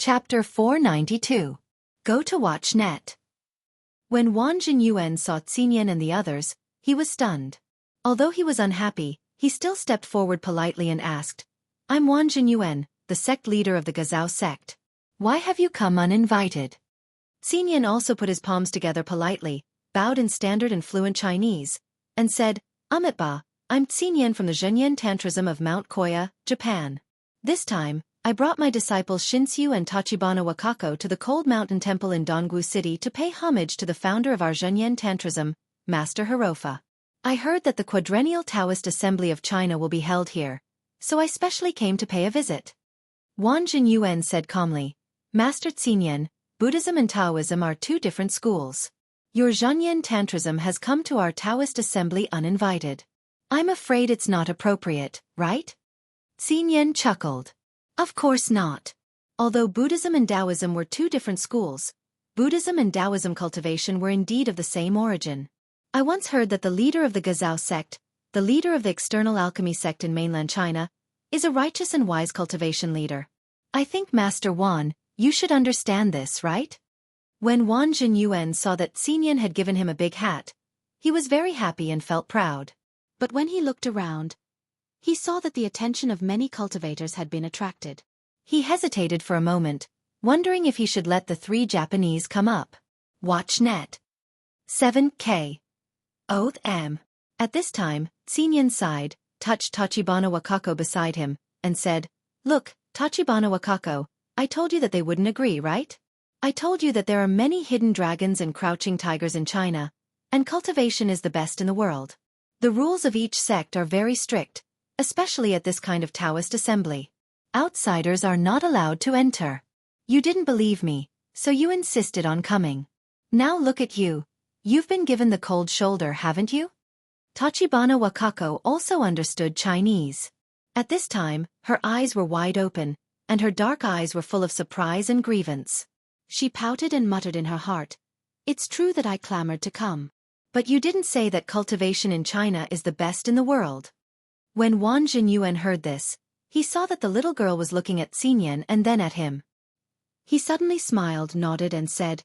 Chapter 492. Go to watch net. When Wang Jinyuan saw Xinyan and the others, he was stunned. Although he was unhappy, he still stepped forward politely and asked, "I'm Wang Jinyuan, the sect leader of the Gazao sect. Why have you come uninvited?" Xinyan also put his palms together politely, bowed in standard and fluent Chinese, and said, "Amitba, I'm Xinyan from the Zhenyan Tantrism of Mount Koya, Japan. This time, I brought my disciples Xueqi and Tachibana Wakako to the Cold Mountain Temple in Dongwu City to pay homage to the founder of our Zhenyan Tantrism, Master Hirofa. I heard that the Quadrennial Taoist Assembly of China will be held here, so I specially came to pay a visit." Wang Jinyuan said calmly, "Master Xinyan, Buddhism and Taoism are two different schools. Your Zhenyan Tantrism has come to our Taoist assembly uninvited. I'm afraid it's not appropriate, right?" Xinyan chuckled. Of course not. Although Buddhism and Taoism were two different schools, Buddhism and Taoism cultivation were indeed of the same origin. I once heard that the leader of the Gazao sect, the leader of the external alchemy sect in mainland China, is a righteous and wise cultivation leader. I think Master Wan, you should understand this, right? When Wang Jinyuan saw that Xinyan had given him a big hat, he was very happy and felt proud. But when he looked around, he saw that the attention of many cultivators had been attracted. He hesitated for a moment, wondering if he should let the three Japanese come up. Watch net. 7K. Oath M. At this time, Xinyan sighed, touched Tachibana Wakako beside him, and said, "Look, Tachibana Wakako, I told you that they wouldn't agree, right? I told you that there are many hidden dragons and crouching tigers in China, and cultivation is the best in the world. The rules of each sect are very strict, especially at this kind of Taoist assembly. Outsiders are not allowed to enter. You didn't believe me, so you insisted on coming. Now look at you. You've been given the cold shoulder, haven't you?" Tachibana Wakako also understood Chinese. At this time, her eyes were wide open, and her dark eyes were full of surprise and grievance. She pouted and muttered in her heart, "It's true that I clamored to come. But you didn't say that cultivation in China is the best in the world." When Wang Jinyuan heard this, he saw that the little girl was looking at Xinyan and then at him. He suddenly smiled, nodded and said,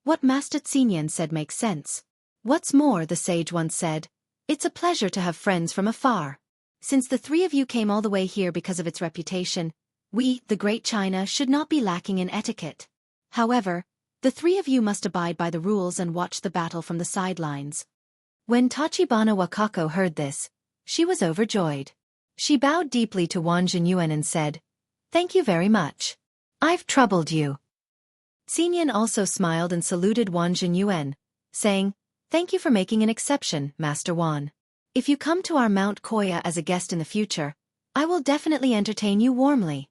"What Master Xinyan said makes sense. What's more, the sage once said, it's a pleasure to have friends from afar. Since the three of you came all the way here because of its reputation, we, the Great China, should not be lacking in etiquette. However, the three of you must abide by the rules and watch the battle from the sidelines." When Tachibana Wakako heard this, she was overjoyed. She bowed deeply to Wang Jinyuan and said, "Thank you very much. I've troubled you." Xinyan also smiled and saluted Wang Jinyuan, saying, "Thank you for making an exception, Master Wan. If you come to our Mount Koya as a guest in the future, I will definitely entertain you warmly."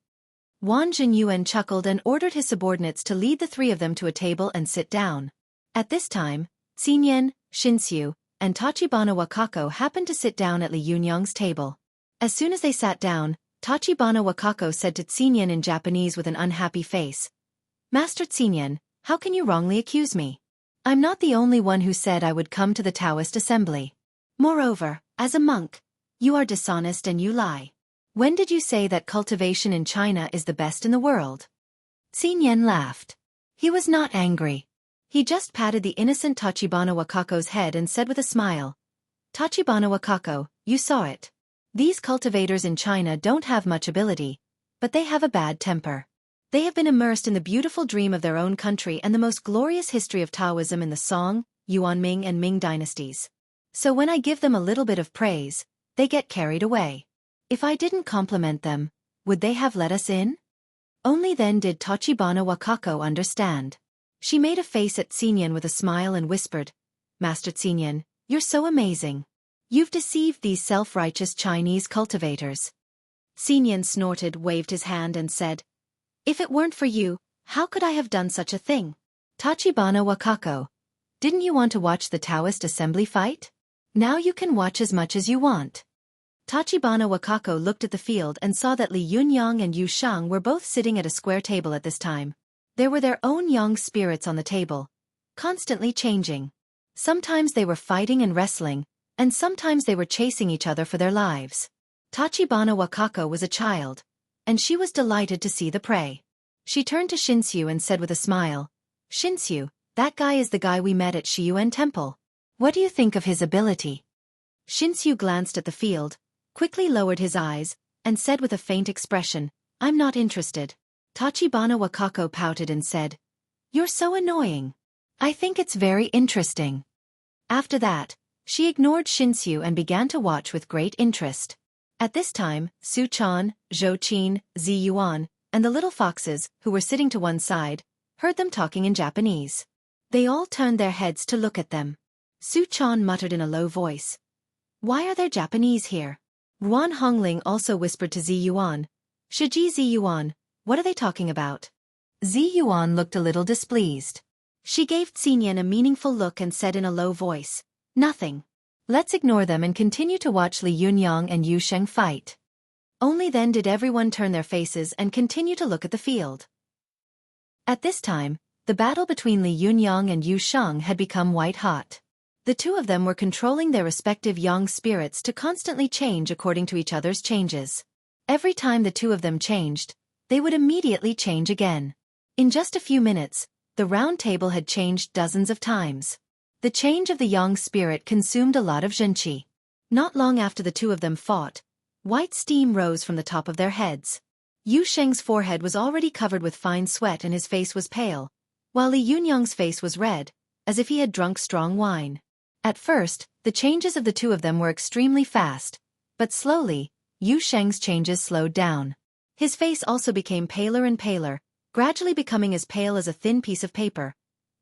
Wang Jinyuan chuckled and ordered his subordinates to lead the three of them to a table and sit down. At this time, Xinyan, Xinxiu, and Tachibana Wakako happened to sit down at Li Yunyang's table. As soon as they sat down, Tachibana Wakako said to Xinyan in Japanese with an unhappy face, "Master Xinyan, how can you wrongly accuse me? I'm not the only one who said I would come to the Taoist assembly. Moreover, as a monk, you are dishonest and you lie. When did you say that cultivation in China is the best in the world?" Xinyan laughed. He was not angry. He just patted the innocent Tachibana Wakako's head and said with a smile, "Tachibana Wakako, you saw it. These cultivators in China don't have much ability, but they have a bad temper. They have been immersed in the beautiful dream of their own country and the most glorious history of Taoism in the Song, Yuanming and Ming dynasties. So when I give them a little bit of praise, they get carried away. If I didn't compliment them, would they have let us in?" Only then did Tachibana Wakako understand. She made a face at Xinyan with a smile and whispered, "Master Xinyan, you're so amazing. You've deceived these self-righteous Chinese cultivators." Xinyan snorted, waved his hand and said, "If it weren't for you, how could I have done such a thing? Tachibana Wakako, didn't you want to watch the Taoist assembly fight? Now you can watch as much as you want." Tachibana Wakako looked at the field and saw that Li Yunyang and Yu Shang were both sitting at a square table at this time. There were their own young spirits on the table, constantly changing. Sometimes they were fighting and wrestling, and sometimes they were chasing each other for their lives. Tachibana Wakako was a child, and she was delighted to see the prey. She turned to Shinsu and said with a smile, Shinsu, that guy is the guy we met at Shiyuan Temple. What do you think of his ability? Shinsu glanced at the field, quickly lowered his eyes, and said with a faint expression, I'm not interested. Tachibana Wakako pouted and said, You're so annoying. I think it's very interesting. After that, she ignored Shinsu and began to watch with great interest. At this time, Su Chan, Zhou Qin, Zi Yuan, and the little foxes, who were sitting to one side, heard them talking in Japanese. They all turned their heads to look at them. Su Chan muttered in a low voice, Why are there Japanese here? Ruan Hongling also whispered to Zi Yuan, Shiji Zi Yuan, what are they talking about? Zi Yuan looked a little displeased. She gave Xinyan a meaningful look and said in a low voice, Nothing. Let's ignore them and continue to watch Li Yunyang and Yu Sheng fight. Only then did everyone turn their faces and continue to look at the field. At this time, the battle between Li Yunyang and Yu Sheng had become white-hot. The two of them were controlling their respective yang spirits to constantly change according to each other's changes. Every time the two of them changed, they would immediately change again. In just a few minutes, the round table had changed dozens of times. The change of the yang spirit consumed a lot of zhenqi. Not long after the two of them fought, white steam rose from the top of their heads. Yu Sheng's forehead was already covered with fine sweat and his face was pale, while Li Yunyang's face was red, as if he had drunk strong wine. At first, the changes of the two of them were extremely fast, but slowly, Yu Sheng's changes slowed down. His face also became paler and paler, gradually becoming as pale as a thin piece of paper,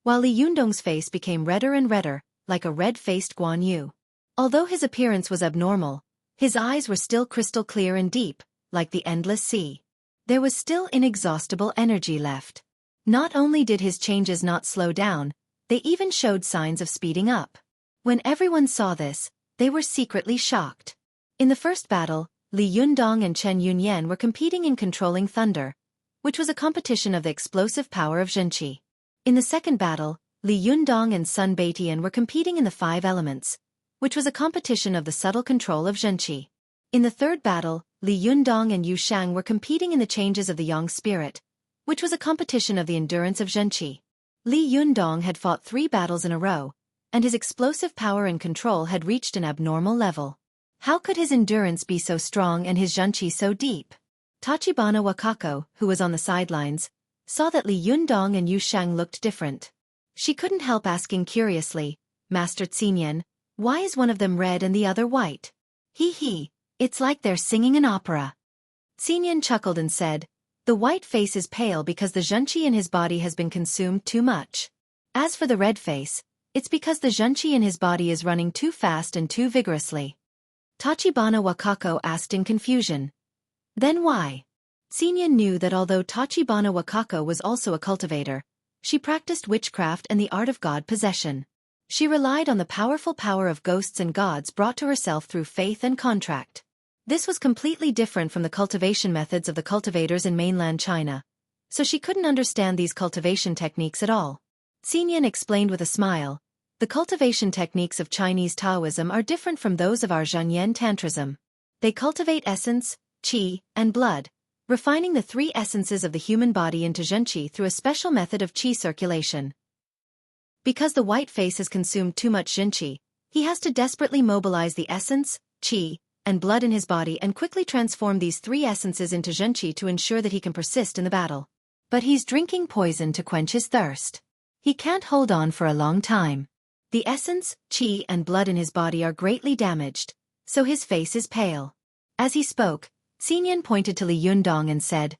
while Li Yundong's face became redder and redder, like a red-faced Guan Yu. Although his appearance was abnormal, his eyes were still crystal clear and deep, like the endless sea. There was still inexhaustible energy left. Not only did his changes not slow down, they even showed signs of speeding up. When everyone saw this, they were secretly shocked. In the first battle, Li Yundong and Chen Yunyan were competing in controlling thunder, which was a competition of the explosive power of zhenqi. In the second battle, Li Yundong and Sun Baitian were competing in the 5 elements, which was a competition of the subtle control of zhenqi. In the third battle, Li Yundong and Yu Shang were competing in the changes of the yang spirit, which was a competition of the endurance of zhenqi. Li Yundong had fought 3 battles in a row, and his explosive power and control had reached an abnormal level. How could his endurance be so strong and his zhenqi so deep? Tachibana Wakako, who was on the sidelines, saw that Li Yundong and Yu Shang looked different. She couldn't help asking curiously, Master Xinyan, why is one of them red and the other white? He, it's like they're singing an opera. Xinyan chuckled and said, The white face is pale because the zhenqi in his body has been consumed too much. As for the red face, it's because the zhenqi in his body is running too fast and too vigorously. Tachibana Wakako asked in confusion. Then why? Xinyan knew that although Tachibana Wakako was also a cultivator, she practiced witchcraft and the art of god possession. She relied on the powerful power of ghosts and gods brought to herself through faith and contract. This was completely different from the cultivation methods of the cultivators in mainland China, so she couldn't understand these cultivation techniques at all. Xinyan explained with a smile, the cultivation techniques of Chinese Taoism are different from those of our Zhenyan Tantrism. They cultivate essence, qi, and blood, refining the 3 essences of the human body into zhenqi through a special method of qi circulation. Because the white face has consumed too much zhenqi, he has to desperately mobilize the essence, qi, and blood in his body and quickly transform these 3 essences into zhenqi to ensure that he can persist in the battle. But he's drinking poison to quench his thirst. He can't hold on for a long time. The essence, qi, and blood in his body are greatly damaged, so his face is pale. As he spoke, Xinyan pointed to Li Yundong and said,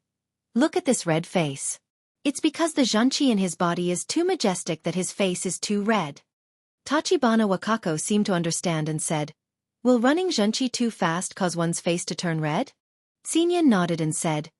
Look at this red face. It's because the zhenqi in his body is too majestic that his face is too red. Tachibana Wakako seemed to understand and said, Will running zhenqi too fast cause one's face to turn red? Xinyan nodded and said,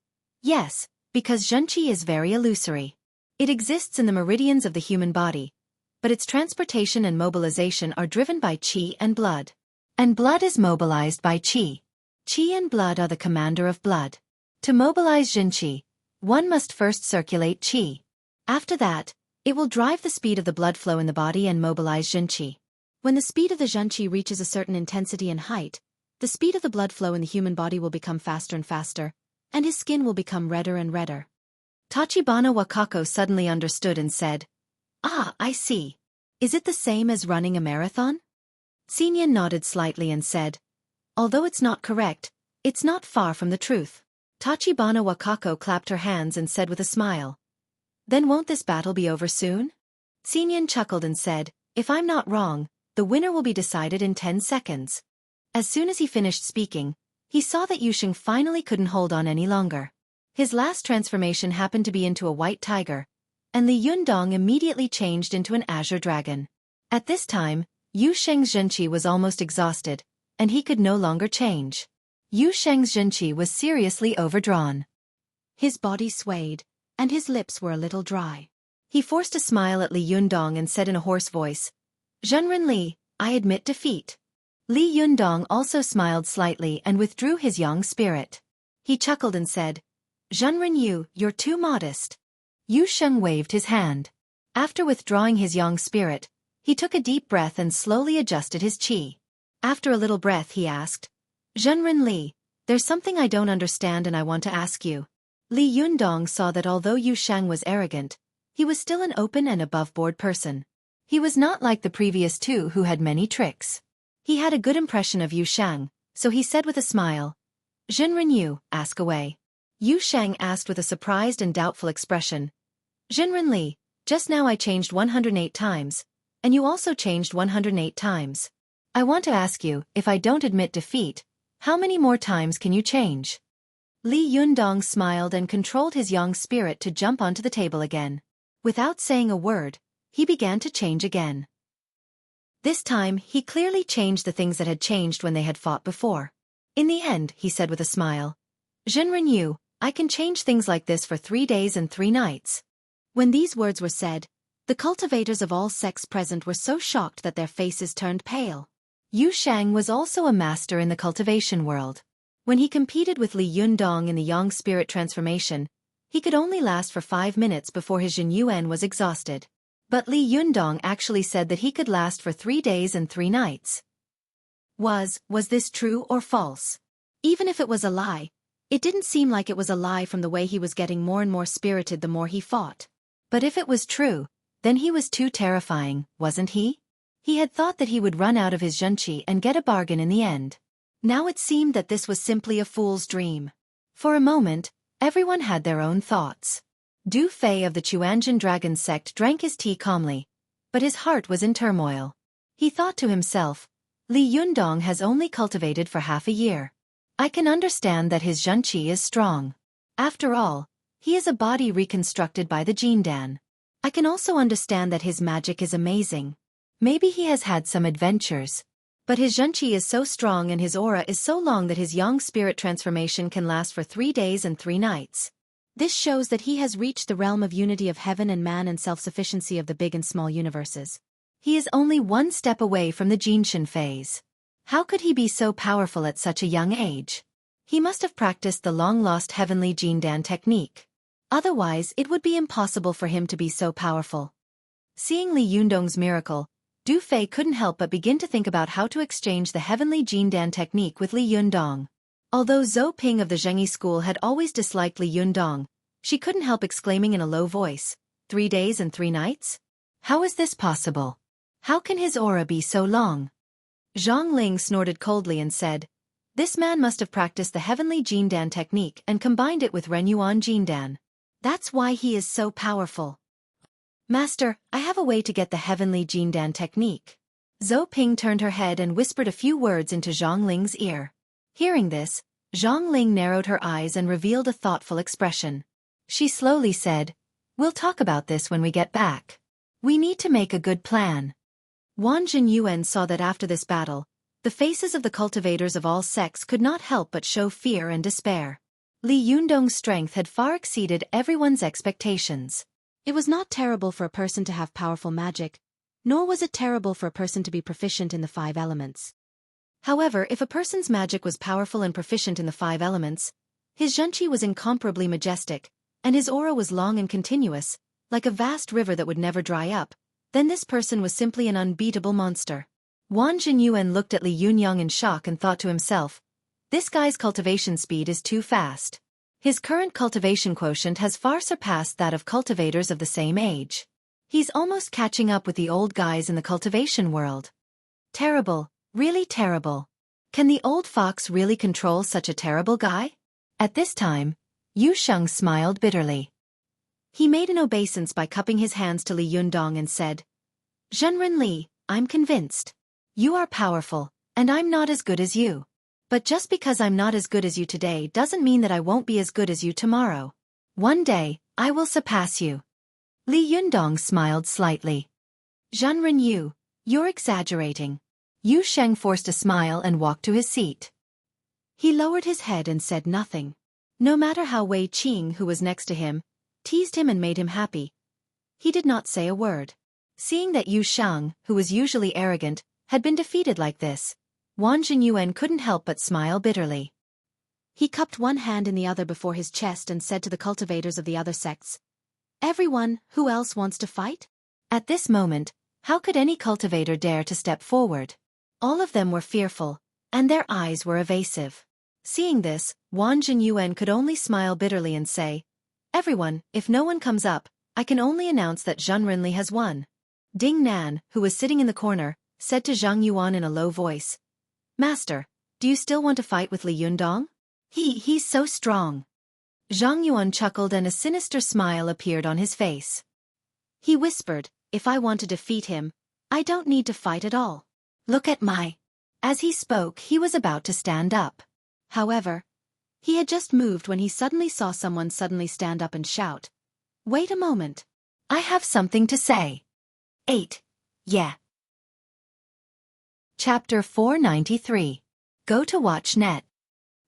Yes, because zhenqi is very illusory. It exists in the meridians of the human body, but its transportation and mobilization are driven by qi and blood. And blood is mobilized by qi. Qi and blood are the commander of blood. To mobilize zhenqi, one must first circulate qi. After that, it will drive the speed of the blood flow in the body and mobilize zhenqi. When the speed of the zhenqi reaches a certain intensity and height, the speed of the blood flow in the human body will become faster and faster, and his skin will become redder and redder. Tachibana Wakako suddenly understood and said, "Ah, I see. Is it the same as running a marathon?" Xinyan nodded slightly and said, "Although it's not correct, it's not far from the truth." Tachibana Wakako clapped her hands and said with a smile, "Then won't this battle be over soon?" Xinyan chuckled and said, "If I'm not wrong, the winner will be decided in 10 seconds. As soon as he finished speaking, he saw that Yusheng finally couldn't hold on any longer. His last transformation happened to be into a white tiger, and Li Yundong immediately changed into an azure dragon. At this time, Yusheng's Xueqi was almost exhausted, and he could no longer change. Yusheng's Xueqi was seriously overdrawn. His body swayed, and his lips were a little dry. He forced a smile at Li Yundong and said in a hoarse voice, "Zhenren Li, I admit defeat." Li Yundong also smiled slightly and withdrew his yang spirit. He chuckled and said, "Zhenren Yu, you're too modest." Yusheng waved his hand. After withdrawing his yang spirit, he took a deep breath and slowly adjusted his qi. After a little breath he asked, "Zhenren Li, there's something I don't understand and I want to ask you." Li Yundong saw that although Yusheng was arrogant, he was still an open and above-board person. He was not like the previous two who had many tricks. He had a good impression of Yusheng, so he said with a smile, "Zhenren Yu, ask away." Yusheng asked with a surprised and doubtful expression, "Zhenren Li, just now I changed 108 times, and you also changed 108 times. I want to ask you, if I don't admit defeat, how many more times can you change?" Li Yundong smiled and controlled his yang spirit to jump onto the table again. Without saying a word, he began to change again. This time, he clearly changed the things that had changed when they had fought before. In the end, he said with a smile, "Zhenren Yu, I can change things like this for 3 days and 3 nights." When these words were said, the cultivators of all sects present were so shocked that their faces turned pale. Yusheng was also a master in the cultivation world. When he competed with Li Yundong in the yang spirit transformation, he could only last for 5 minutes before his Jin Yuan was exhausted. But Li Yundong actually said that he could last for 3 days and 3 nights. Was this true or false? Even if it was a lie, it didn't seem like it was a lie from the way he was getting more and more spirited the more he fought. But if it was true, then he was too terrifying, wasn't he? He had thought that he would run out of his Xueqi and get a bargain in the end. Now it seemed that this was simply a fool's dream. For a moment, everyone had their own thoughts. Du Fei of the Chuanjin Dragon sect drank his tea calmly, but his heart was in turmoil. He thought to himself, Li Yundong has only cultivated for half a year. I can understand that his Xueqi is strong. After all, he is a body reconstructed by the Jindan. I can also understand that his magic is amazing. Maybe he has had some adventures. But his Xueqi is so strong and his aura is so long that his yang spirit transformation can last for 3 days and 3 nights. This shows that he has reached the realm of unity of heaven and man and self-sufficiency of the big and small universes. He is only 1 step away from the Jinshin phase. How could he be so powerful at such a young age? He must have practiced the long-lost heavenly Jindan technique. Otherwise, it would be impossible for him to be so powerful. Seeing Li Yundong's miracle, Du Fei couldn't help but begin to think about how to exchange the heavenly Jindan technique with Li Yundong. Although Zhou Ping of the Zhengyi school had always disliked Li Yundong, she couldn't help exclaiming in a low voice, 3 days and 3 nights? How is this possible? How can his aura be so long? Zhang Ling snorted coldly and said, "This man must have practiced the heavenly Jindan technique and combined it with Renyuan Jindan. That's why he is so powerful." "Master, I have a way to get the heavenly Jindan technique." Zhou Ping turned her head and whispered a few words into Zhang Ling's ear. Hearing this, Zhang Ling narrowed her eyes and revealed a thoughtful expression. She slowly said, "We'll talk about this when we get back. We need to make a good plan." Wang Jinyuan saw that after this battle, the faces of the cultivators of all sects could not help but show fear and despair. Li Yundong's strength had far exceeded everyone's expectations. It was not terrible for a person to have powerful magic, nor was it terrible for a person to be proficient in the 5 elements. However, if a person's magic was powerful and proficient in the 5 elements, his Xueqi was incomparably majestic, and his aura was long and continuous, like a vast river that would never dry up, then this person was simply an unbeatable monster. Wang Jinyuan looked at Li Yunyang in shock and thought to himself, "This guy's cultivation speed is too fast. His current cultivation quotient has far surpassed that of cultivators of the same age. He's almost catching up with the old guys in the cultivation world. Terrible, really terrible. Can the old fox really control such a terrible guy? At this time, Yu Sheng smiled bitterly. He made an obeisance by cupping his hands to Li Yundong and said, Zhenren Li, I'm convinced. You are powerful, and I'm not as good as you. But just because I'm not as good as you today doesn't mean that I won't be as good as you tomorrow. One day, I will surpass you. Li Yundong smiled slightly. Zhenren Yu, you're exaggerating. Yu Sheng forced a smile and walked to his seat. He lowered his head and said nothing. No matter how Wei Qing, who was next to him, teased him and made him happy, he did not say a word. Seeing that Yu Sheng, who was usually arrogant, had been defeated like this, Wang Jinyuan couldn't help but smile bitterly. He cupped one hand in the other before his chest and said to the cultivators of the other sects, Everyone, who else wants to fight? At this moment, how could any cultivator dare to step forward? All of them were fearful, and their eyes were evasive. Seeing this, Wang Jinyuan could only smile bitterly and say, Everyone, if no one comes up, I can only announce that Zhen Renli has won. Ding Nan, who was sitting in the corner, said to Zhang Yuan in a low voice, Master, do you still want to fight with Li Yundong? He's so strong. Zhang Yuan chuckled and a sinister smile appeared on his face. He whispered, If I want to defeat him, I don't need to fight at all. Look at my... As he spoke, he was about to stand up. However, he had just moved when he suddenly saw someone suddenly stand up and shout, Wait a moment. I have something to say. 8. Yeah. Chapter 493. Go to watch net.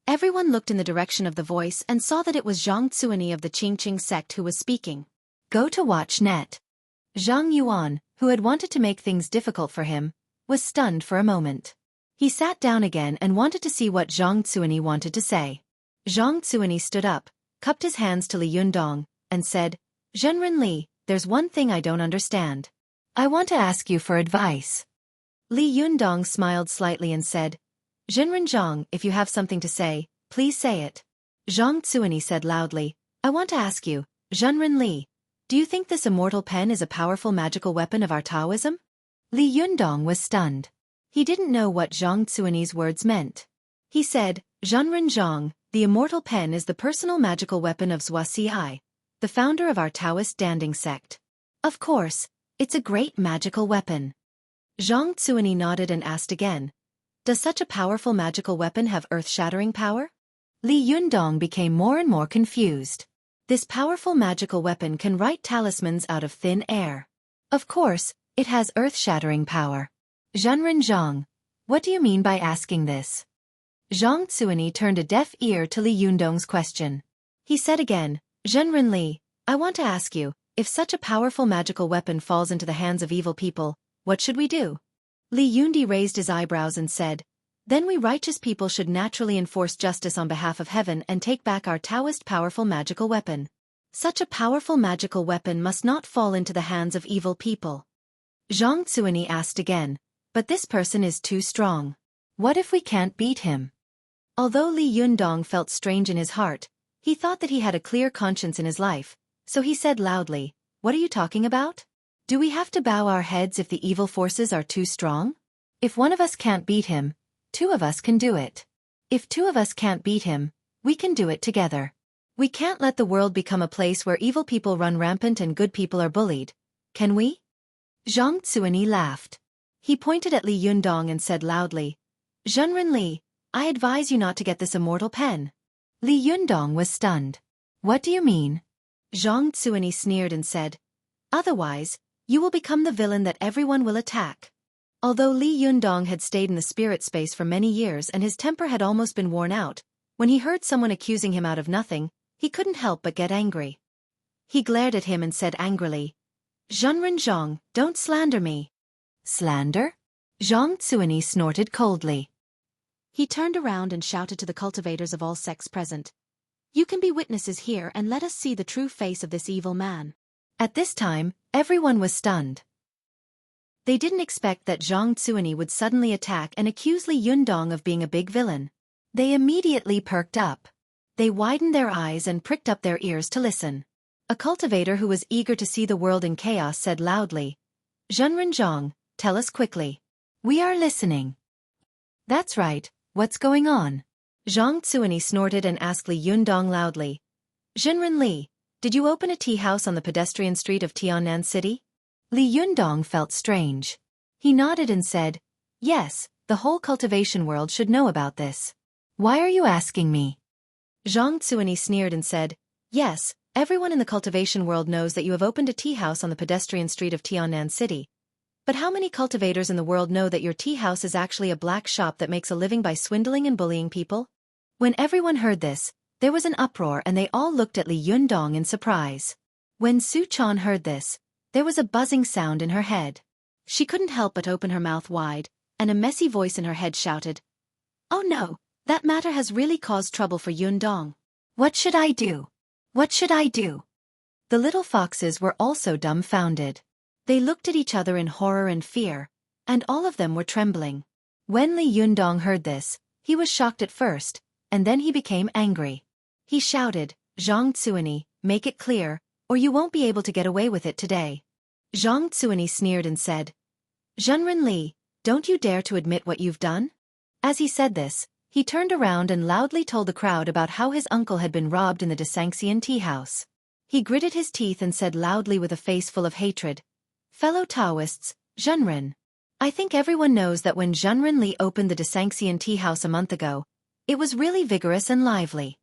Everyone looked in the direction of the voice and saw that it was Zhang Xueqi of the Qingqing sect who was speaking. Go to watch net. Zhang Yuan, who had wanted to make things difficult for him, was stunned for a moment. He sat down again and wanted to see what Zhang Xueqi wanted to say. Zhang Xueqi stood up, cupped his hands to Li Yundong, and said, Zhenren Li, there's one thing I don't understand. I want to ask you for advice. Li Yundong smiled slightly and said, Zhenren Zhang, if you have something to say, please say it. Zhang Xueqi said loudly, I want to ask you, Zhenren Li, do you think this immortal pen is a powerful magical weapon of our Taoism? Li Yundong was stunned. He didn't know what Zhang Xueqi's words meant. He said, Zhenren Zhang, the immortal pen is the personal magical weapon of Xueqi, the founder of our Taoist Danding sect. Of course, it's a great magical weapon. Zhang Xueqi nodded and asked again, Does such a powerful magical weapon have earth-shattering power? Li Yundong became more and more confused. This powerful magical weapon can write talismans out of thin air. Of course, it has earth-shattering power. Zhenren Zhang, what do you mean by asking this? Zhang Xueqi turned a deaf ear to Li Yundong's question. He said again, Zhenren Li, I want to ask you, if such a powerful magical weapon falls into the hands of evil people, what should we do? Li Yundi raised his eyebrows and said, Then we righteous people should naturally enforce justice on behalf of heaven and take back our Taoist powerful magical weapon. Such a powerful magical weapon must not fall into the hands of evil people. Zhang Xueqi asked again, But this person is too strong. What if we can't beat him? Although Li Yundong felt strange in his heart, he thought that he had a clear conscience in his life, so he said loudly, What are you talking about? Do we have to bow our heads if the evil forces are too strong? If one of us can't beat him, two of us can do it. If two of us can't beat him, we can do it together. We can't let the world become a place where evil people run rampant and good people are bullied, can we? Zhang Xueqi laughed. He pointed at Li Yundong and said loudly, Zhenren Li, I advise you not to get this immortal pen. Li Yundong was stunned. What do you mean? Zhang Xueqi sneered and said, Otherwise, you will become the villain that everyone will attack. Although Li Yundong had stayed in the spirit space for many years and his temper had almost been worn out, when he heard someone accusing him out of nothing, he couldn't help but get angry. He glared at him and said angrily, Zhenren Zhang, don't slander me. Slander? Zhang Xueqi snorted coldly. He turned around and shouted to the cultivators of all sects present, You can be witnesses here and let us see the true face of this evil man. At this time, everyone was stunned. They didn't expect that Zhang Xueqi would suddenly attack and accuse Li Yundong of being a big villain. They immediately perked up. They widened their eyes and pricked up their ears to listen. A cultivator who was eager to see the world in chaos said loudly, "Zhenrenzhong, tell us quickly. We are listening." "That's right, what's going on?" Zhang Xueqi snorted and asked Li Yundong loudly. "Zhenren Li, did you open a tea house on the pedestrian street of Tiannan City?" Li Yundong felt strange. He nodded and said, "Yes, the whole cultivation world should know about this." "Why are you asking me?" Zhang Xueqi sneered and said, "Yes, everyone in the cultivation world knows that you have opened a tea house on the pedestrian street of Tiannan City. But how many cultivators in the world know that your tea house is actually a black shop that makes a living by swindling and bullying people?" When everyone heard this, there was an uproar and they all looked at Li Yundong in surprise. When Su Chan heard this, there was a buzzing sound in her head. She couldn't help but open her mouth wide, and a messy voice in her head shouted, "Oh no, that matter has really caused trouble for Yundong. What should I do? What should I do?" The little foxes were also dumbfounded. They looked at each other in horror and fear, and all of them were trembling. When Li Yundong heard this, he was shocked at first, and then he became angry. He shouted, "Zhang Xueqi, make it clear, or you won't be able to get away with it today." Zhang Xueqi sneered and said, "Zhenren Li, don't you dare to admit what you've done?" As he said this, he turned around and loudly told the crowd about how his uncle had been robbed in the Desangxian tea house. He gritted his teeth and said loudly with a face full of hatred, "Fellow Taoists, Zhenren. I think everyone knows that when Zhenren Li opened the Desangxian tea house a month ago, it was really vigorous and lively.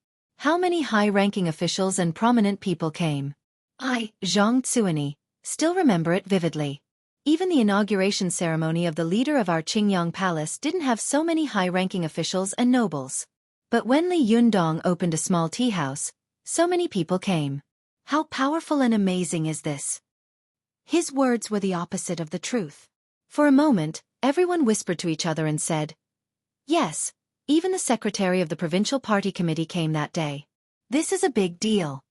How many high-ranking officials and prominent people came? I, Zhang Xueqi, still remember it vividly. Even the inauguration ceremony of the leader of our Qingyang Palace didn't have so many high-ranking officials and nobles. But when Li Yundong opened a small tea house, so many people came. How powerful and amazing is this?" His words were the opposite of the truth. For a moment, everyone whispered to each other and said, "Yes, even the secretary of the provincial party committee came that day. This is a big deal."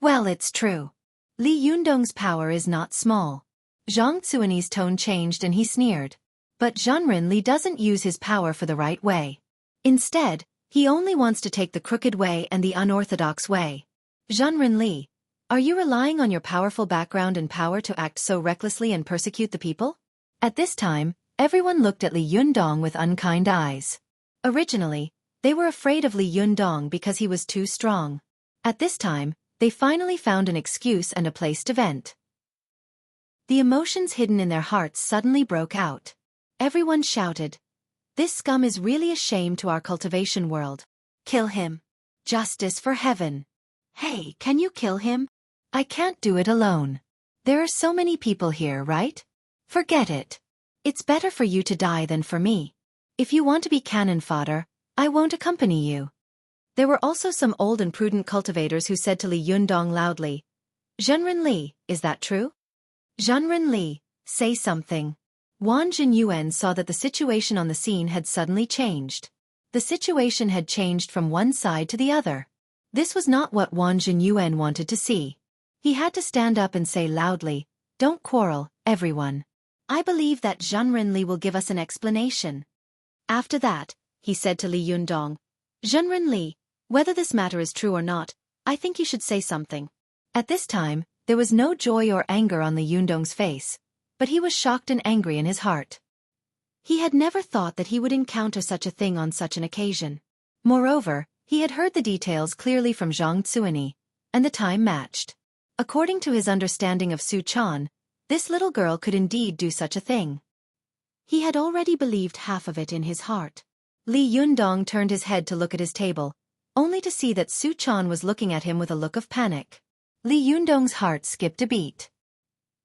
Well, it's true. Li Yundong's power is not small. Zhang Xueqi's tone changed and he sneered. But Zhenren Li doesn't use his power for the right way. Instead, he only wants to take the crooked way and the unorthodox way. Zhenren Li, are you relying on your powerful background and power to act so recklessly and persecute the people? At this time, everyone looked at Li Yundong with unkind eyes. Originally, they were afraid of Li Yundong because he was too strong. At this time, they finally found an excuse and a place to vent. The emotions hidden in their hearts suddenly broke out. Everyone shouted, "This scum is really a shame to our cultivation world. Kill him. Justice for heaven. Hey, can you kill him? I can't do it alone. There are so many people here, right? Forget it. It's better for you to die than for me. If you want to be cannon fodder, I won't accompany you." There were also some old and prudent cultivators who said to Li Yundong loudly, "Zhenren Li, is that true? Zhenren Li, say something." Wang Jinyuan saw that the situation on the scene had suddenly changed. The situation had changed from one side to the other. This was not what Wang Jinyuan wanted to see. He had to stand up and say loudly, "Don't quarrel, everyone. I believe that Zhenren Li will give us an explanation." After that, he said to Li Yundong, "Zhenren Li, whether this matter is true or not, I think you should say something." At this time, there was no joy or anger on Li Yundong's face, but he was shocked and angry in his heart. He had never thought that he would encounter such a thing on such an occasion. Moreover, he had heard the details clearly from Zhang Xueqi, and the time matched. According to his understanding of Su Chan, this little girl could indeed do such a thing. He had already believed half of it in his heart. Li Yundong turned his head to look at his table, only to see that Su Chan was looking at him with a look of panic. Li Yundong's heart skipped a beat.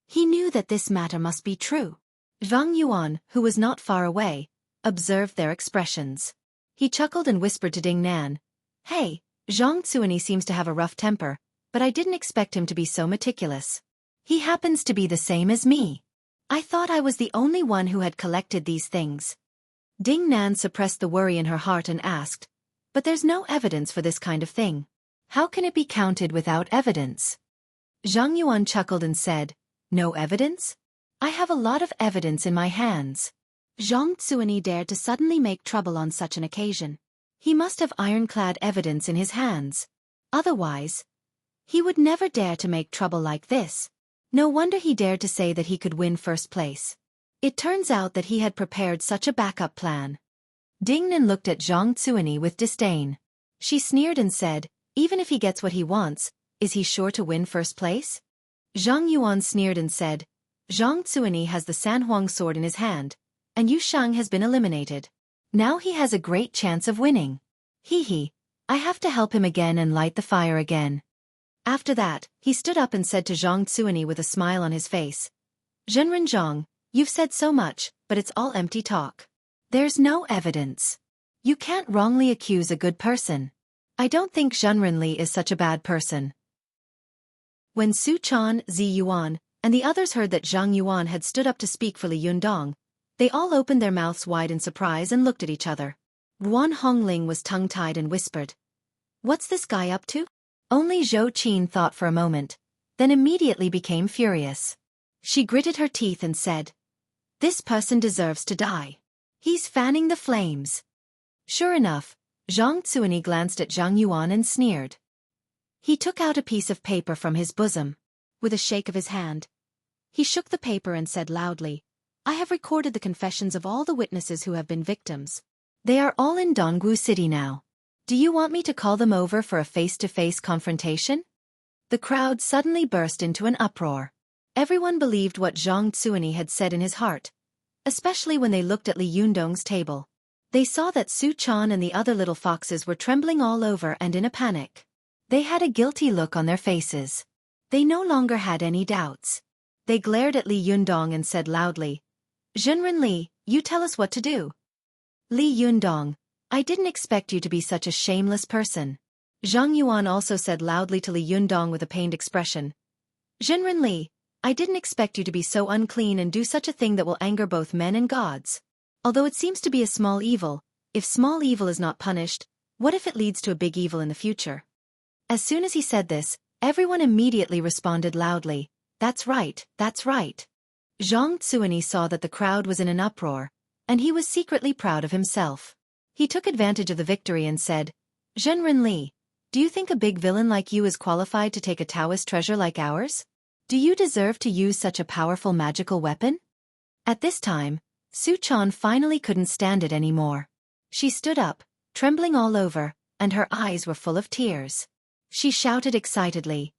He knew that this matter must be true. Zhang Yuan, who was not far away, observed their expressions. He chuckled and whispered to Ding Nan, "Hey, Zhang Xueqi seems to have a rough temper, but I didn't expect him to be so meticulous. He happens to be the same as me. I thought I was the only one who had collected these things." Ding Nan suppressed the worry in her heart and asked, "But there's no evidence for this kind of thing. How can it be counted without evidence?" Zhang Yuan chuckled and said, "No evidence? I have a lot of evidence in my hands." Zhang Xueqi dared to suddenly make trouble on such an occasion. He must have ironclad evidence in his hands. Otherwise, he would never dare to make trouble like this. No wonder he dared to say that he could win first place. It turns out that he had prepared such a backup plan. Ding Nan looked at Zhang Xueqi with disdain. She sneered and said, even if he gets what he wants, is he sure to win first place? Zhang Yuan sneered and said, Zhang Xueqi has the Sanhuang sword in his hand, and Yu Shang has been eliminated. Now he has a great chance of winning. Hee, I have to help him again and light the fire again. After that, he stood up and said to Zhang Xueqi with a smile on his face, Zhenren Zhang, you've said so much, but it's all empty talk. There's no evidence. You can't wrongly accuse a good person. I don't think Zhenren Li is such a bad person. When Su Chan, Zi Yuan, and the others heard that Zhang Yuan had stood up to speak for Li Yundong, they all opened their mouths wide in surprise and looked at each other. Guan Hongling was tongue-tied and whispered, What's this guy up to? Only Zhou Qin thought for a moment, then immediately became furious. She gritted her teeth and said, This person deserves to die. He's fanning the flames. Sure enough, Zhang Xueqi glanced at Zhang Yuan and sneered. He took out a piece of paper from his bosom. With a shake of his hand, he shook the paper and said loudly, I have recorded the confessions of all the witnesses who have been victims. They are all in Dongwu City now. Do you want me to call them over for a face-to-face confrontation? The crowd suddenly burst into an uproar. Everyone believed what Zhang Xueqi had said in his heart, especially when they looked at Li Yundong's table. They saw that Su Chan and the other little foxes were trembling all over and in a panic. They had a guilty look on their faces. They no longer had any doubts. They glared at Li Yundong and said loudly, Zhenren Li, you tell us what to do. Li Yundong, I didn't expect you to be such a shameless person. Zhang Yuan also said loudly to Li Yundong with a pained expression, Zhenren Li, I didn't expect you to be so unclean and do such a thing that will anger both men and gods. Although it seems to be a small evil, if small evil is not punished, what if it leads to a big evil in the future? As soon as he said this, everyone immediately responded loudly, That's right, that's right. Zhang Xueqi saw that the crowd was in an uproar, and he was secretly proud of himself. He took advantage of the victory and said, Zhenren Li, do you think a big villain like you is qualified to take a Taoist treasure like ours? Do you deserve to use such a powerful magical weapon? At this time, Su Chan finally couldn't stand it anymore. She stood up, trembling all over, and her eyes were full of tears. She shouted excitedly,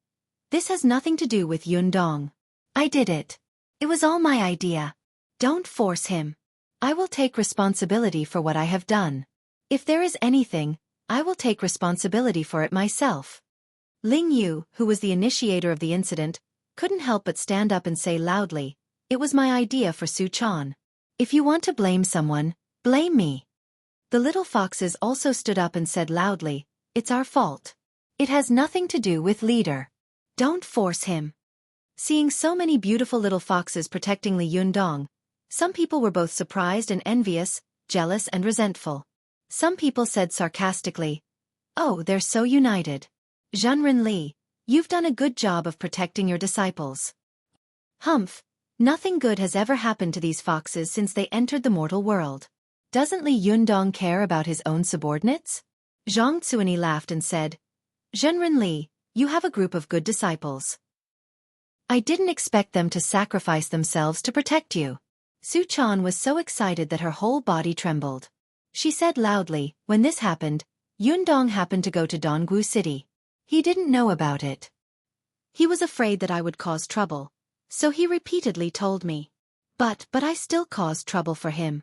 This has nothing to do with Yundong. I did it. It was all my idea. Don't force him. I will take responsibility for what I have done. If there is anything, I will take responsibility for it myself. Ling Yu, who was the initiator of the incident, couldn't help but stand up and say loudly, It was my idea for Su Chan. If you want to blame someone, blame me. The little foxes also stood up and said loudly, It's our fault. It has nothing to do with leader. Don't force him. Seeing so many beautiful little foxes protecting Li Yundong, some people were both surprised and envious, jealous and resentful. Some people said sarcastically, Oh, they're so united. Zhenren Li, you've done a good job of protecting your disciples. Humph, nothing good has ever happened to these foxes since they entered the mortal world. Doesn't Li Yundong care about his own subordinates? Zhang Xueqi laughed and said, Zhenren Li, you have a group of good disciples. I didn't expect them to sacrifice themselves to protect you. Su Chan was so excited that her whole body trembled. She said loudly, When this happened, Yundong happened to go to Dongwu City. He didn't know about it. He was afraid that I would cause trouble, so he repeatedly told me. But I still caused trouble for him.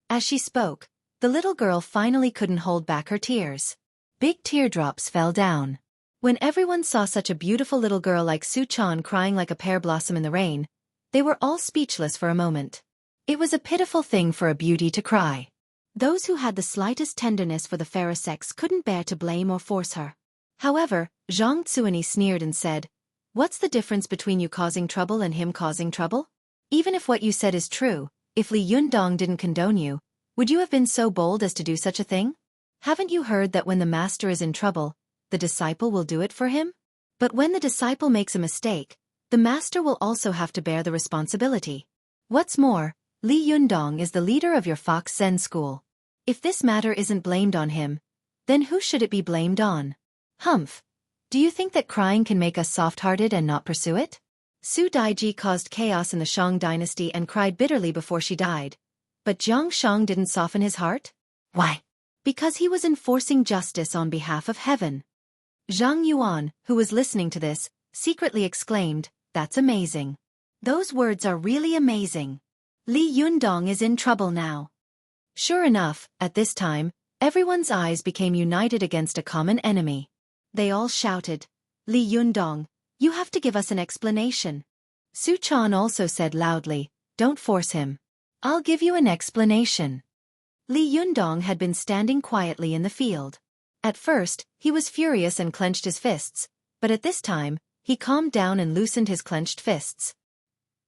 As she spoke, the little girl finally couldn't hold back her tears. Big teardrops fell down. When everyone saw such a beautiful little girl like Su Chan crying like a pear blossom in the rain, they were all speechless for a moment. It was a pitiful thing for a beauty to cry. Those who had the slightest tenderness for the fairer sex couldn't bear to blame or force her. However, Zhang Xueqi sneered and said, What's the difference between you causing trouble and him causing trouble? Even if what you said is true, if Li Yundong didn't condone you, would you have been so bold as to do such a thing? Haven't you heard that when the master is in trouble, the disciple will do it for him? But when the disciple makes a mistake, the master will also have to bear the responsibility. What's more, Li Yundong is the leader of your Fox Zen school. If this matter isn't blamed on him, then who should it be blamed on? Humph. Do you think that crying can make us soft-hearted and not pursue it? Su Daiji caused chaos in the Shang dynasty and cried bitterly before she died. But Jiang Shang didn't soften his heart? Why? Because he was enforcing justice on behalf of heaven. Zhang Yuan, who was listening to this, secretly exclaimed, "That's amazing. Those words are really amazing. Li Yundong is in trouble now." Sure enough, at this time, everyone's eyes became united against a common enemy. They all shouted, "Li Yundong, you have to give us an explanation." Su Chan also said loudly, "Don't force him. I'll give you an explanation." Li Yundong had been standing quietly in the field. At first, he was furious and clenched his fists, but at this time, he calmed down and loosened his clenched fists.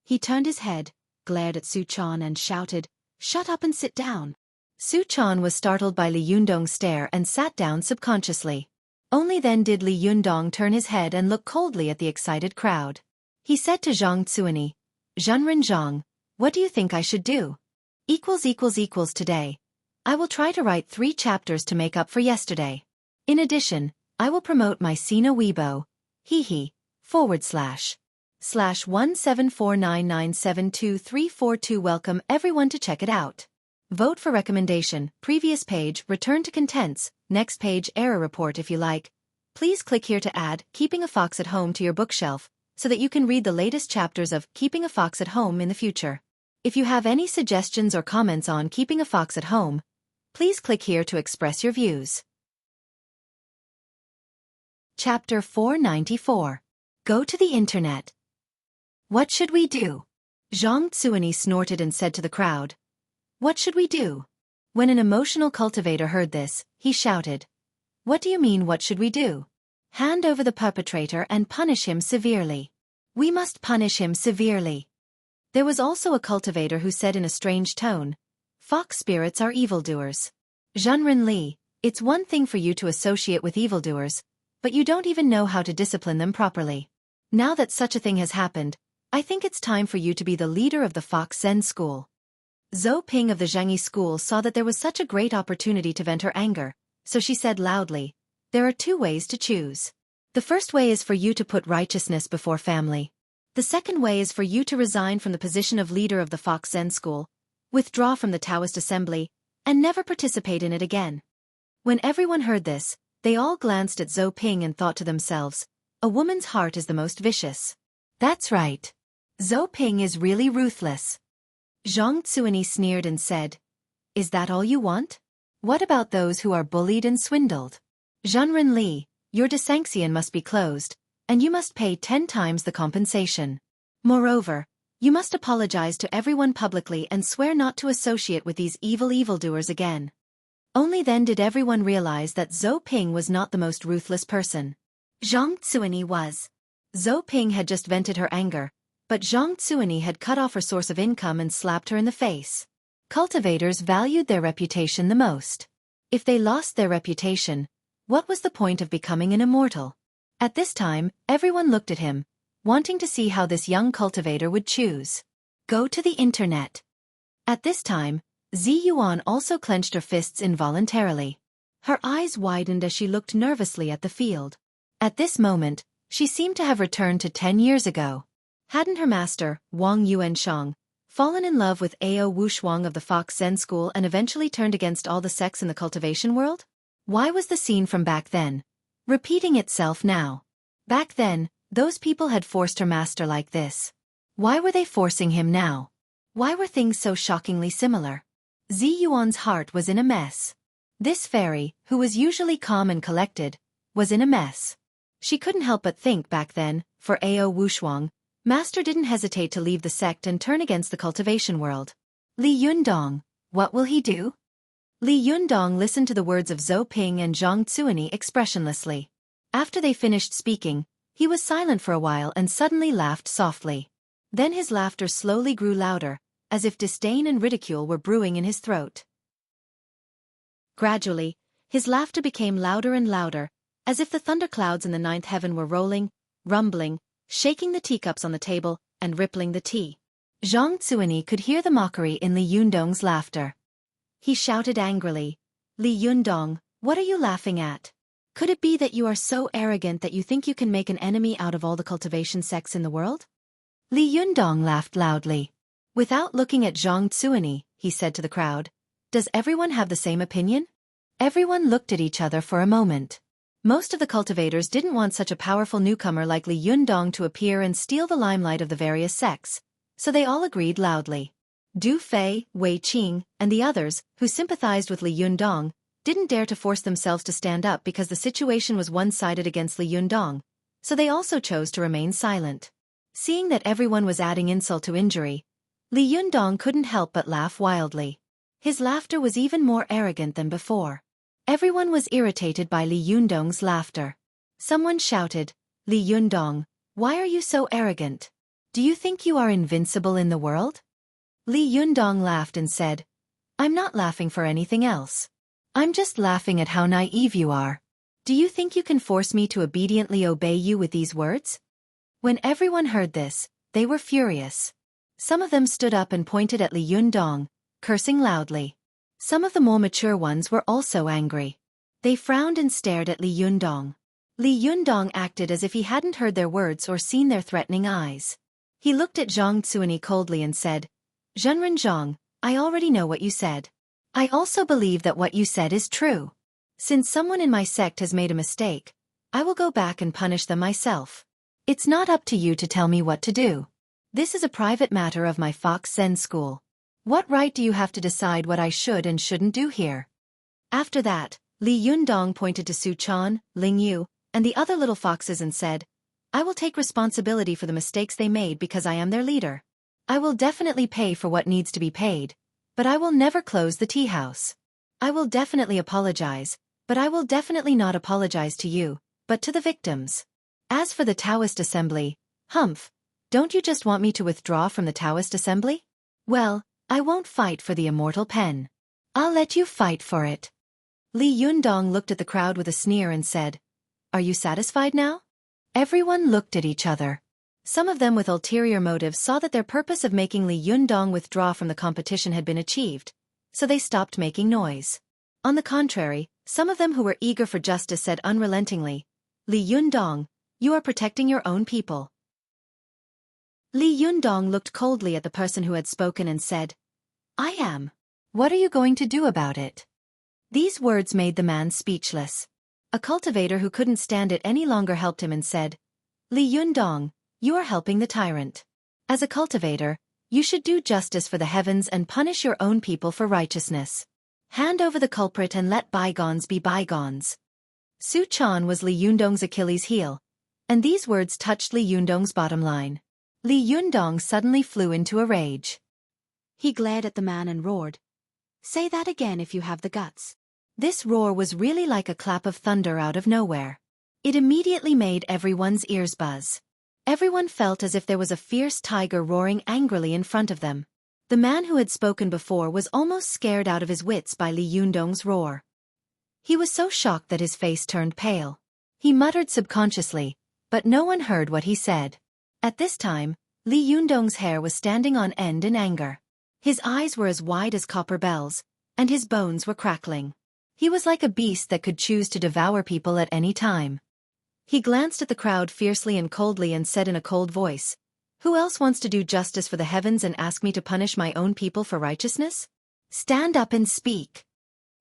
He turned his head, glared at Su Chan and shouted, "Shut up and sit down." Su Chan was startled by Li Yundong's stare and sat down subconsciously. Only then did Li Yundong turn his head and look coldly at the excited crowd. He said to Zhang Xueqi, "Zhenren Zhang, what do you think I should do? Today. I will try to write 3 chapters to make up for yesterday. In addition, I will promote my Sina Weibo, /17499722342. Welcome everyone to check it out. Vote for recommendation, previous page, return to contents, next page, error report if you like. Please click here to add Keeping a Fox at Home to your bookshelf, so that you can read the latest chapters of Keeping a Fox at Home in the future. If you have any suggestions or comments on Keeping a Fox at Home, please click here to express your views. Chapter 494. Go to the Internet. What should we do? Zhang Xueqi snorted and said to the crowd, "What should we do?" When an emotional cultivator heard this, he shouted, "What do you mean, what should we do? Hand over the perpetrator and punish him severely. We must punish him severely." There was also a cultivator who said in a strange tone, "Fox spirits are evildoers. Zhenren Li, it's one thing for you to associate with evildoers, but you don't even know how to discipline them properly. Now that such a thing has happened, I think it's time for you to be the leader of the Fox Zen school." Zhou Ping of the Zhengyi school saw that there was such a great opportunity to vent her anger, so she said loudly, "There are 2 ways to choose. The first way is for you to put righteousness before family. The second way is for you to resign from the position of leader of the Fox Zen school, withdraw from the Taoist assembly, and never participate in it again." When everyone heard this, they all glanced at Zhou Ping and thought to themselves, "A woman's heart is the most vicious." That's right. Zhou Ping is really ruthless. Zhang Xueqi sneered and said, "Is that all you want? What about those who are bullied and swindled? Zhenren Li, your Desanxian must be closed, and you must pay 10 times the compensation. Moreover, you must apologize to everyone publicly and swear not to associate with these evildoers again." Only then did everyone realize that Zhou Ping was not the most ruthless person. Zhang Xueqi was. Zhou Ping had just vented her anger, but Zhang Xueqi had cut off her source of income and slapped her in the face. Cultivators valued their reputation the most. If they lost their reputation, what was the point of becoming an immortal? At this time, everyone looked at him, wanting to see how this young cultivator would choose. Go to the Internet. At this time, Zi Yuan also clenched her fists involuntarily. Her eyes widened as she looked nervously at the field. At this moment, she seemed to have returned to 10 years ago. Hadn't her master, Wang Yuanshang, fallen in love with Ao Wushuang of the Fox Zen School and eventually turned against all the sects in the cultivation world? Why was the scene from back then repeating itself now? Back then, those people had forced her master like this. Why were they forcing him now? Why were things so shockingly similar? Zi Yuan's heart was in a mess. This fairy, who was usually calm and collected, was in a mess. She couldn't help but think back then, for Ao Wushuang, master didn't hesitate to leave the sect and turn against the cultivation world. Li Yundong, what will he do? Li Yundong listened to the words of Zhou Ping and Zhang Xueqi expressionlessly. After they finished speaking, he was silent for a while and suddenly laughed softly. Then his laughter slowly grew louder, as if disdain and ridicule were brewing in his throat. Gradually, his laughter became louder and louder, as if the thunderclouds in the 9th heaven were rolling, rumbling, shaking the teacups on the table, and rippling the tea. Zhang Xueqi could hear the mockery in Li Yundong's laughter. He shouted angrily, "Li Yundong, What are you laughing at? Could it be that you are so arrogant that you think you can make an enemy out of all the cultivation sects in the world? Li Yundong laughed loudly. Without looking at Zhang Xueqi, he said to the crowd, "Does everyone have the same opinion?" Everyone looked at each other for a moment. Most of the cultivators didn't want such a powerful newcomer like Li Yundong to appear and steal the limelight of the various sects, so they all agreed loudly. Du Fei, Wei Qing, and the others, who sympathized with Li Yundong, didn't dare to force themselves to stand up because the situation was one-sided against Li Yundong, so they also chose to remain silent. Seeing that everyone was adding insult to injury, Li Yundong couldn't help but laugh wildly. His laughter was even more arrogant than before. Everyone was irritated by Li Yundong's laughter. Someone shouted, "Li Yundong, why are you so arrogant? Do you think you are invincible in the world?" Li Yundong laughed and said, "I'm not laughing for anything else. I'm just laughing at how naive you are. Do you think you can force me to obediently obey you with these words?" When everyone heard this, they were furious. Some of them stood up and pointed at Li Yundong, cursing loudly. Some of the more mature ones were also angry. They frowned and stared at Li Yundong. Li Yundong acted as if he hadn't heard their words or seen their threatening eyes. He looked at Zhang Xueqi coldly and said, "Zhenren Zhang, I already know what you said. I also believe that what you said is true. Since someone in my sect has made a mistake, I will go back and punish them myself. It's not up to you to tell me what to do. This is a private matter of my Fox Zen school. What right do you have to decide what I should and shouldn't do here?" After that, Li Yundong pointed to Su Chan, Ling Yu, and the other little foxes and said, "I will take responsibility for the mistakes they made because I am their leader. I will definitely pay for what needs to be paid, but I will never close the tea house. I will definitely apologize, but I will definitely not apologize to you, but to the victims. As for the Taoist assembly, humph, don't you just want me to withdraw from the Taoist assembly? Well, I won't fight for the immortal pen. I'll let you fight for it." Li Yundong looked at the crowd with a sneer and said, "Are you satisfied now?" Everyone looked at each other. Some of them with ulterior motives saw that their purpose of making Li Yundong withdraw from the competition had been achieved, so they stopped making noise. On the contrary, some of them who were eager for justice said unrelentingly, "Li Yundong, you are protecting your own people." Li Yundong looked coldly at the person who had spoken and said, "I am. What are you going to do about it?" These words made the man speechless. A cultivator who couldn't stand it any longer helped him and said, "Li Yundong, you are helping the tyrant. As a cultivator, you should do justice for the heavens and punish your own people for righteousness. Hand over the culprit and let bygones be bygones." Su Chan was Li Yundong's Achilles heel, and these words touched Li Yundong's bottom line. Li Yundong suddenly flew into a rage. He glared at the man and roared, "Say that again if you have the guts." This roar was really like a clap of thunder out of nowhere. It immediately made everyone's ears buzz. Everyone felt as if there was a fierce tiger roaring angrily in front of them. The man who had spoken before was almost scared out of his wits by Li Yundong's roar. He was so shocked that his face turned pale. He muttered subconsciously, but no one heard what he said. At this time, Li Yundong's hair was standing on end in anger. His eyes were as wide as copper bells, and his bones were crackling. He was like a beast that could choose to devour people at any time. He glanced at the crowd fiercely and coldly and said in a cold voice, "Who else wants to do justice for the heavens and ask me to punish my own people for righteousness? Stand up and speak."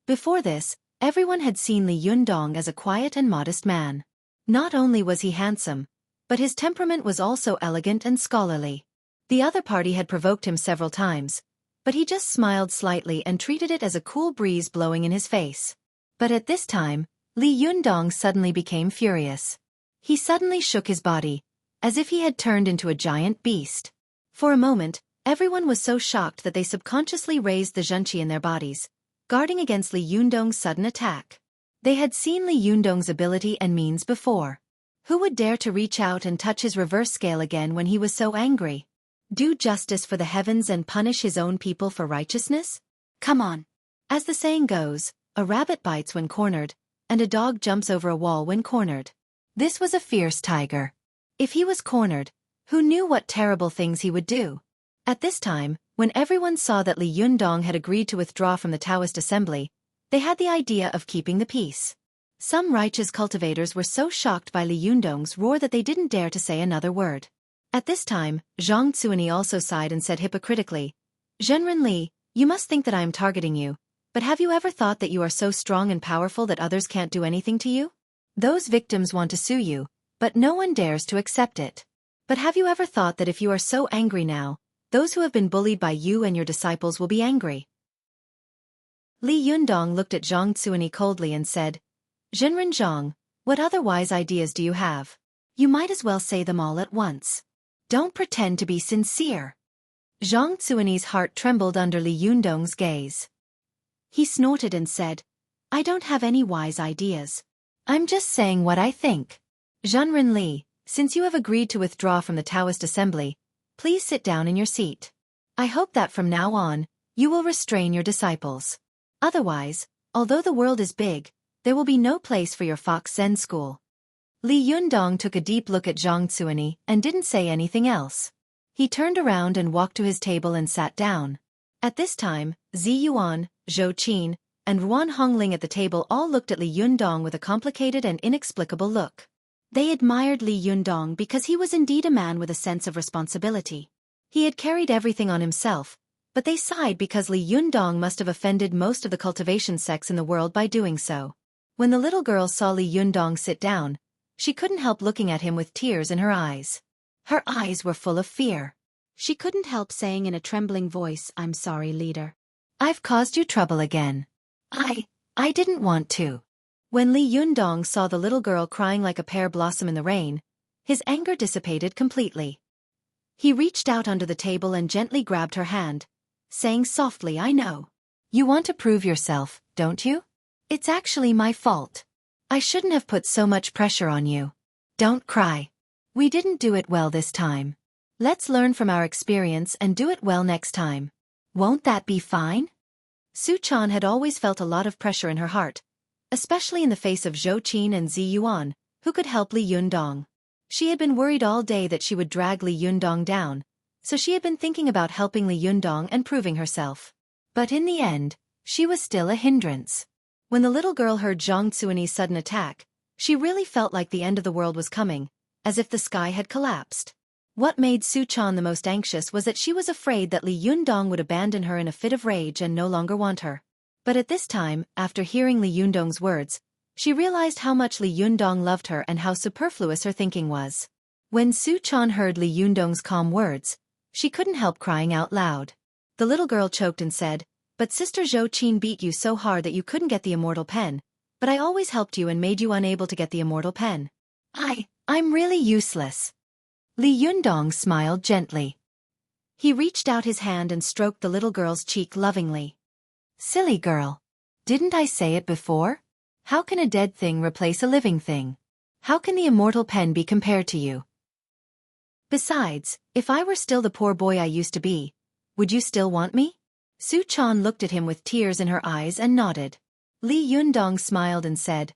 Before this, everyone had seen Li Yundong as a quiet and modest man. Not only was he handsome, but his temperament was also elegant and scholarly. The other party had provoked him several times, but he just smiled slightly and treated it as a cool breeze blowing in his face. But at this time, Li Yundong suddenly became furious. He suddenly shook his body, as if he had turned into a giant beast. For a moment, everyone was so shocked that they subconsciously raised the zhenqi in their bodies, guarding against Li Yundong's sudden attack. They had seen Li Yundong's ability and means before. Who would dare to reach out and touch his reverse scale again when he was so angry? Do justice for the heavens and punish his own people for righteousness? Come on. As the saying goes, a rabbit bites when cornered, and a dog jumps over a wall when cornered. This was a fierce tiger. If he was cornered, who knew what terrible things he would do? At this time, when everyone saw that Li Yundong had agreed to withdraw from the Taoist assembly, They had the idea of keeping the peace. Some righteous cultivators were so shocked by Li Yundong's roar that they didn't dare to say another word. At this time, Zhang Xueqi also sighed and said hypocritically, "Zhenren Li, you must think that I am targeting you, but have you ever thought that you are so strong and powerful that others can't do anything to you? Those victims want to sue you, but no one dares to accept it. But have you ever thought that if you are so angry now, those who have been bullied by you and your disciples will be angry?" Li Yundong looked at Zhang Xueqi coldly and said, "Zhenren Zhang, what other wise ideas do you have? You might as well say them all at once. Don't pretend to be sincere." Zhang Xueqi's heart trembled under Li Yundong's gaze. He snorted and said, "I don't have any wise ideas. I'm just saying what I think. Zhenren Li, since you have agreed to withdraw from the Taoist assembly, please sit down in your seat. I hope that from now on, you will restrain your disciples. Otherwise, although the world is big, there will be no place for your Fox Zen school." Li Yundong took a deep look at Zhang Xueqi and didn't say anything else. He turned around and walked to his table and sat down. At this time, Zi Yuan, Zhou Qin, and Ruan Hongling at the table all looked at Li Yundong with a complicated and inexplicable look. They admired Li Yundong because he was indeed a man with a sense of responsibility. He had carried everything on himself, but they sighed because Li Yundong must have offended most of the cultivation sects in the world by doing so. When the little girl saw Li Yundong sit down, she couldn't help looking at him with tears in her eyes. Her eyes were full of fear. She couldn't help saying in a trembling voice, "I'm sorry, leader. I've caused you trouble again. I didn't want to." When Li Yundong saw the little girl crying like a pear blossom in the rain, his anger dissipated completely. He reached out under the table and gently grabbed her hand, saying softly, "I know. You want to prove yourself, don't you? It's actually my fault. I shouldn't have put so much pressure on you. Don't cry. We didn't do it well this time. Let's learn from our experience and do it well next time. Won't that be fine?" Su Chan had always felt a lot of pressure in her heart, especially in the face of Zhou Qin and Zi Yuan, who could help Li Yundong. She had been worried all day that she would drag Li Yundong down, so she had been thinking about helping Li Yundong and proving herself. But in the end, she was still a hindrance. When the little girl heard Zhang Xueqi's sudden attack, she really felt like the end of the world was coming, as if the sky had collapsed. What made Su Chan the most anxious was that she was afraid that Li Yundong would abandon her in a fit of rage and no longer want her. But at this time, after hearing Li Yundong's words, she realized how much Li Yundong loved her and how superfluous her thinking was. When Su Chan heard Li Yundong's calm words, she couldn't help crying out loud. The little girl choked and said, "But Sister Zhou Qin beat you so hard that you couldn't get the immortal pen, but I always helped you and made you unable to get the immortal pen. I'm really useless." Li Yundong smiled gently. He reached out his hand and stroked the little girl's cheek lovingly. "Silly girl. Didn't I say it before? How can a dead thing replace a living thing? How can the immortal pen be compared to you? Besides, if I were still the poor boy I used to be, would you still want me?" Su Chan looked at him with tears in her eyes and nodded. Li Yundong smiled and said,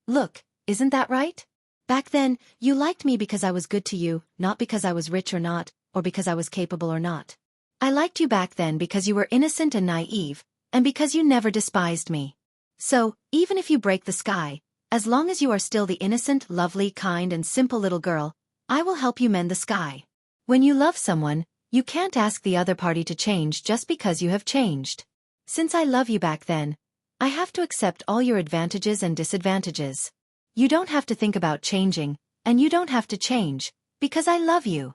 "Look, isn't that right? Back then, you liked me because I was good to you, not because I was rich or not, or because I was capable or not. I liked you back then because you were innocent and naive, and because you never despised me. So, even if you break the sky, as long as you are still the innocent, lovely, kind and simple little girl, I will help you mend the sky. When you love someone, you can't ask the other party to change just because you have changed. Since I love you back then, I have to accept all your advantages and disadvantages. You don't have to think about changing, and you don't have to change, because I love you."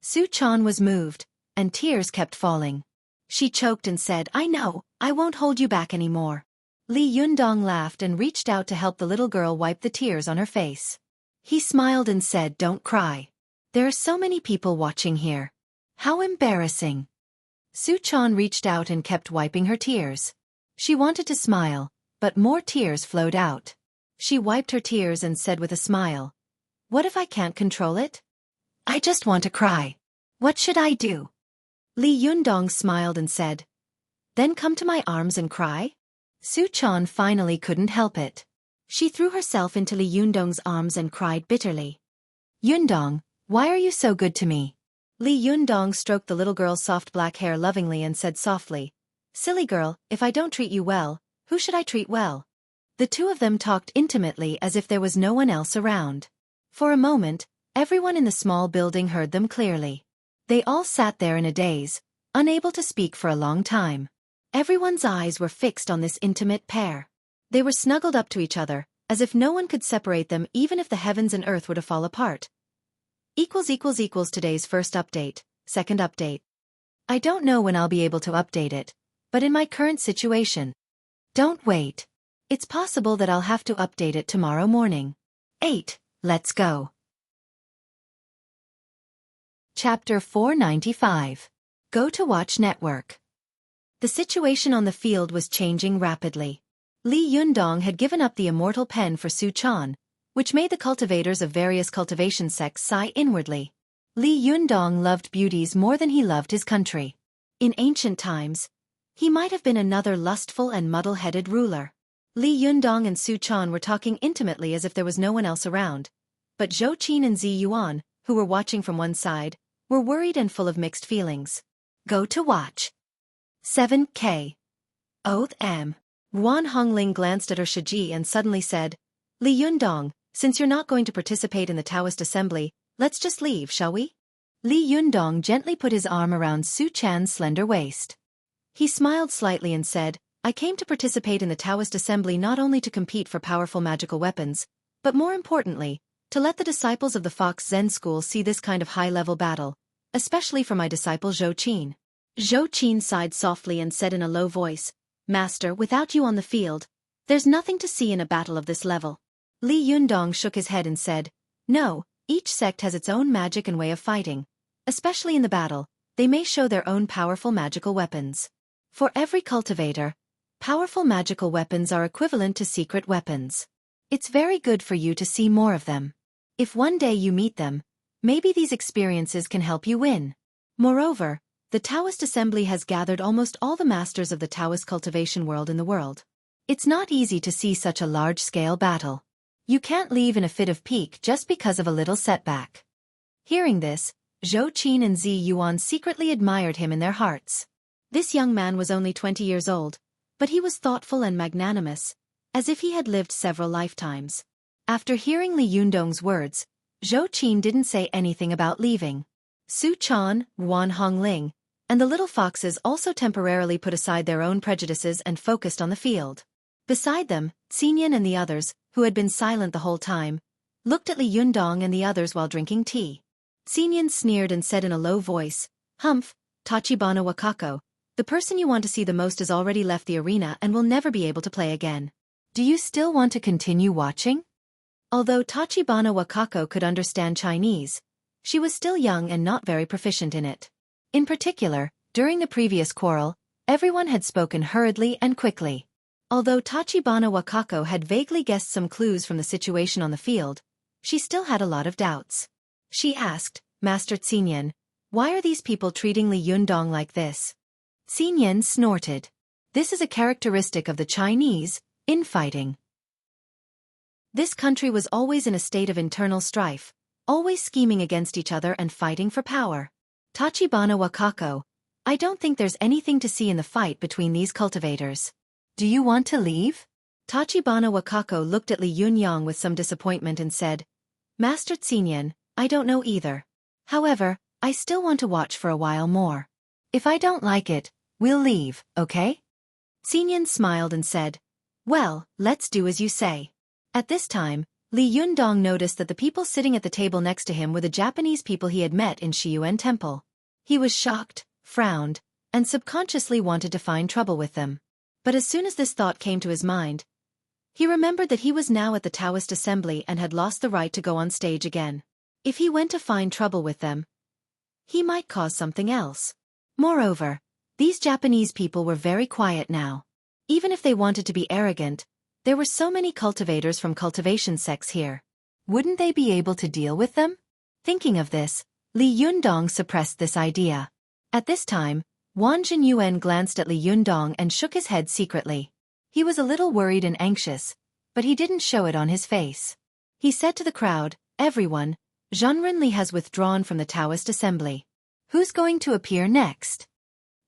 Su Chan was moved, and tears kept falling. She choked and said, "I know, I won't hold you back anymore." Li Yundong laughed and reached out to help the little girl wipe the tears on her face. He smiled and said, "Don't cry. There are so many people watching here. How embarrassing." Su Chan reached out and kept wiping her tears. She wanted to smile, but more tears flowed out. She wiped her tears and said with a smile, "What if I can't control it? I just want to cry. What should I do?" Li Yundong smiled and said, "Then come to my arms and cry." Su Chan finally couldn't help it. She threw herself into Li Yundong's arms and cried bitterly. "Yundong, why are you so good to me?" Li Yundong stroked the little girl's soft black hair lovingly and said softly, "Silly girl, if I don't treat you well, Who should I treat well? The two of them talked intimately as if there was no one else around. For a moment, everyone in the small building heard them clearly. They all sat there in a daze, unable to speak for a long time. Everyone's eyes were fixed on this intimate pair. They were snuggled up to each other, as if no one could separate them even if the heavens and earth were to fall apart. Today's first update, second update. I don't know when I'll be able to update it, but in my current situation. Don't wait. It's possible that I'll have to update it tomorrow morning. 8. Let's go. Chapter 495. Go to Watch Network. The situation on the field was changing rapidly. Li Yundong had given up the immortal pen for Su Chan, which made the cultivators of various cultivation sects sigh inwardly. Li Yundong loved beauties more than he loved his country. In ancient times, he might have been another lustful and muddle-headed ruler. Li Yundong and Su Chan were talking intimately as if there was no one else around, but Zhou Qin and Zi Yuan, who were watching from one side, were worried and full of mixed feelings. Go to watch. 7K. Oath M. Guan Hongling glanced at her Xueqi and suddenly said, Li Yundong, since you're not going to participate in the Taoist assembly, let's just leave, shall we? Li Yundong gently put his arm around Su Chan's slender waist. He smiled slightly and said, I came to participate in the Taoist assembly not only to compete for powerful magical weapons, but more importantly, to let the disciples of the Fox Zen School see this kind of high-level battle, especially for my disciple Zhou Qin. Zhou Qin sighed softly and said in a low voice, Master, without you on the field, there's nothing to see in a battle of this level. Li Yundong shook his head and said, No, each sect has its own magic and way of fighting. Especially in the battle, they may show their own powerful magical weapons. For every cultivator, powerful magical weapons are equivalent to secret weapons. It's very good for you to see more of them. If one day you meet them, maybe these experiences can help you win. Moreover, the Taoist assembly has gathered almost all the masters of the Taoist cultivation world in the world. It's not easy to see such a large-scale battle. You can't leave in a fit of pique just because of a little setback. Hearing this, Zhou Qin and Zi Yuan secretly admired him in their hearts. This young man was only 20 years old, but he was thoughtful and magnanimous, as if he had lived several lifetimes. After hearing Li Yundong's words, Zhou Qin didn't say anything about leaving. Su Chan, Guan Hongling, and the little foxes also temporarily put aside their own prejudices and focused on the field. Beside them, Xinyan and the others, who had been silent the whole time, looked at Li Yundong and the others while drinking tea. Xinyan sneered and said in a low voice, Humph, Tachibana Wakako, the person you want to see the most has already left the arena and will never be able to play again. Do you still want to continue watching? Although Tachibana Wakako could understand Chinese, she was still young and not very proficient in it. In particular, during the previous quarrel, everyone had spoken hurriedly and quickly. Although Tachibana Wakako had vaguely guessed some clues from the situation on the field, she still had a lot of doubts. She asked, Master Xinyan, why are these people treating Li Yundong like this? Xinyan snorted. This is a characteristic of the Chinese, infighting. This country was always in a state of internal strife, always scheming against each other and fighting for power. Tachibana Wakako, I don't think there's anything to see in the fight between these cultivators. Do you want to leave? Tachibana Wakako looked at Li Yunyang with some disappointment and said, Master Xinyan, I don't know either. However, I still want to watch for a while more. If I don't like it, we'll leave, okay? Xinyan smiled and said, Well, let's do as you say. At this time, Li Yundong noticed that the people sitting at the table next to him were the Japanese people he had met in Shiyuan Temple. He was shocked, frowned, and subconsciously wanted to find trouble with them. But as soon as this thought came to his mind, he remembered that he was now at the Taoist assembly and had lost the right to go on stage again. If he went to find trouble with them, he might cause something else. Moreover, these Japanese people were very quiet now. Even if they wanted to be arrogant, there were so many cultivators from cultivation sects here. Wouldn't they be able to deal with them? Thinking of this, Li Yundong suppressed this idea. At this time, Wang Jinyuan glanced at Li Yundong and shook his head secretly. He was a little worried and anxious, but he didn't show it on his face. He said to the crowd, Everyone, Zhang Renli has withdrawn from the Taoist assembly. Who's going to appear next?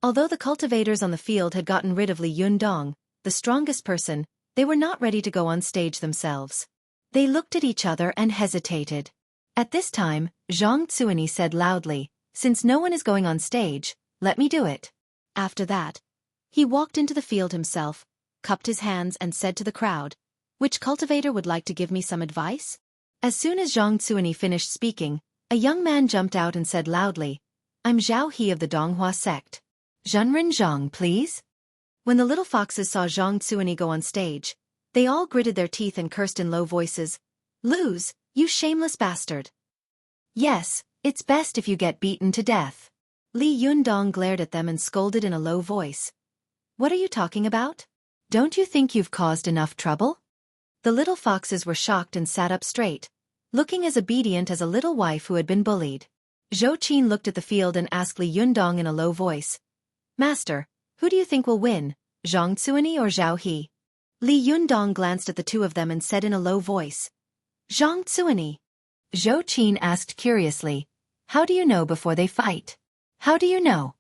Although the cultivators on the field had gotten rid of Li Yundong, the strongest person, they were not ready to go on stage themselves. They looked at each other and hesitated. At this time, Zhang Xueqi said loudly, "Since no one is going on stage, let me do it." After that, he walked into the field himself, cupped his hands and said to the crowd, "Which cultivator would like to give me some advice?" As soon as Zhang Xueqi finished speaking, a young man jumped out and said loudly, "I'm Xueqi of the Donghua sect. Zhenren Zhang, please." When the little foxes saw Zhang Xueqi go on stage, they all gritted their teeth and cursed in low voices, "Lose, you shameless bastard." "Yes, it's best if you get beaten to death." Li Yundong glared at them and scolded in a low voice, "What are you talking about? Don't you think you've caused enough trouble?" The little foxes were shocked and sat up straight, looking as obedient as a little wife who had been bullied. Xueqi looked at the field and asked Li Yundong in a low voice, "Master, who do you think will win, Zhang Xueqi or Zhao He?" Li Yundong glanced at the two of them and said in a low voice, "Zhang Xueqi." Xueqi asked curiously, "How do you know before they fight? How do you know?"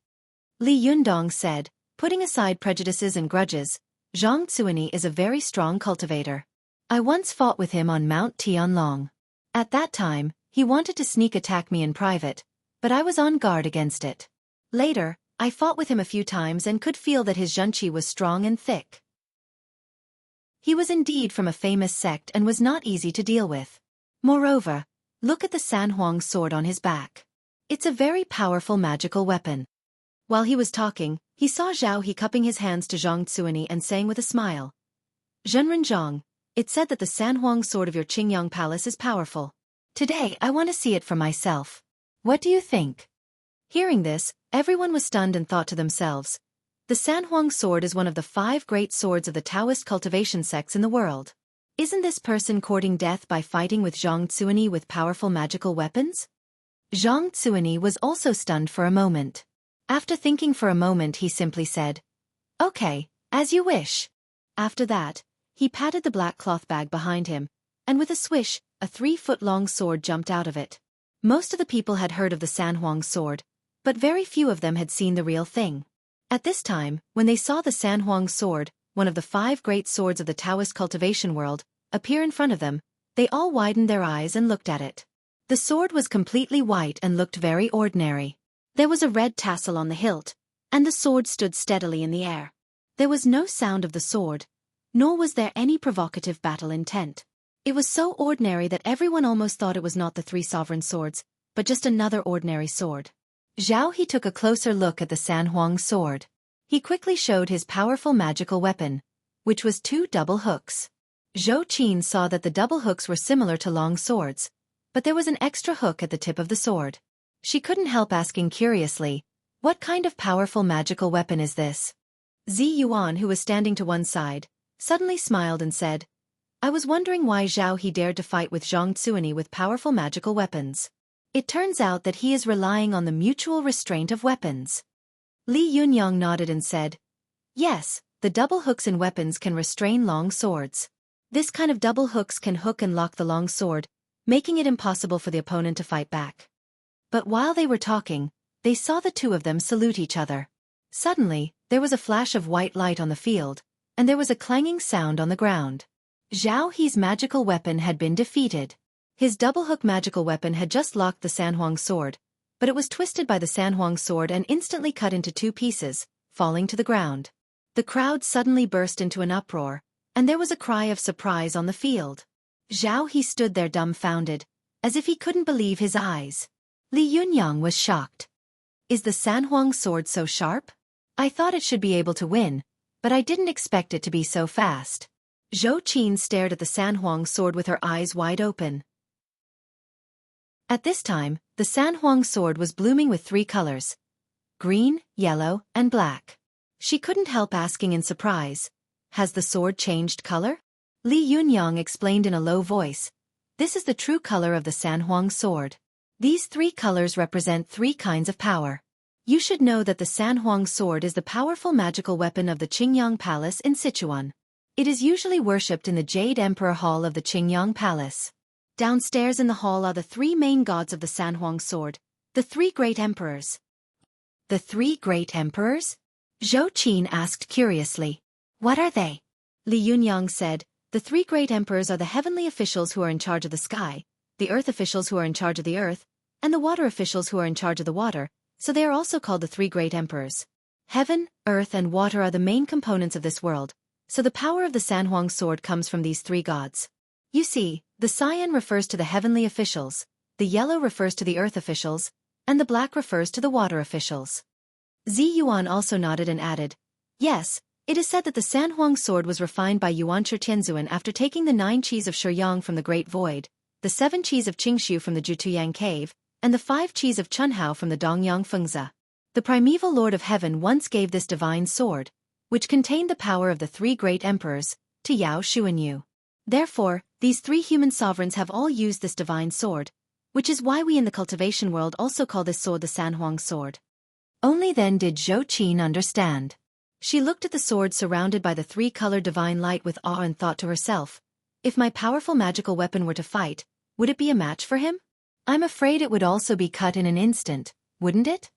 Li Yundong said, "Putting aside prejudices and grudges, Zhang Xueqi is a very strong cultivator. I once fought with him on Mount Tianlong. At that time, he wanted to sneak attack me in private, but I was on guard against it. Later, I fought with him a few times and could feel that his zhenqi was strong and thick. He was indeed from a famous sect and was not easy to deal with. Moreover, look at the Sanhuang sword on his back. It's a very powerful magical weapon." While he was talking, he saw Zhao He cupping his hands to Zhang Xueqi and saying with a smile, "Zhenren Zhang, it's said that the Sanhuang sword of your Qingyang palace is powerful. Today I want to see it for myself. What do you think?" Hearing this, everyone was stunned and thought to themselves, "The Sanhuang sword is one of the 5 great swords of the Taoist cultivation sects in the world. Isn't this person courting death by fighting with Zhang Xueqi with powerful magical weapons?" Zhang Xueqi was also stunned for a moment. After thinking for a moment he simply said, "Okay, as you wish." After that, he patted the black cloth bag behind him, and with a swish, a 3-foot-long sword jumped out of it. Most of the people had heard of the Sanhuang sword, but very few of them had seen the real thing. At this time, when they saw the Sanhuang sword, one of the 5 great swords of the Taoist cultivation world, appear in front of them, they all widened their eyes and looked at it. The sword was completely white and looked very ordinary. There was a red tassel on the hilt, and the sword stood steadily in the air. There was no sound of the sword, nor was there any provocative battle intent. It was so ordinary that everyone almost thought it was not the 3 sovereign swords, but just another ordinary sword. Zhao He took a closer look at the Sanhuang sword. He quickly showed his powerful magical weapon, which was 2 double hooks. Xueqi saw that the double hooks were similar to long swords, but there was an extra hook at the tip of the sword. She couldn't help asking curiously, "What kind of powerful magical weapon is this?" Zi Yuan, who was standing to one side, suddenly smiled and said, "I was wondering why Zhao He dared to fight with Zhang Xueqi with powerful magical weapons. It turns out that he is relying on the mutual restraint of weapons." Li Yunyang nodded and said, "Yes, the double hooks in weapons can restrain long swords. This kind of double hooks can hook and lock the long sword, making it impossible for the opponent to fight back." But while they were talking, they saw the two of them salute each other. Suddenly, there was a flash of white light on the field, and there was a clanging sound on the ground. Zhao He's magical weapon had been defeated. His double-hook magical weapon had just locked the Sanhuang sword, but it was twisted by the Sanhuang sword and instantly cut into 2 pieces, falling to the ground. The crowd suddenly burst into an uproar, and there was a cry of surprise on the field. Zhao He stood there dumbfounded, as if he couldn't believe his eyes. Li Yunyang was shocked. "Is the Sanhuang sword so sharp? I thought it should be able to win, but I didn't expect it to be so fast." Xueqi stared at the Sanhuang sword with her eyes wide open. At this time, the Sanhuang sword was blooming with 3 colors: green, yellow, and black. She couldn't help asking in surprise, "Has the sword changed color?" Li Yunyang explained in a low voice, "This is the true color of the Sanhuang sword. These 3 colors represent 3 kinds of power. You should know that the Sanhuang sword is the powerful magical weapon of the Qingyang Palace in Sichuan. It is usually worshipped in the Jade Emperor Hall of the Qingyang Palace. Downstairs in the hall are the 3 main gods of the Sanhuang sword, the 3 great emperors." "The 3 great emperors?" Xueqi asked curiously. What are they? Li Yunyang said, the three great emperors are the heavenly officials who are in charge of the sky, the earth officials who are in charge of the earth, and the water officials who are in charge of the water, so they are also called the three great emperors. Heaven, earth and water are the main components of this world, so the power of the Sanhuang sword comes from these three gods. You see, the cyan refers to the heavenly officials, the yellow refers to the earth officials, and the black refers to the water officials. Zi Yuan also nodded and added, yes, it is said that the Sanhuang sword was refined by Yuan Shitianzuan after taking the 9 qis of Shiyang from the Great Void, the 7 qis of Qingshu from the Jutuyang Cave, and the 5 qis of Chunhao from the Dongyang Fengzi. The primeval Lord of Heaven once gave this divine sword, which contained the power of the three great emperors, to Yao Xuanyu. Therefore, these three human sovereigns have all used this divine sword, which is why we in the cultivation world also call this sword the Sanhuang sword. Only then did Zhou Qin understand. She looked at the sword surrounded by the three-colored divine light with awe and thought to herself, if my powerful magical weapon were to fight, would it be a match for him? I'm afraid it would also be cut in an instant, wouldn't it?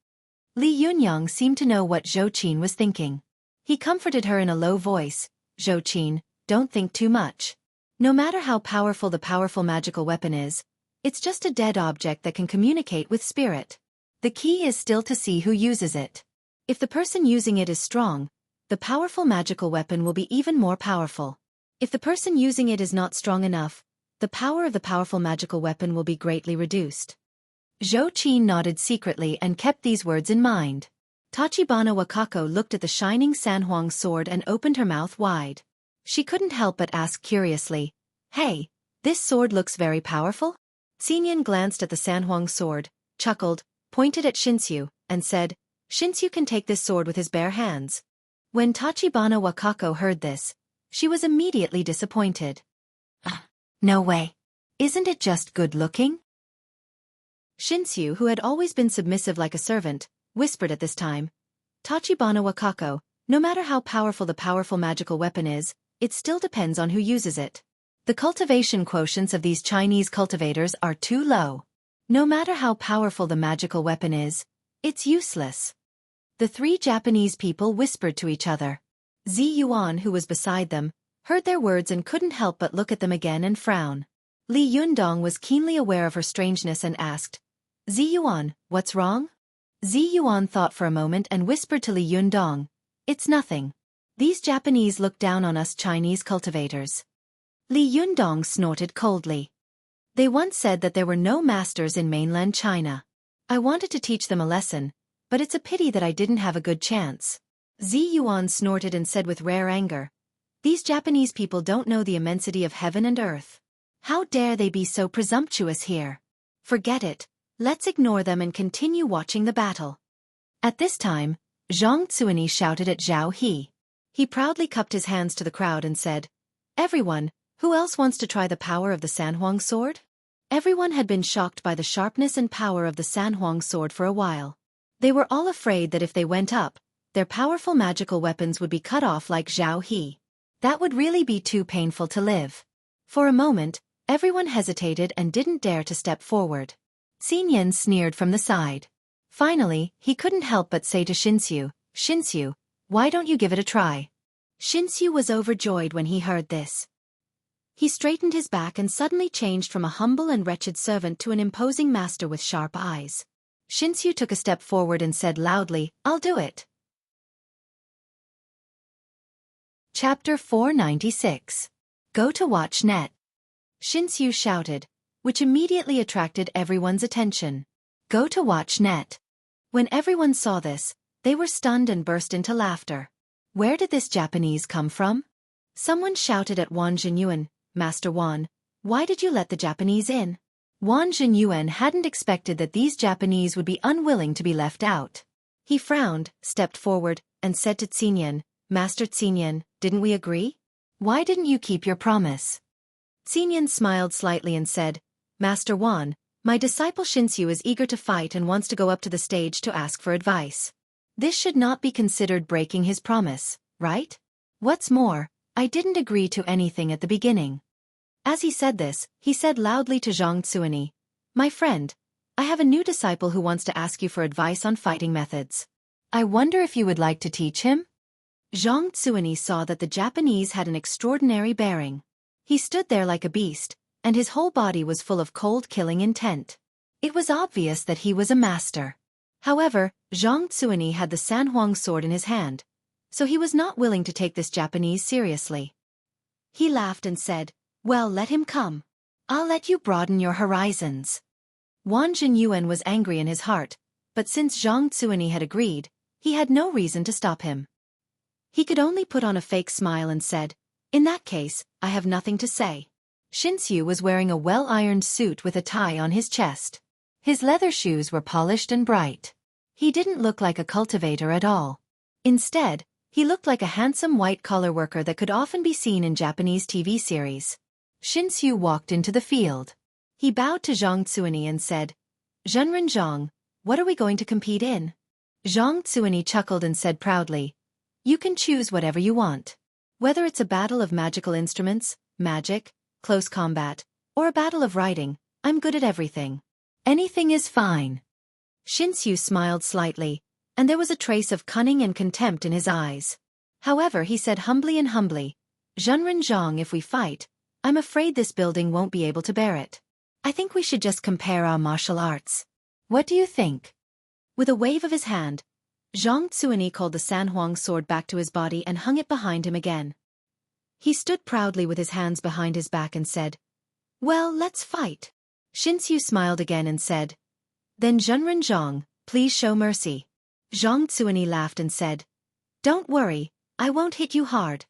Li Yunyang seemed to know what Zhou Qin was thinking. He comforted her in a low voice, Zhou Qin, don't think too much. No matter how powerful the powerful magical weapon is, it's just a dead object that can communicate with spirit. The key is still to see who uses it. If the person using it is strong, the powerful magical weapon will be even more powerful. If the person using it is not strong enough, the power of the powerful magical weapon will be greatly reduced. Zhou Qin nodded secretly and kept these words in mind. Tachibana Wakako looked at the shining Sanhuang sword and opened her mouth wide. She couldn't help but ask curiously, hey, this sword looks very powerful? Xinyan glanced at the Sanhuang sword, chuckled, pointed at Shinsu, and said, Shinsu can take this sword with his bare hands. When Tachibana Wakako heard this, she was immediately disappointed. No way. Isn't it just good-looking? Shinsu, who had always been submissive like a servant, whispered at this time, Tachibana Wakako, no matter how powerful the powerful magical weapon is, it still depends on who uses it. The cultivation quotients of these Chinese cultivators are too low. No matter how powerful the magical weapon is, it's useless. The three Japanese people whispered to each other. Zi Yuan, who was beside them, heard their words and couldn't help but look at them again and frown. Li Yundong was keenly aware of her strangeness and asked, Zi Yuan, what's wrong? Zi Yuan thought for a moment and whispered to Li Yundong, it's nothing. These Japanese look down on us Chinese cultivators. Li Yundong snorted coldly. They once said that there were no masters in mainland China. I wanted to teach them a lesson, but it's a pity that I didn't have a good chance. Zi Yuan snorted and said with rare anger, these Japanese people don't know the immensity of heaven and earth. How dare they be so presumptuous here? Forget it, let's ignore them and continue watching the battle. At this time, Zhang Zuini shouted at Zhao He. He proudly cupped his hands to the crowd and said, everyone, who else wants to try the power of the Sanhuang sword? Everyone had been shocked by the sharpness and power of the Sanhuang sword for a while. They were all afraid that if they went up, their powerful magical weapons would be cut off like Zhao He. That would really be too painful to live. For a moment, everyone hesitated and didn't dare to step forward. Xinyan sneered from the side. Finally, he couldn't help but say to Shinsu, Shinsu, why don't you give it a try? Shinsu was overjoyed when he heard this. He straightened his back and suddenly changed from a humble and wretched servant to an imposing master with sharp eyes. Shinsu took a step forward and said loudly, I'll do it. Chapter 496. Go to watch net. Shinsu shouted, which immediately attracted everyone's attention. Go to watch net. When everyone saw this, they were stunned and burst into laughter. Where did this Japanese come from? Someone shouted at Wang Zhenyuan, Master Wan, why did you let the Japanese in? Wang Zhenyuan hadn't expected that these Japanese would be unwilling to be left out. He frowned, stepped forward, and said to Xinyan, Master Xinyan, didn't we agree? Why didn't you keep your promise? Xinyan smiled slightly and said, Master Wan, my disciple Shinsu is eager to fight and wants to go up to the stage to ask for advice. This should not be considered breaking his promise, right? What's more, I didn't agree to anything at the beginning. As he said this, he said loudly to Zhang Zuini, my friend, I have a new disciple who wants to ask you for advice on fighting methods. I wonder if you would like to teach him? Zhang Xueqi saw that the Japanese had an extraordinary bearing. He stood there like a beast, and his whole body was full of cold-killing intent. It was obvious that he was a master. However, Zhang Xueqi had the Sanhuang sword in his hand, so he was not willing to take this Japanese seriously. He laughed and said, "Well, let him come. I'll let you broaden your horizons." Wang Jinyuan was angry in his heart, but since Zhang Xueqi had agreed, he had no reason to stop him. He could only put on a fake smile and said, "In that case, I have nothing to say." Xinxiu was wearing a well-ironed suit with a tie on his chest. His leather shoes were polished and bright. He didn't look like a cultivator at all. Instead, he looked like a handsome white-collar worker that could often be seen in Japanese TV series. Xinxiu walked into the field. He bowed to Zhang Xueqi and said, "Zhenren Zhang, what are we going to compete in?" Zhang Xueqi chuckled and said proudly, "You can choose whatever you want. Whether it's a battle of magical instruments, magic, close combat, or a battle of writing, I'm good at everything. Anything is fine." Xinxiu smiled slightly, and there was a trace of cunning and contempt in his eyes. However, he said humbly, "Zhenren Zhang, if we fight, I'm afraid this building won't be able to bear it. I think we should just compare our martial arts. What do you think?" With a wave of his hand, Zhang Xueqi called the Sanhuang sword back to his body and hung it behind him again. He stood proudly with his hands behind his back and said, "Well, let's fight." Xinxiu smiled again and said, "Then Zhenren Zhang, please show mercy." Zhang Xueqi laughed and said, "Don't worry, I won't hit you hard."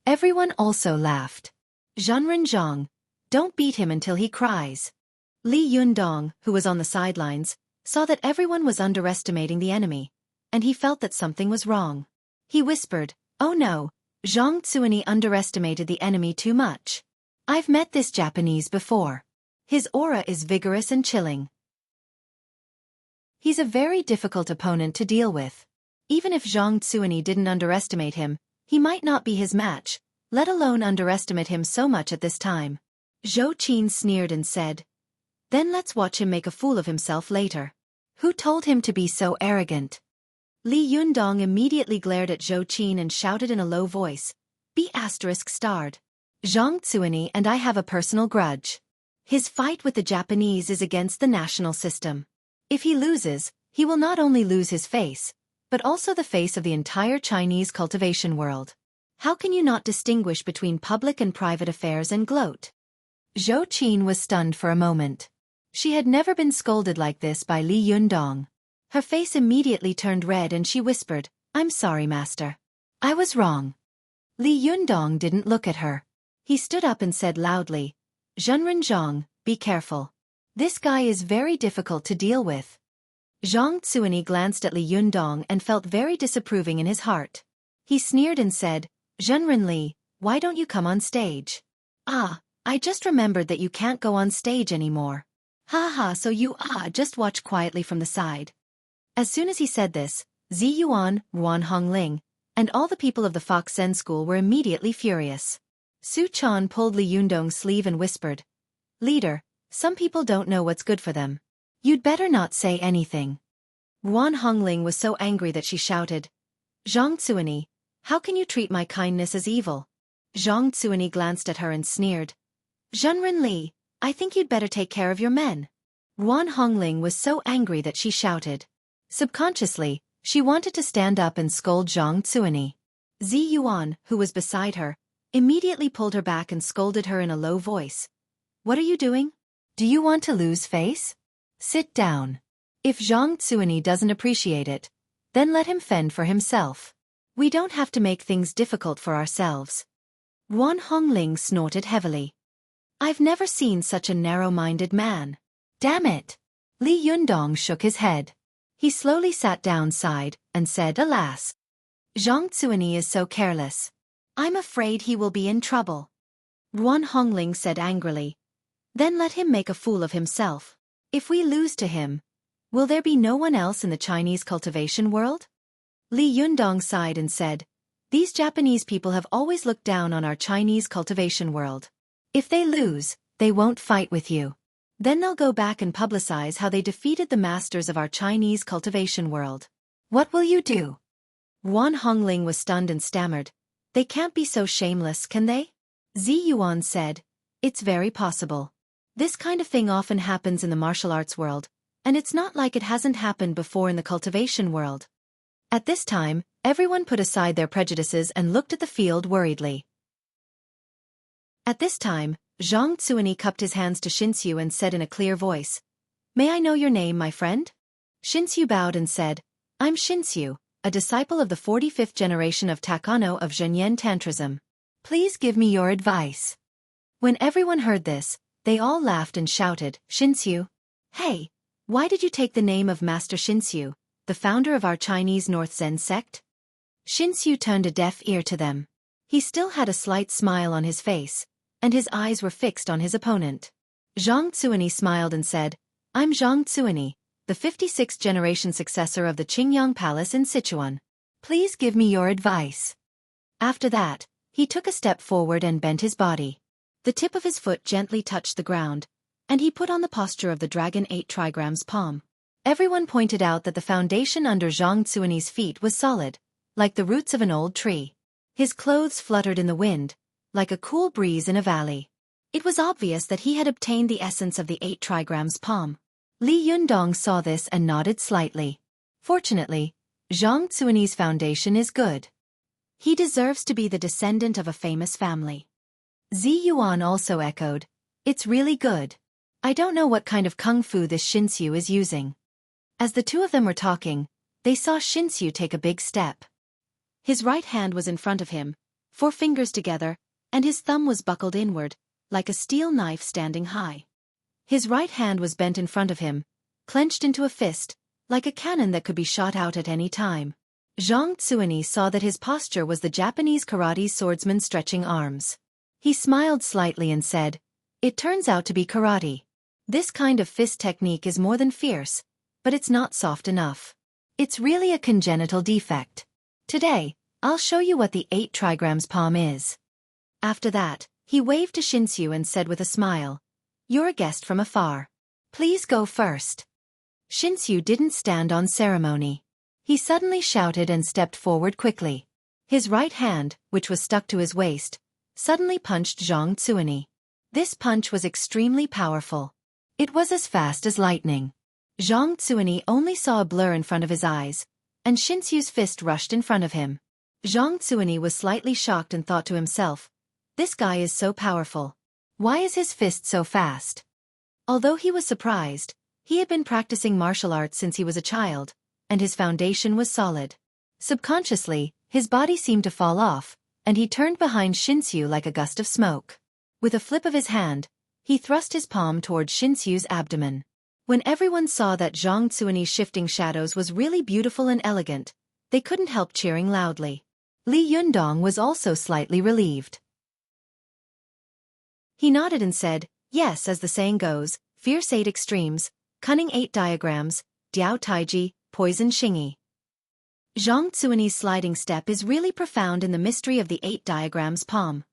Everyone also laughed. "Zhenren Zhang, don't beat him until he cries." Li Yundong, who was on the sidelines, saw that everyone was underestimating the enemy, and he felt that something was wrong. He whispered, "Oh no, Zhang Xueqi underestimated the enemy too much. I've met this Japanese before. His aura is vigorous and chilling. He's a very difficult opponent to deal with. Even if Zhang Xueqi didn't underestimate him, he might not be his match, let alone underestimate him so much at this time." Zhou Qin sneered and said, "Then let's watch him make a fool of himself later. Who told him to be so arrogant?" Li Yundong immediately glared at Zhou Qin and shouted in a low voice, "B*****. Zhang Xueqi and I have a personal grudge. His fight with the Japanese is against the national system. If he loses, he will not only lose his face, but also the face of the entire Chinese cultivation world. How can you not distinguish between public and private affairs and gloat?" Zhou Qin was stunned for a moment. She had never been scolded like this by Li Yundong. Her face immediately turned red and she whispered, "I'm sorry, master. I was wrong." Li Yundong didn't look at her. He stood up and said loudly, "Zhenren Zhang, be careful. This guy is very difficult to deal with." Zhang Xueqi glanced at Li Yundong and felt very disapproving in his heart. He sneered and said, "Zhenren Li, why don't you come on stage?" "Ah, I just remembered that you can't go on stage anymore. Ha ha, so you just watch quietly from the side." As soon as he said this, Zi Yuan, Ruan Hongling, and all the people of the Fox Zen school were immediately furious. Su Chan pulled Li Yundong's sleeve and whispered, "Leader, some people don't know what's good for them. You'd better not say anything." Ruan Hongling was so angry that she shouted, "Zhang Xueqi, how can you treat my kindness as evil?" Zhang Xueqi glanced at her and sneered, "Zhenren Li, I think you'd better take care of your men." Ruan Hongling was so angry that she shouted. Subconsciously, she wanted to stand up and scold Zhang Xueqi. Zi Yuan, who was beside her, immediately pulled her back and scolded her in a low voice. "What are you doing? Do you want to lose face? Sit down. If Zhang Xueqi doesn't appreciate it, then let him fend for himself. We don't have to make things difficult for ourselves." Ruan Hongling snorted heavily. "I've never seen such a narrow-minded man. Damn it!" Li Yundong shook his head. He slowly sat down, sighed, and said, "Alas! Zhang Xueqi is so careless. I'm afraid he will be in trouble." Ruan Hongling said angrily, "Then let him make a fool of himself. If we lose to him, will there be no one else in the Chinese cultivation world?" Li Yundong sighed and said, "These Japanese people have always looked down on our Chinese cultivation world. If they lose, they won't fight with you. Then they'll go back and publicize how they defeated the masters of our Chinese cultivation world. What will you do?" Guan Hongling was stunned and stammered. They can't be so shameless, can they? Zi Yuan said, it's very possible. This kind of thing often happens in the martial arts world, and it's not like it hasn't happened before in the cultivation world. At this time, everyone put aside their prejudices and looked at the field worriedly. At this time, Zhang Xueni cupped his hands to Xinxiu and said in a clear voice, May I know your name, my friend? Xinxiu bowed and said, I'm Xinxiu, a disciple of the 45th generation of Takano of Zhenyan Tantrism. Please give me your advice. When everyone heard this, they all laughed and shouted, Xinxiu. Hey, why did you take the name of Master Xinxiu, the founder of our Chinese North Zen sect? Xinxiu turned a deaf ear to them. He still had a slight smile on his face, and his eyes were fixed on his opponent. Zhang Xueni smiled and said, I'm Zhang Xueni, the 56th generation successor of the Qingyang Palace in Sichuan. Please give me your advice. After that, he took a step forward and bent his body. The tip of his foot gently touched the ground, and he put on the posture of the dragon 8 trigrams palm. Everyone pointed out that the foundation under Zhang Xueni's feet was solid, like the roots of an old tree. His clothes fluttered in the wind, like a cool breeze in a valley. It was obvious that he had obtained the essence of the 8 trigrams palm. Li Yundong saw this and nodded slightly. Fortunately, Zhang Xueni's foundation is good. He deserves to be the descendant of a famous family. Zi Yuan also echoed, it's really good. I don't know what kind of kung fu this Xinxiu is using. As the two of them were talking, they saw Xinxiu take a big step. His right hand was in front of him, 4 fingers together, and his thumb was buckled inward, like a steel knife standing high. His right hand was bent in front of him, clenched into a fist, like a cannon that could be shot out at any time. Zhang Xueni saw that his posture was the Japanese karate swordsman stretching arms. He smiled slightly and said, It turns out to be karate. This kind of fist technique is more than fierce, but it's not soft enough. It's really a congenital defect. Today, I'll show you what the 8 trigrams palm is. After that, he waved to Xinxiu and said with a smile, You're a guest from afar. Please go first. Xinxiu didn't stand on ceremony. He suddenly shouted and stepped forward quickly. His right hand, which was stuck to his waist, suddenly punched Zhang Xueni. This punch was extremely powerful. It was as fast as lightning. Zhang Xueni only saw a blur in front of his eyes, and Xinxiu's fist rushed in front of him. Zhang Xueni was slightly shocked and thought to himself, This guy is so powerful. Why is his fist so fast? Although he was surprised, he had been practicing martial arts since he was a child, and his foundation was solid. Subconsciously, his body seemed to fall off, and he turned behind Xinxiu like a gust of smoke. With a flip of his hand, he thrust his palm toward Xinxiu's abdomen. When everyone saw that Zhang Xueni's shifting shadows was really beautiful and elegant, they couldn't help cheering loudly. Li Yundong was also slightly relieved. He nodded and said, Yes, as the saying goes, fierce 8 extremes, cunning 8 diagrams, Diao Taiji, poison Xingyi. Zhang Xueni's sliding step is really profound in the mystery of the 8 diagrams palm.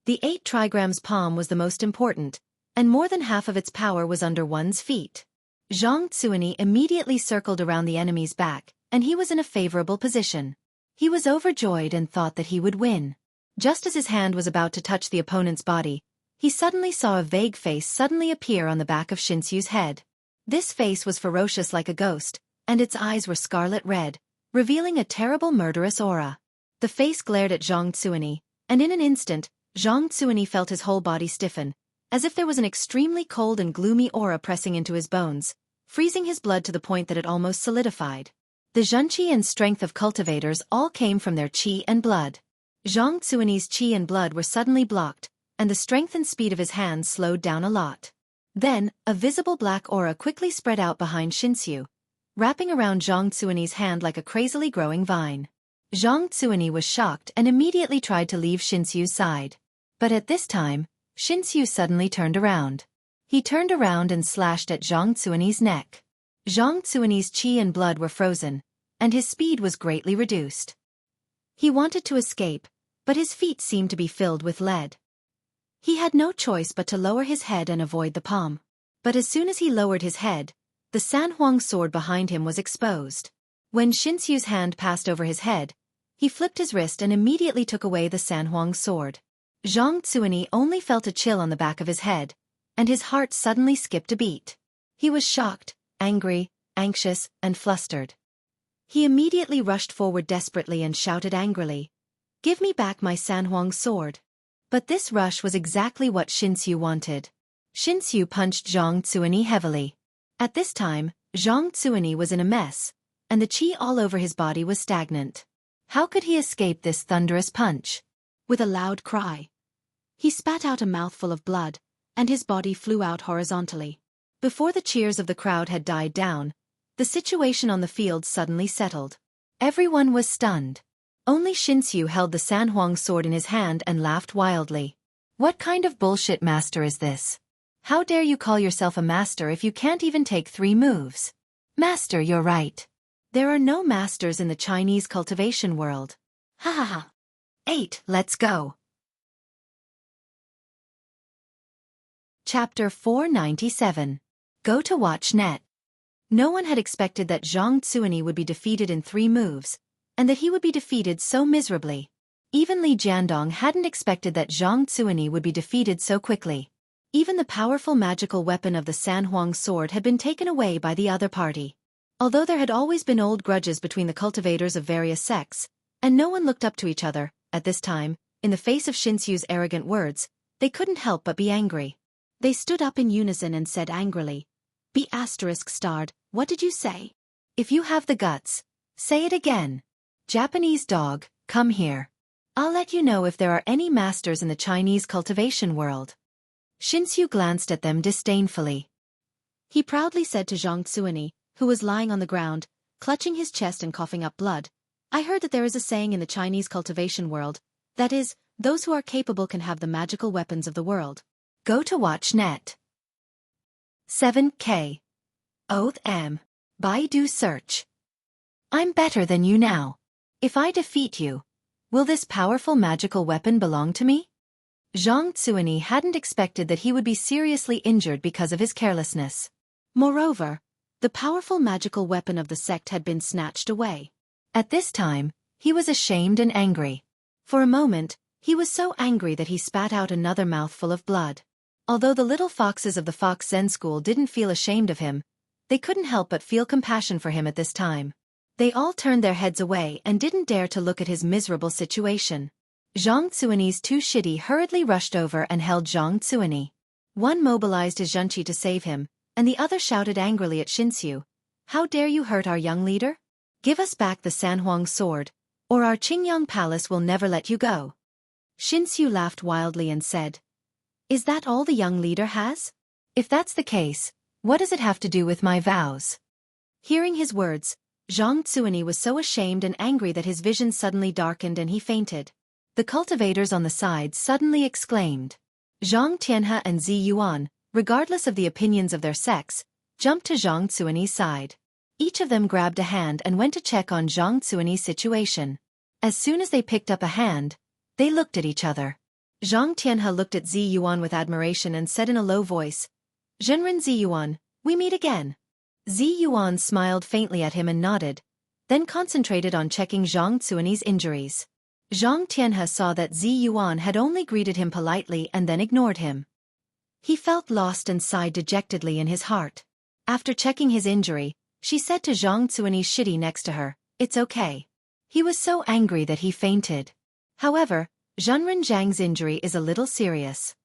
The 8 trigrams palm was the most important, and more than half of its power was under one's feet. Zhang Xueni immediately circled around the enemy's back, and he was in a favorable position. He was overjoyed and thought that he would win. Just as his hand was about to touch the opponent's body, he suddenly saw a vague face suddenly appear on the back of Xinxiu's head. This face was ferocious like a ghost, and its eyes were scarlet red, revealing a terrible murderous aura. The face glared at Zhang Xueni, and in an instant, Zhang Xueni felt his whole body stiffen, as if there was an extremely cold and gloomy aura pressing into his bones, freezing his blood to the point that it almost solidified. The zhenqi and strength of cultivators all came from their qi and blood. Zhang Xueni's qi and blood were suddenly blocked, and the strength and speed of his hands slowed down a lot. Then, a visible black aura quickly spread out behind Xinxiu, wrapping around Zhang Xueni's hand like a crazily growing vine. Zhang Xueni was shocked and immediately tried to leave Xinxiu's side. But at this time, Xinxiu suddenly turned around. He turned around and slashed at Zhang Xueni's neck. Zhang Xueni's qi and blood were frozen, and his speed was greatly reduced. He wanted to escape, but his feet seemed to be filled with lead. He had no choice but to lower his head and avoid the palm. But as soon as he lowered his head, the Sanhuang sword behind him was exposed. When Xinxiu's hand passed over his head, He flipped his wrist and immediately took away the Sanhuang sword. Zhang Xueqi only felt a chill on the back of his head, and his heart suddenly skipped a beat. He was shocked, angry, anxious, and flustered. He immediately rushed forward desperately and shouted angrily, "Give me back my Sanhuang sword." But this rush was exactly what Xinxiu wanted. Xinxiu punched Zhang Xueqi heavily. At this time, Zhang Xueqi was in a mess, and the qi all over his body was stagnant. How could he escape this thunderous punch? With a loud cry, he spat out a mouthful of blood, and his body flew out horizontally. Before the cheers of the crowd had died down, the situation on the field suddenly settled. Everyone was stunned. Only Xinxiu held the Sanhuang sword in his hand and laughed wildly. What kind of bullshit master is this? How dare you call yourself a master if you can't even take 3 moves? Master, you're right. There are no masters in the Chinese cultivation world. Ha ha ha. 8, let's go. Chapter 497. Go to watch net. No one had expected that Zhang Xueqi would be defeated in 3 moves, and that he would be defeated so miserably. Even Li Jiandong hadn't expected that Zhang Xueqi would be defeated so quickly. Even the powerful magical weapon of the Sanhuang sword had been taken away by the other party. Although there had always been old grudges between the cultivators of various sects, and no one looked up to each other, at this time, in the face of Xinxiu's arrogant words, they couldn't help but be angry. They stood up in unison and said angrily, "Be ****, what did you say? If you have the guts, say it again. Japanese dog, come here. I'll let you know if there are any masters in the Chinese cultivation world." Xinxiu glanced at them disdainfully. He proudly said to Zhang Xueqi, who was lying on the ground, clutching his chest and coughing up blood, "I heard that there is a saying in the Chinese cultivation world, that is, those who are capable can have the magical weapons of the world. Go to watch net. 7K. Oath M. Baidu search. I'm better than you now. If I defeat you, will this powerful magical weapon belong to me?" Zhang Xueqi hadn't expected that he would be seriously injured because of his carelessness. Moreover, the powerful magical weapon of the sect had been snatched away. At this time, he was ashamed and angry. For a moment, he was so angry that he spat out another mouthful of blood. Although the little foxes of the Fox Zen school didn't feel ashamed of him, they couldn't help but feel compassion for him at this time. They all turned their heads away and didn't dare to look at his miserable situation. Zhang Xueqi's 2 shidi hurriedly rushed over and held Zhang Xueqi. One mobilized his zhenqi to save him, and the other shouted angrily at Xinxiu, "How dare you hurt our young leader? Give us back the Sanhuang sword, or our Qingyang palace will never let you go." Xinxiu laughed wildly and said, "Is that all the young leader has? If that's the case, what does it have to do with my vows?" Hearing his words, Zhang Xueqi was so ashamed and angry that his vision suddenly darkened and he fainted. The cultivators on the side suddenly exclaimed. Zhang Tianhe and Zi Yuan, regardless of the opinions of their sects, jumped to Zhang Xueqi's side. Each of them grabbed a hand and went to check on Zhang Xueqi's situation. As soon as they picked up a hand, they looked at each other. Zhang Tianhe looked at Zi Yuan with admiration and said in a low voice, "Zhenren Zi Yuan, we meet again." Zi Yuan smiled faintly at him and nodded, then concentrated on checking Zhang Xueqi's injuries. Zhang Tianhe saw that Zi Yuan had only greeted him politely and then ignored him. He felt lost and sighed dejectedly in his heart. After checking his injury, she said to Zhang Xueqi's shidi next to her, "It's okay." He was so angry that he fainted. However, Zhenren Zhang's injury is a little serious.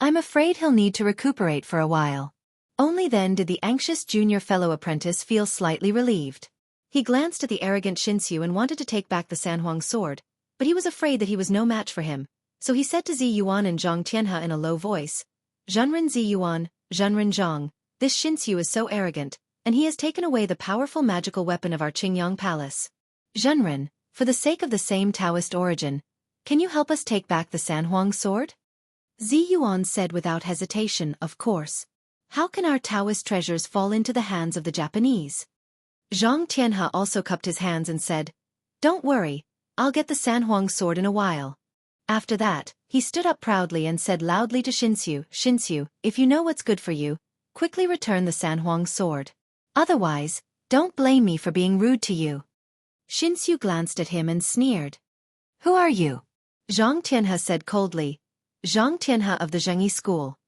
I'm afraid he'll need to recuperate for a while. Only then did the anxious junior fellow apprentice feel slightly relieved. He glanced at the arrogant Xinxiu and wanted to take back the Sanhuang sword, but he was afraid that he was no match for him, so he said to Zi Yuan and Zhang Tianhe in a low voice, "Zhenren Zi Yuan, Zhenren Zhang, this Xinxiu is so arrogant, and he has taken away the powerful magical weapon of our Qingyang palace. Zhenren, for the sake of the same Taoist origin, can you help us take back the Sanhuang sword?" Zi Yuan said without hesitation, "Of course. How can our Taoist treasures fall into the hands of the Japanese?" Zhang Tianhe also cupped his hands and said, "Don't worry, I'll get the Sanhuang sword in a while." After that, he stood up proudly and said loudly to Xinxiu, "Xinxiu, if you know what's good for you, quickly return the Sanhuang sword. Otherwise, don't blame me for being rude to you." Xinxiu glanced at him and sneered. Who are you? Zhang Tianhe said coldly. Zhang Tianhe of the Zhengyi school.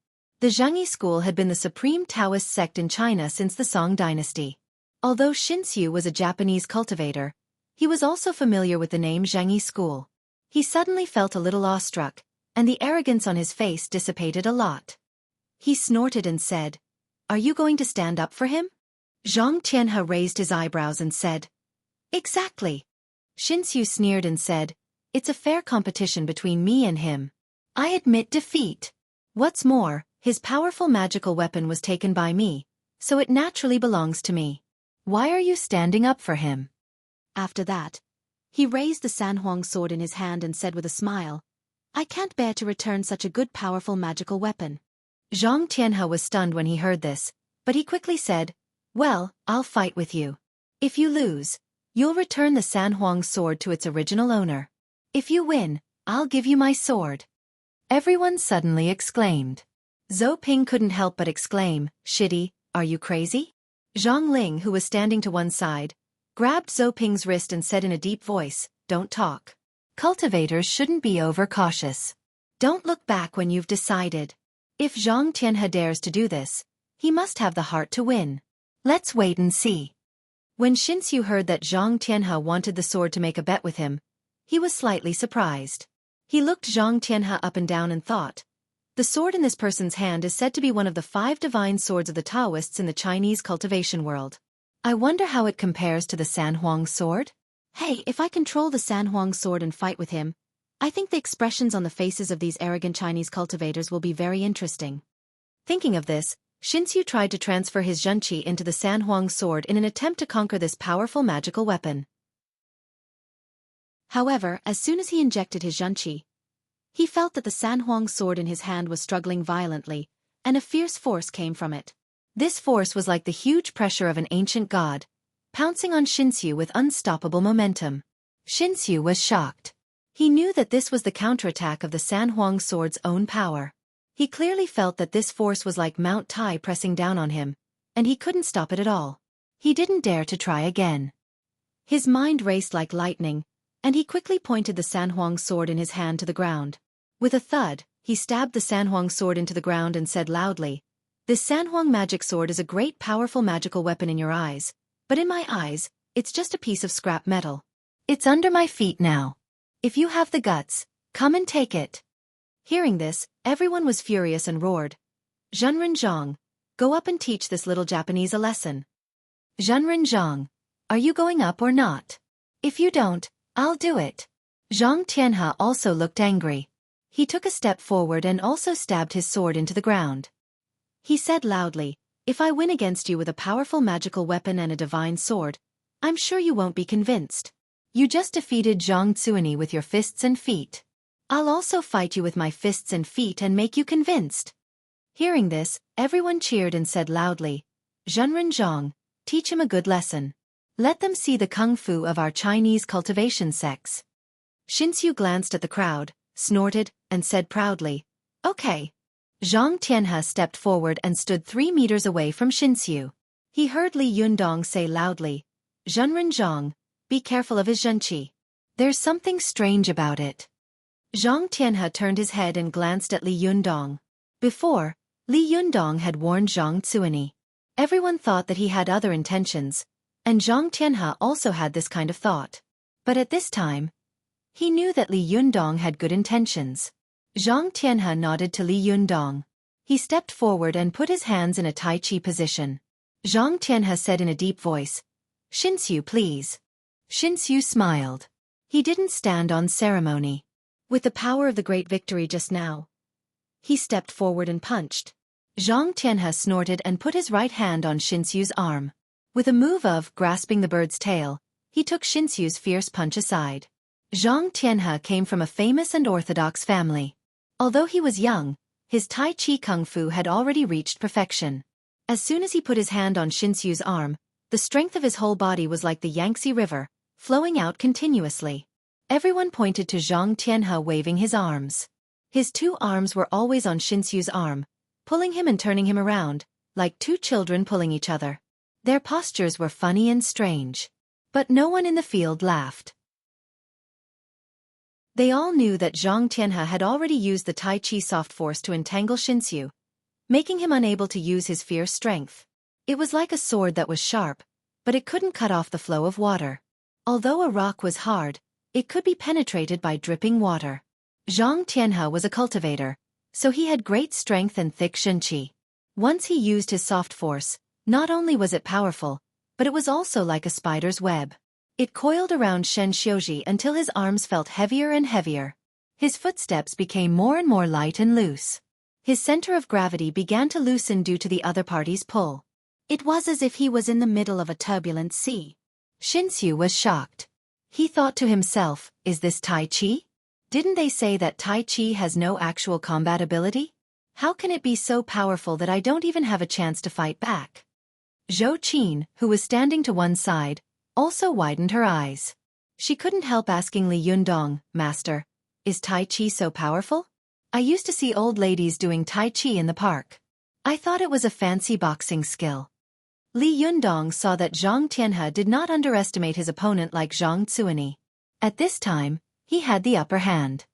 The Zhengyi school had been the supreme Taoist sect in China since the Song dynasty. Although Xinxiu was a Japanese cultivator, he was also familiar with the name Zhengyi school. He suddenly felt a little awestruck, and the arrogance on his face dissipated a lot. He snorted and said, Are you going to stand up for him? Zhang Tianhe raised his eyebrows and said, Exactly. Xinxiu sneered and said, It's a fair competition between me and him. I admit defeat. What's more, his powerful magical weapon was taken by me, so it naturally belongs to me. Why are you standing up for him? After that, he raised the Sanhuang sword in his hand and said with a smile, I can't bear to return such a good powerful magical weapon. Zhang Tianhe was stunned when he heard this, but he quickly said, Well, I'll fight with you. If you lose, you'll return the Sanhuang sword to its original owner. If you win, I'll give you my sword. Everyone suddenly exclaimed. Zhou Ping couldn't help but exclaim, Shitty, are you crazy? Zhang Ling, who was standing to one side, grabbed Zhou Ping's wrist and said in a deep voice, Don't talk. Cultivators shouldn't be overcautious. Don't look back when you've decided. If Zhang Tianhe dares to do this, he must have the heart to win. Let's wait and see. When Xinxiu heard that Zhang Tianhe wanted the sword to make a bet with him, he was slightly surprised. He looked Zhang Tianhe up and down and thought, the sword in this person's hand is said to be one of the 5 divine swords of the Taoists in the Chinese cultivation world. I wonder how it compares to the Sanhuang sword? Hey, if I control the Sanhuang sword and fight with him, I think the expressions on the faces of these arrogant Chinese cultivators will be very interesting. Thinking of this, Xinxiu tried to transfer his zhenqi into the Sanhuang sword in an attempt to conquer this powerful magical weapon. However, as soon as he injected his zhenqi, he felt that the Sanhuang sword in his hand was struggling violently, and a fierce force came from it. This force was like the huge pressure of an ancient god, pouncing on Xinxiu with unstoppable momentum. Xinxiu was shocked. He knew that this was the counterattack of the Sanhuang sword's own power. He clearly felt that this force was like Mount Tai pressing down on him, and he couldn't stop it at all. He didn't dare to try again. His mind raced like lightning, and he quickly pointed the Sanhuang sword in his hand to the ground. With a thud, he stabbed the Sanhuang sword into the ground and said loudly, This Sanhuang magic sword is a great powerful magical weapon in your eyes, but in my eyes, it's just a piece of scrap metal. It's under my feet now. If you have the guts, come and take it. Hearing this, everyone was furious and roared, Zhenren Zhang, go up and teach this little Japanese a lesson. Zhenren Zhang, are you going up or not? If you don't, I'll do it. Zhang Tianhe also looked angry. He took a step forward and also stabbed his sword into the ground. He said loudly, If I win against you with a powerful magical weapon and a divine sword, I'm sure you won't be convinced. You just defeated Zhang Xueqi with your fists and feet. I'll also fight you with my fists and feet and make you convinced. Hearing this, everyone cheered and said loudly, Zhenren Zhang, teach him a good lesson. Let them see the kung fu of our Chinese cultivation sects. Xinxiu glanced at the crowd, snorted, and said proudly, Okay. Zhang Tianhe stepped forward and stood 3 meters away from Xinxiu. He heard Li Yundong say loudly, Zhenren Zhang, be careful of his zhenqi. There's something strange about it. Zhang Tianhe turned his head and glanced at Li Yundong. Before, Li Yundong had warned Zhang Xueqi. Everyone thought that he had other intentions, and Zhang Tianhe also had this kind of thought. But at this time, he knew that Li Yundong had good intentions. Zhang Tianhe nodded to Li Yundong. He stepped forward and put his hands in a Tai Chi position. Zhang Tianhe said in a deep voice, Xinxiu, please. Xinxiu smiled. He didn't stand on ceremony. With the power of the great victory just now, he stepped forward and punched. Zhang Tianhe snorted and put his right hand on Xinxiu's arm. With a move of grasping the bird's tail, he took Xinxiu's fierce punch aside. Zhang Tianhe came from a famous and orthodox family. Although he was young, his Tai Chi Kung Fu had already reached perfection. As soon as he put his hand on Xinxiu's arm, the strength of his whole body was like the Yangtze River, flowing out continuously. Everyone pointed to Zhang Tianhe waving his arms. His 2 arms were always on Xinxiu's arm, pulling him and turning him around, like 2 children pulling each other. Their postures were funny and strange. But no one in the field laughed. They all knew that Zhang Tianhe had already used the Tai Chi soft force to entangle Xinxiu, making him unable to use his fierce strength. It was like a sword that was sharp, but it couldn't cut off the flow of water. Although a rock was hard, it could be penetrated by dripping water. Zhang Tianhe was a cultivator, so he had great strength and thick Xinqi. Once he used his soft force, not only was it powerful, but it was also like a spider's web. It coiled around Shen Xueqi until his arms felt heavier and heavier. His footsteps became more and more light and loose. His center of gravity began to loosen due to the other party's pull. It was as if he was in the middle of a turbulent sea. Xinxiu was shocked. He thought to himself, is this Tai Chi? Didn't they say that Tai Chi has no actual combat ability? How can it be so powerful that I don't even have a chance to fight back? Zhou Qin, who was standing to one side, also widened her eyes. She couldn't help asking Li Yundong, Master, is Tai Chi so powerful? I used to see old ladies doing Tai Chi in the park. I thought it was a fancy boxing skill. Li Yundong saw that Zhang Tianhe did not underestimate his opponent like Zhang Xueqi. At this time, he had the upper hand.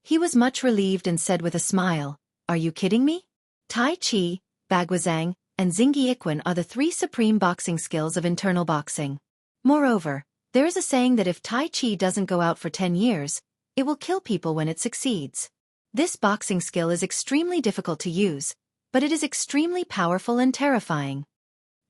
He was much relieved and said with a smile, are you kidding me? Tai Chi, Baguazhang, and Xingyi Iquan are the three supreme boxing skills of internal boxing. Moreover, there is a saying that if Tai Chi doesn't go out for 10 years, it will kill people when it succeeds. This boxing skill is extremely difficult to use, but it is extremely powerful and terrifying.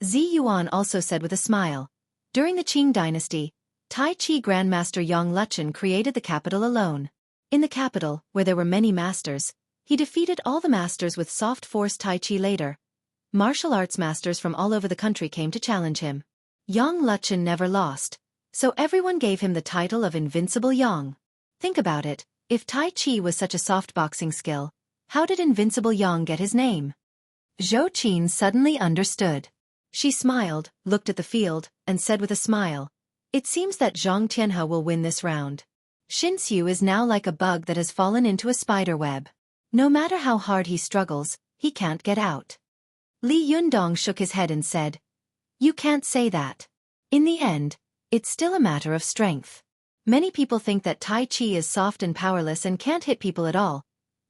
Zi Yuan also said with a smile, during the Qing dynasty, Tai Chi Grandmaster Yang Luchen created the capital alone. In the capital, where there were many masters, he defeated all the masters with soft force Tai Chi later. Martial arts masters from all over the country came to challenge him. Yang Luchen never lost, so everyone gave him the title of Invincible Yang. Think about it, if Tai Chi was such a soft boxing skill, how did Invincible Yang get his name? Zhou Qin suddenly understood. She smiled, looked at the field, and said with a smile, it seems that Zhang Tianhe will win this round. Xinxiu is now like a bug that has fallen into a spider web. No matter how hard he struggles, he can't get out. Li Yundong shook his head and said, you can't say that. In the end, it's still a matter of strength. Many people think that Tai Chi is soft and powerless and can't hit people at all,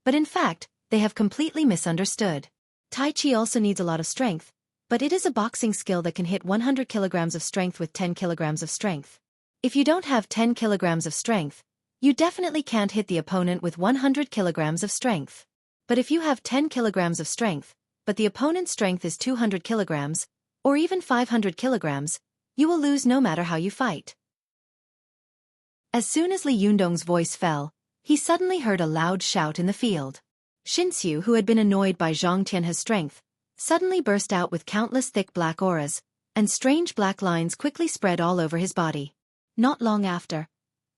but in fact, they have completely misunderstood. Tai Chi also needs a lot of strength, but it is a boxing skill that can hit 100 kilograms of strength with 10 kilograms of strength. If you don't have 10 kilograms of strength, you definitely can't hit the opponent with 100 kilograms of strength. But if you have 10 kilograms of strength, but the opponent's strength is 200 kilograms, or even 500 kilograms, you will lose no matter how you fight. As soon as Li Yundong's voice fell, he suddenly heard a loud shout in the field. Xinxiu, who had been annoyed by Zhang Tianhe's strength, suddenly burst out with countless thick black auras, and strange black lines quickly spread all over his body. Not long after,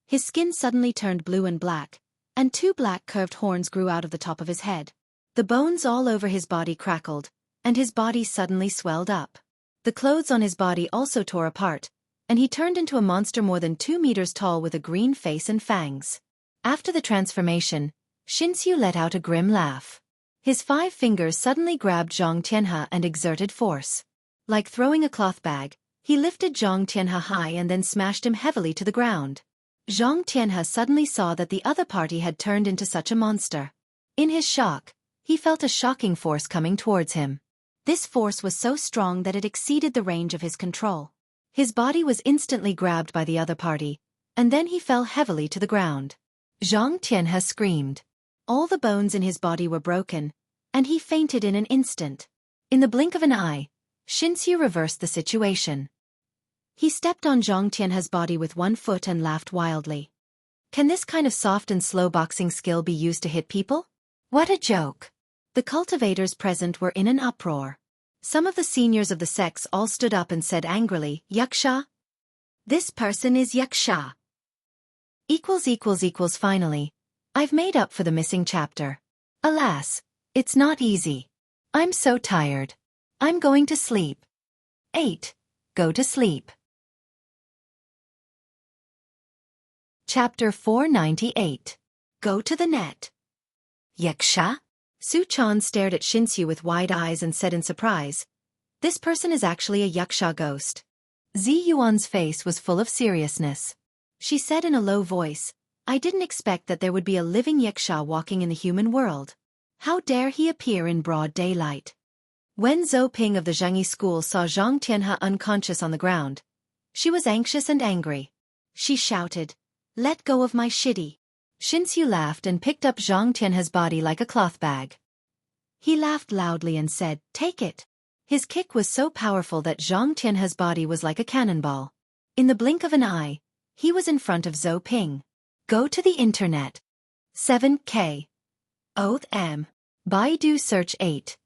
his skin suddenly turned blue and black, and two black curved horns grew out of the top of his head. The bones all over his body crackled, and his body suddenly swelled up. The clothes on his body also tore apart, and he turned into a monster more than 2 meters tall with a green face and fangs. After the transformation, Xinxiu let out a grim laugh. His 5 fingers suddenly grabbed Zhang Tianhe and exerted force. Like throwing a cloth bag, he lifted Zhang Tianhe high and then smashed him heavily to the ground. Zhang Tianhe suddenly saw that the other party had turned into such a monster. In his shock, he felt a shocking force coming towards him. This force was so strong that it exceeded the range of his control. His body was instantly grabbed by the other party, and then he fell heavily to the ground. Zhang Tianhe screamed. All the bones in his body were broken, and he fainted in an instant. In the blink of an eye, Xinxiu reversed the situation. He stepped on Zhang Tianhe's body with one foot and laughed wildly. Can this kind of soft and slow boxing skill be used to hit people? What a joke! The cultivators present were in an uproar. Some of the seniors of the sects all stood up and said angrily, Yaksha? This person is Yaksha. Finally, I've made up for the missing chapter. Alas, it's not easy. I'm so tired. I'm going to sleep. 8. Go to sleep. Chapter 498. Go to the net. Yaksha? Su Chan stared at Xinxiu with wide eyes and said in surprise, this person is actually a Yaksha ghost. Zi Yuan's face was full of seriousness. She said in a low voice, I didn't expect that there would be a living yaksha walking in the human world. How dare he appear in broad daylight? When Zhou Ping of the Zhengyi school saw Zhang Tianhe unconscious on the ground, she was anxious and angry. She shouted, Let go of my shitty. Xinxiu laughed and picked up Zhang Tianhe's body like a cloth bag. He laughed loudly and said, Take it. His kick was so powerful that Zhang Tianhe's body was like a cannonball. In the blink of an eye, he was in front of Zhou Ping. Go to the internet. 7K. Oath M. Baidu search 8.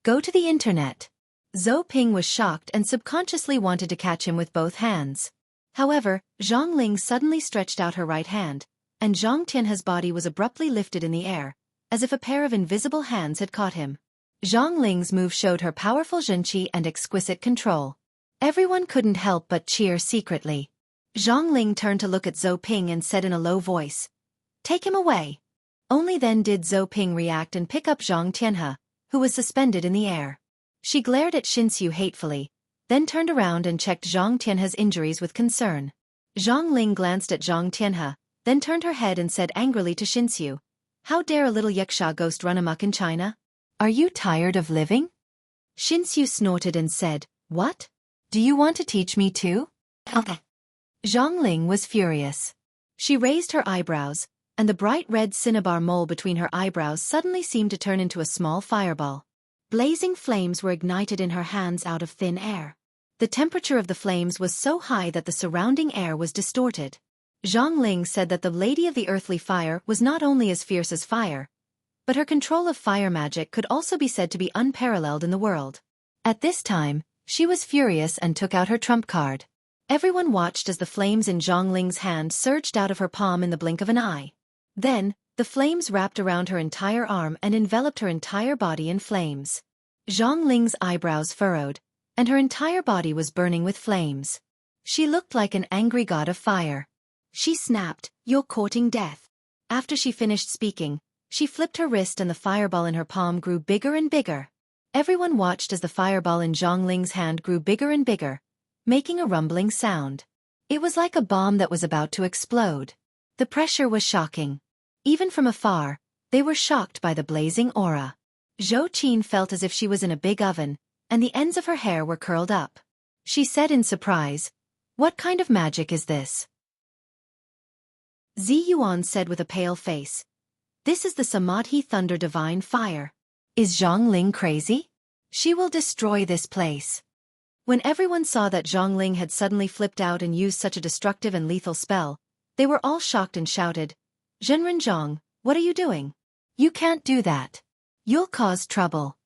Go to the internet. Zhou Ping was shocked and subconsciously wanted to catch him with both hands. However, Zhang Ling suddenly stretched out her right hand, and Zhang Tianhe's body was abruptly lifted in the air, as if a pair of invisible hands had caught him. Zhang Ling's move showed her powerful zhenqi and exquisite control. Everyone couldn't help but cheer secretly. Zhang Ling turned to look at Zhou Ping and said in a low voice, Take him away. Only then did Zhou Ping react and pick up Zhang Tianhe, who was suspended in the air. She glared at Xinxiu hatefully, then turned around and checked Zhang Tianhe's injuries with concern. Zhang Ling glanced at Zhang Tianhe, then turned her head and said angrily to Xinxiu, How dare a little yaksha ghost run amok in China? Are you tired of living? Xinxiu snorted and said, What? Do you want to teach me too? Okay. Zhang Ling was furious. She raised her eyebrows, and the bright red cinnabar mole between her eyebrows suddenly seemed to turn into a small fireball. Blazing flames were ignited in her hands out of thin air. The temperature of the flames was so high that the surrounding air was distorted. Zhang Ling said that the Lady of the Earthly Fire was not only as fierce as fire, but her control of fire magic could also be said to be unparalleled in the world. At this time, she was furious and took out her trump card. Everyone watched as the flames in Zhang Ling's hand surged out of her palm in the blink of an eye. Then, the flames wrapped around her entire arm and enveloped her entire body in flames. Zhang Ling's eyebrows furrowed, and her entire body was burning with flames. She looked like an angry god of fire. She snapped, You're courting death. After she finished speaking, she flipped her wrist and the fireball in her palm grew bigger and bigger. Everyone watched as the fireball in Zhang Ling's hand grew bigger and bigger, making a rumbling sound. It was like a bomb that was about to explode. The pressure was shocking. Even from afar, they were shocked by the blazing aura. Zhou Qin felt as if she was in a big oven, and the ends of her hair were curled up. She said in surprise, What kind of magic is this? Zi Yuan said with a pale face, This is the Samadhi Thunder Divine Fire. Is Zhang Ling crazy? She will destroy this place. When everyone saw that Zhang Ling had suddenly flipped out and used such a destructive and lethal spell, they were all shocked and shouted, Zhenren Zhang, what are you doing? You can't do that. You'll cause trouble.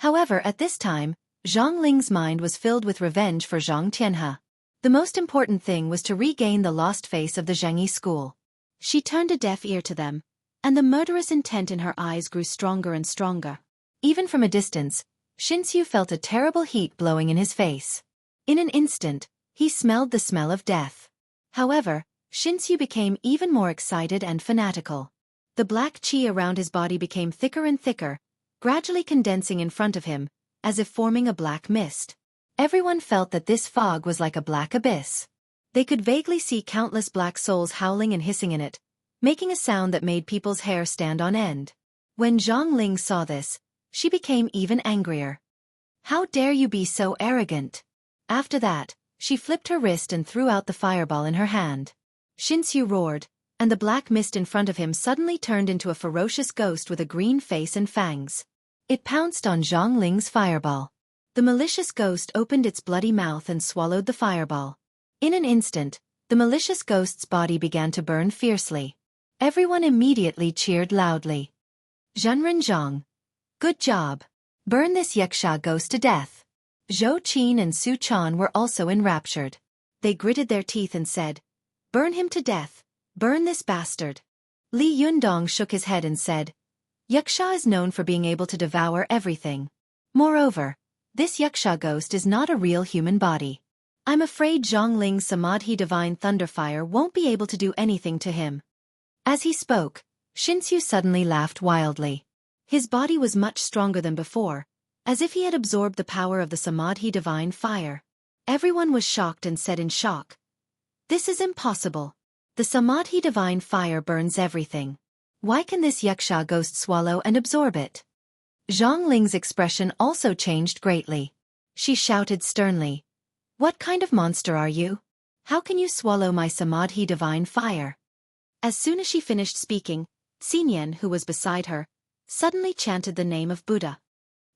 However, at this time, Zhang Ling's mind was filled with revenge for Zhang Tianhe. The most important thing was to regain the lost face of the Zhengyi school. She turned a deaf ear to them, and the murderous intent in her eyes grew stronger and stronger. Even from a distance, Xinxiu felt a terrible heat blowing in his face. In an instant, he smelled the smell of death. However, Xinxiu became even more excited and fanatical. The black qi around his body became thicker and thicker, gradually condensing in front of him, as if forming a black mist. Everyone felt that this fog was like a black abyss. They could vaguely see countless black souls howling and hissing in it, making a sound that made people's hair stand on end. When Zhang Ling saw this, she became even angrier. How dare you be so arrogant? After that, she flipped her wrist and threw out the fireball in her hand. Xinxiu roared, and the black mist in front of him suddenly turned into a ferocious ghost with a green face and fangs. It pounced on Zhang Ling's fireball. The malicious ghost opened its bloody mouth and swallowed the fireball. In an instant, the malicious ghost's body began to burn fiercely. Everyone immediately cheered loudly. Zhenren Zhang. Good job. Burn this yaksha ghost to death. Zhou Qin and Su Chan were also enraptured. They gritted their teeth and said, Burn him to death. Burn this bastard. Li Yundong shook his head and said, Yaksha is known for being able to devour everything. Moreover, this yaksha ghost is not a real human body. I'm afraid Zhang Ling's Samadhi Divine Thunderfire won't be able to do anything to him. As he spoke, Xinxiu suddenly laughed wildly. His body was much stronger than before, as if he had absorbed the power of the Samadhi Divine Fire. Everyone was shocked and said in shock, "This is impossible. The Samadhi divine fire burns everything. Why can this yaksha ghost swallow and absorb it?" Zhang Ling's expression also changed greatly. She shouted sternly, "What kind of monster are you? How can you swallow my Samadhi divine fire?" As soon as she finished speaking, Xinyan, who was beside her, suddenly chanted the name of Buddha.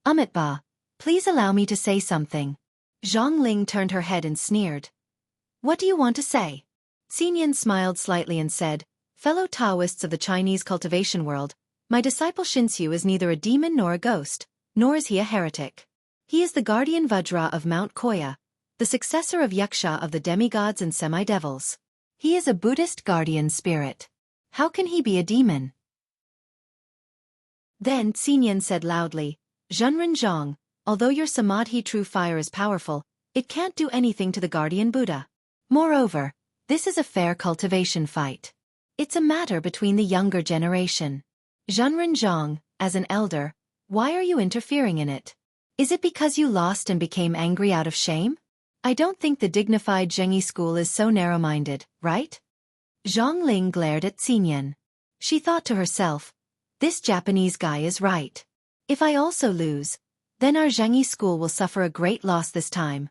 "Amitabha, please allow me to say something." Zhang Ling turned her head and sneered. "What do you want to say?" Xinyan smiled slightly and said, "Fellow Taoists of the Chinese cultivation world, my disciple Xinxiu is neither a demon nor a ghost, nor is he a heretic. He is the guardian Vajra of Mount Koya, the successor of Yaksha of the demigods and semi-devils. He is a Buddhist guardian spirit. How can he be a demon?" Then Xinyan said loudly, "Zhenren Zhang, although your Samadhi true fire is powerful, it can't do anything to the guardian Buddha. Moreover, this is a fair cultivation fight. It's a matter between the younger generation. Zhenren Zhang, as an elder, why are you interfering in it? Is it because you lost and became angry out of shame? I don't think the dignified Zhengyi school is so narrow-minded, right?" Zhang Ling glared at Xinyan. She thought to herself, "This Japanese guy is right. If I also lose, then our Zhengyi school will suffer a great loss this time."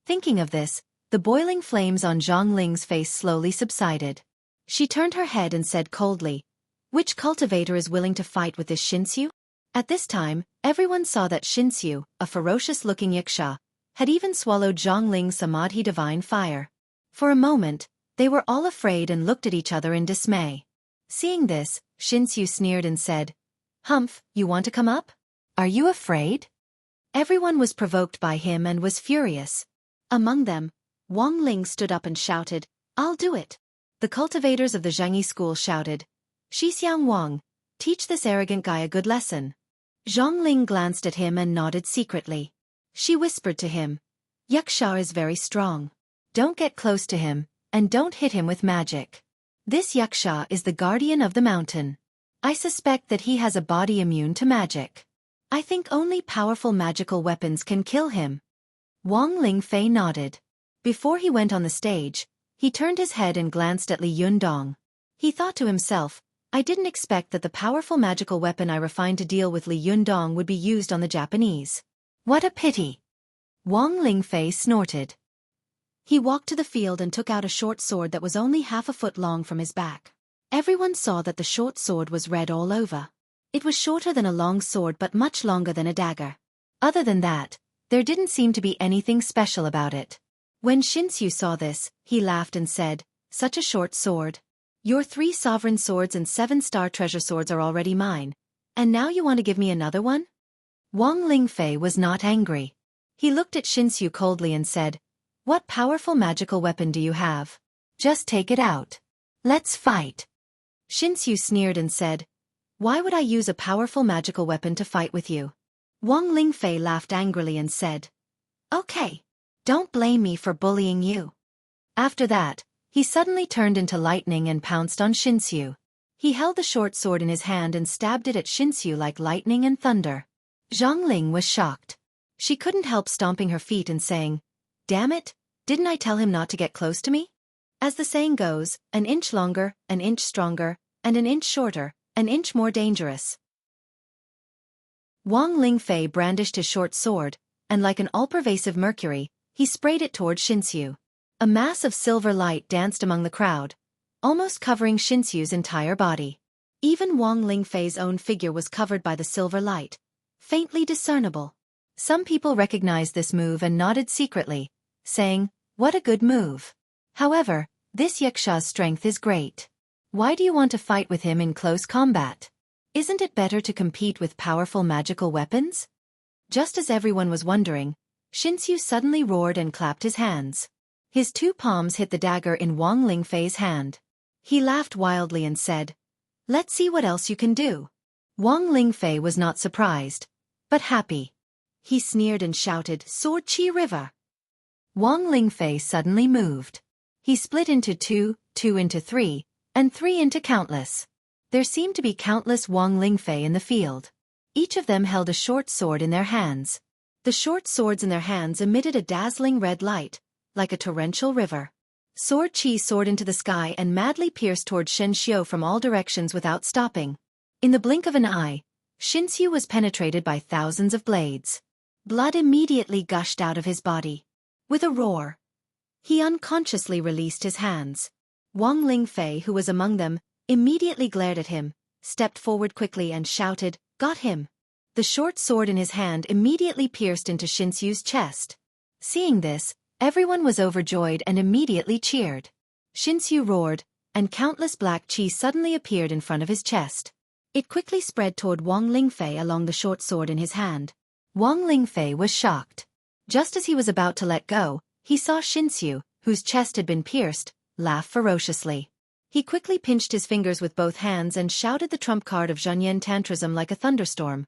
Thinking of this, the boiling flames on Zhang Ling's face slowly subsided. She turned her head and said coldly, "Which cultivator is willing to fight with this Xinxiu?" At this time, everyone saw that Xinxiu, a ferocious-looking yaksha, had even swallowed Zhang Ling's Samadhi divine fire. For a moment, they were all afraid and looked at each other in dismay. Seeing this, Xinxiu sneered and said, "Humph, you want to come up? Are you afraid?" Everyone was provoked by him and was furious. Among them, Wang Ling stood up and shouted, "I'll do it." The cultivators of the Zhengyi school shouted, "Xixiang Wang, teach this arrogant guy a good lesson." Zhang Ling glanced at him and nodded secretly. She whispered to him, "Yaksha is very strong. Don't get close to him, and don't hit him with magic. This yaksha is the guardian of the mountain. I suspect that he has a body immune to magic. I think only powerful magical weapons can kill him." Wang Lingfei nodded. Before he went on the stage, he turned his head and glanced at Li Yundong. He thought to himself, "I didn't expect that the powerful magical weapon I refined to deal with Li Yundong would be used on the Japanese. What a pity." Wang Lingfei snorted. He walked to the field and took out a short sword that was only half a foot long from his back. Everyone saw that the short sword was red all over. It was shorter than a long sword but much longer than a dagger. Other than that, there didn't seem to be anything special about it. When Xinxiu saw this, he laughed and said, "Such a short sword. Your 3 sovereign swords and 7-star treasure swords are already mine, and now you want to give me another one?" Wang Lingfei was not angry. He looked at Xinxiu coldly and said, "What powerful magical weapon do you have? Just take it out. Let's fight." Xinxiu sneered and said, "Why would I use a powerful magical weapon to fight with you?" Wang Lingfei laughed angrily and said, "Okay. Don't blame me for bullying you." After that, he suddenly turned into lightning and pounced on Xinxiu. He held the short sword in his hand and stabbed it at Xinxiu like lightning and thunder. Zhang Ling was shocked. She couldn't help stomping her feet and saying, "Damn it, didn't I tell him not to get close to me?" As the saying goes, an inch longer, an inch stronger, and an inch shorter, an inch more dangerous. Wang Lingfei brandished his short sword, and like an all-pervasive mercury, he sprayed it toward Xinxiu. A mass of silver light danced among the crowd, almost covering Xinxiu's entire body. Even Wang Lingfei's own figure was covered by the silver light, faintly discernible. Some people recognized this move and nodded secretly, saying, "What a good move." However, this yaksha's strength is great. Why do you want to fight with him in close combat? Isn't it better to compete with powerful magical weapons? Just as everyone was wondering, Xinxiu suddenly roared and clapped his hands. His 2 palms hit the dagger in Wang Lingfei's hand. He laughed wildly and said, "Let's see what else you can do." Wang Lingfei was not surprised, but happy. He sneered and shouted, "Sword Qi River!" Wang Lingfei suddenly moved. He split into 2, 2 into 3, and 3 into countless. There seemed to be countless Wang Lingfei in the field. Each of them held a short sword in their hands. The short swords in their hands emitted a dazzling red light, like a torrential river. Sword Qi soared into the sky and madly pierced toward Shenxiu from all directions without stopping. In the blink of an eye, Shenxiu was penetrated by thousands of blades. Blood immediately gushed out of his body. With a roar, he unconsciously released his hands. Wang Lingfei, who was among them, immediately glared at him, stepped forward quickly and shouted, "Got him!" The short sword in his hand immediately pierced into Shenxiu's chest. Seeing this, everyone was overjoyed and immediately cheered. Shenxiu roared, and countless black qi suddenly appeared in front of his chest. It quickly spread toward Wang Lingfei along the short sword in his hand. Wang Lingfei was shocked. Just as he was about to let go, he saw Shenxiu, whose chest had been pierced, laugh ferociously. He quickly pinched his fingers with both hands and shouted the trump card of Zhonyan Tantrism like a thunderstorm.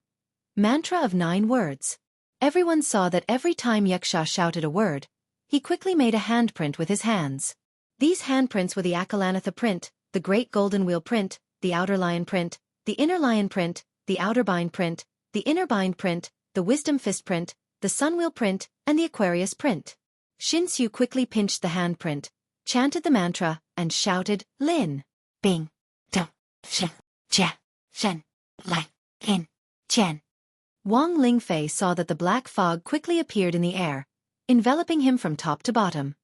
Mantra of 9 words. Everyone saw that every time Xueqi shouted a word, he quickly made a handprint with his hands. These handprints were the Akalanatha print, the Great Golden Wheel print, the Outer Lion print, the Inner Lion print, the Outer Bind print, the Inner Bind print, the Wisdom Fist print, the Sun Wheel print, and the Aquarius print. Shenxiu quickly pinched the handprint, chanted the mantra, and shouted, "Lin, Bing, Dong, Shen, Jia, Shen, Lai, In, Qian." Wang Lingfei saw that the black fog quickly appeared in the air, enveloping him from top to bottom.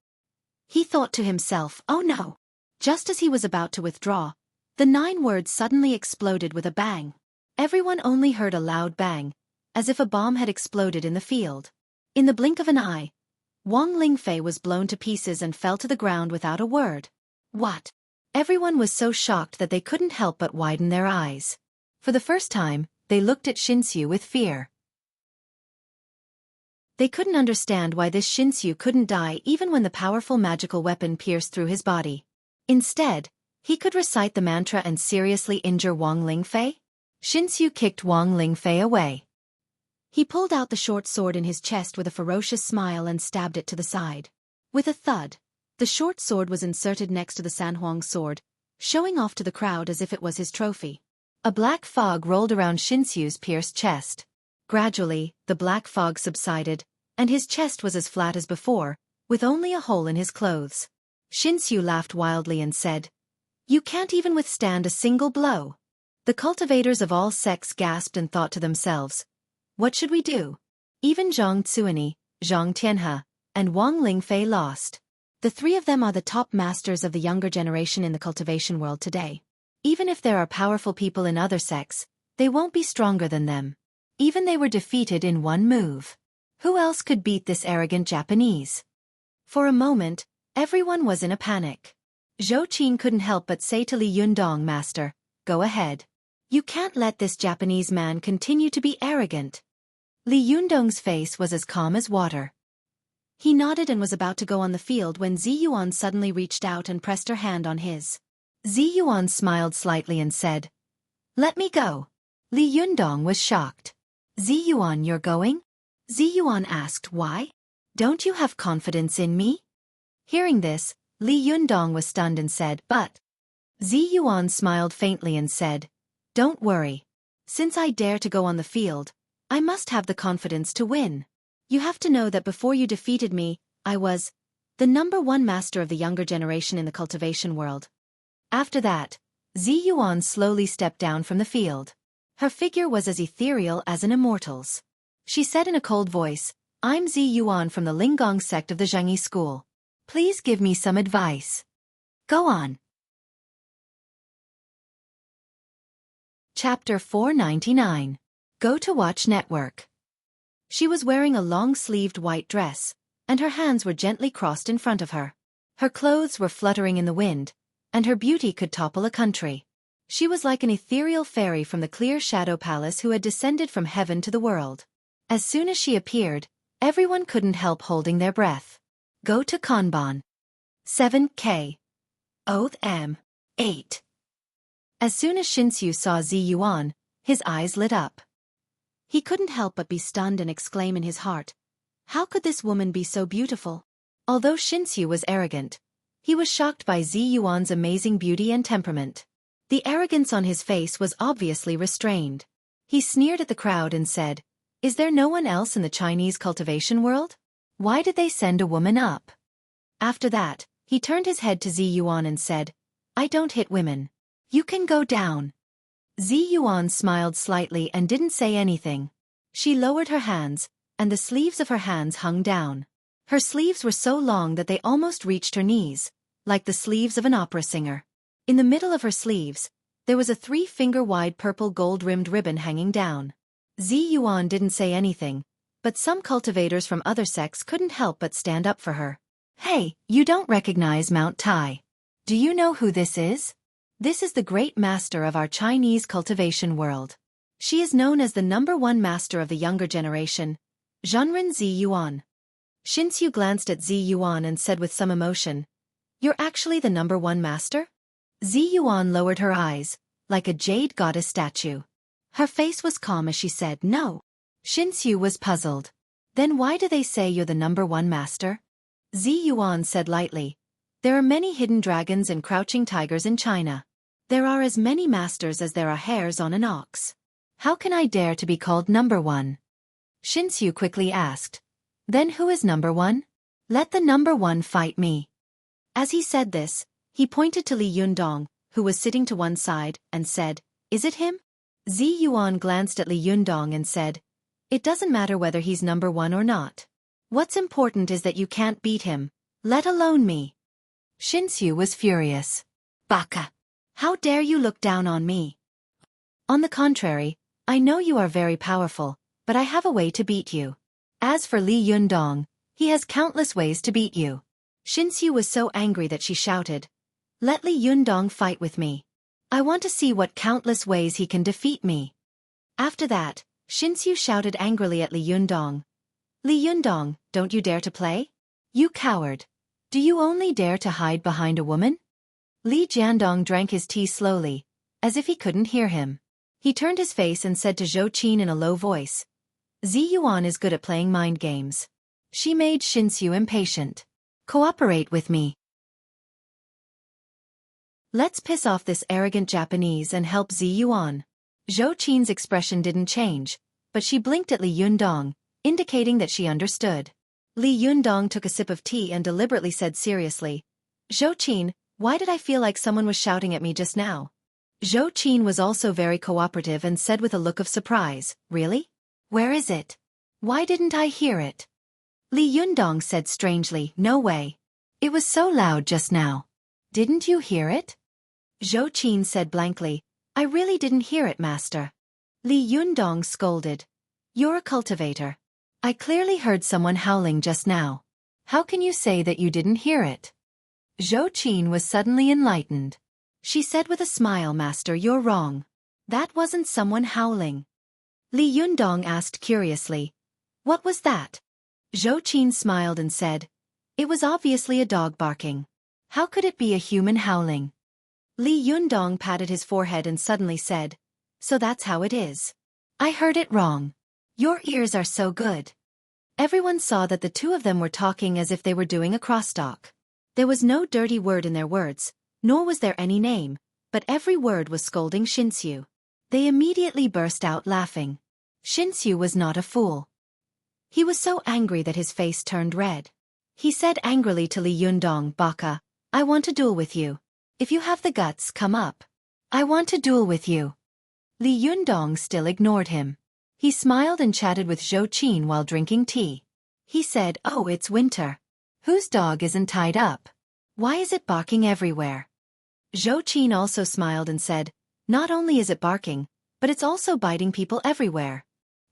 He thought to himself, "Oh no!" Just as he was about to withdraw, the 9 words suddenly exploded with a bang. Everyone only heard a loud bang, as if a bomb had exploded in the field. In the blink of an eye, Wang Lingfei was blown to pieces and fell to the ground without a word. What? Everyone was so shocked that they couldn't help but widen their eyes. For the first time, they looked at Shenxiu with fear. They couldn't understand why this Shenxiu couldn't die even when the powerful magical weapon pierced through his body. Instead, he could recite the mantra and seriously injure Wang Lingfei? Shenxiu kicked Wang Lingfei away. He pulled out the short sword in his chest with a ferocious smile and stabbed it to the side. With a thud, the short sword was inserted next to the Sanhuang sword, showing off to the crowd as if it was his trophy. A black fog rolled around Shenxiu's pierced chest. Gradually, the black fog subsided, and his chest was as flat as before, with only a hole in his clothes. Shenxiu laughed wildly and said, "You can't even withstand a single blow." The cultivators of all sects gasped and thought to themselves, "What should we do?" Even Zhang Xueqi, Zhang Tianhe, and Wang Lingfei lost. The 3 of them are the top masters of the younger generation in the cultivation world today. Even if there are powerful people in other sects, they won't be stronger than them. Even they were defeated in one move. Who else could beat this arrogant Japanese? For a moment, everyone was in a panic. Zhou Qin couldn't help but say to Li Yundong, "Master, go ahead. You can't let this Japanese man continue to be arrogant." Li Yundong's face was as calm as water. He nodded and was about to go on the field when Ziyuan suddenly reached out and pressed her hand on his. Ziyuan smiled slightly and said, "Let me go." Li Yundong was shocked. "Ziyuan, you're going?" Ziyuan asked, "Why? Don't you have confidence in me?" Hearing this, Li Yundong was stunned and said, "But..." Ziyuan smiled faintly and said, "Don't worry. Since I dare to go on the field, I must have the confidence to win. You have to know that before you defeated me, I was the #1 master of the younger generation in the cultivation world." After that, Ziyuan slowly stepped down from the field. Her figure was as ethereal as an immortal's. She said in a cold voice, "I'm Ziyuan from the Linggong sect of the Zhengyi school. Please give me some advice." Go on. Chapter 499. Go to Watch Network. She was wearing a long-sleeved white dress, and her hands were gently crossed in front of her. Her clothes were fluttering in the wind, and her beauty could topple a country. She was like an ethereal fairy from the clear shadow palace who had descended from heaven to the world. As soon as she appeared, everyone couldn't help holding their breath. Go to Kanban. 7K. Oath M. 8. As soon as Shenxiu saw Ziyuan, his eyes lit up. He couldn't help but be stunned and exclaim in his heart, "How could this woman be so beautiful?" Although Shenxiu was arrogant, he was shocked by Ziyuan's amazing beauty and temperament. The arrogance on his face was obviously restrained. He sneered at the crowd and said, Is there no one else in the Chinese cultivation world? Why did they send a woman up? After that, he turned his head to Zi Yuan and said, I don't hit women. You can go down. Zi Yuan smiled slightly and didn't say anything. She lowered her hands, and the sleeves of her hands hung down. Her sleeves were so long that they almost reached her knees, like the sleeves of an opera singer. In the middle of her sleeves, there was a 3-finger-wide purple gold-rimmed ribbon hanging down. Zi Yuan didn't say anything, but some cultivators from other sects couldn't help but stand up for her. Hey, you don't recognize Mount Tai. Do you know who this is? This is the great master of our Chinese cultivation world. She is known as the #1 master of the younger generation, Zhenren Zi Yuan. Xinxiu glanced at Zi Yuan and said with some emotion, You're actually the #1 master? Zi Yuan lowered her eyes, like a jade goddess statue. Her face was calm as she said, No. Xinxiu was puzzled. Then why do they say you're the #1 master? Zi Yuan said lightly, There are many hidden dragons and crouching tigers in China. There are as many masters as there are hairs on an ox. How can I dare to be called #1? Xinxiu quickly asked. Then who is #1? Let the #1 fight me. As he said this, he pointed to Li Yundong, who was sitting to one side, and said, Is it him? Zi Yuan glanced at Li Yundong and said, It doesn't matter whether he's #1 or not. What's important is that you can't beat him, let alone me. Xinxiu was furious. Baka! How dare you look down on me? On the contrary, I know you are very powerful, but I have a way to beat you. As for Li Yundong, he has countless ways to beat you. Xinxiu was so angry that she shouted, Let Li Yundong fight with me. I want to see what countless ways he can defeat me. After that, Xinxiu shouted angrily at Li Yundong. Li Yundong, don't you dare to play? You coward. Do you only dare to hide behind a woman? Li Jiandong drank his tea slowly, as if he couldn't hear him. He turned his face and said to Xueqi in a low voice, Zi Yuan is good at playing mind games. She made Xinxiu impatient. Cooperate with me. Let's piss off this arrogant Japanese and help Zi Yuan. Zhou Qin's expression didn't change, but she blinked at Li Yundong, indicating that she understood. Li Yundong took a sip of tea and deliberately said seriously, Zhou Qin, why did I feel like someone was shouting at me just now? Zhou Qin was also very cooperative and said with a look of surprise, Really? Where is it? Why didn't I hear it? Li Yundong said strangely, No way. It was so loud just now. Didn't you hear it? Zhou Qin said blankly, I really didn't hear it, master. Li Yundong scolded. You're a cultivator. I clearly heard someone howling just now. How can you say that you didn't hear it? Zhou Qin was suddenly enlightened. She said with a smile, Master, you're wrong. That wasn't someone howling. Li Yundong asked curiously, What was that? Zhou Qin smiled and said, It was obviously a dog barking. How could it be a human howling? Li Yundong patted his forehead and suddenly said, So that's how it is. I heard it wrong. Your ears are so good. Everyone saw that the two of them were talking as if they were doing a crosstalk. There was no dirty word in their words, nor was there any name, but every word was scolding Xinxiu. They immediately burst out laughing. Xinxiu was not a fool. He was so angry that his face turned red. He said angrily to Li Yundong, Baka, I want to duel with you. If you have the guts, come up. I want to duel with you. Li Yundong still ignored him. He smiled and chatted with Zhou Qin while drinking tea. He said, Oh, it's winter. Whose dog isn't tied up? Why is it barking everywhere? Zhou Qin also smiled and said, Not only is it barking, but it's also biting people everywhere.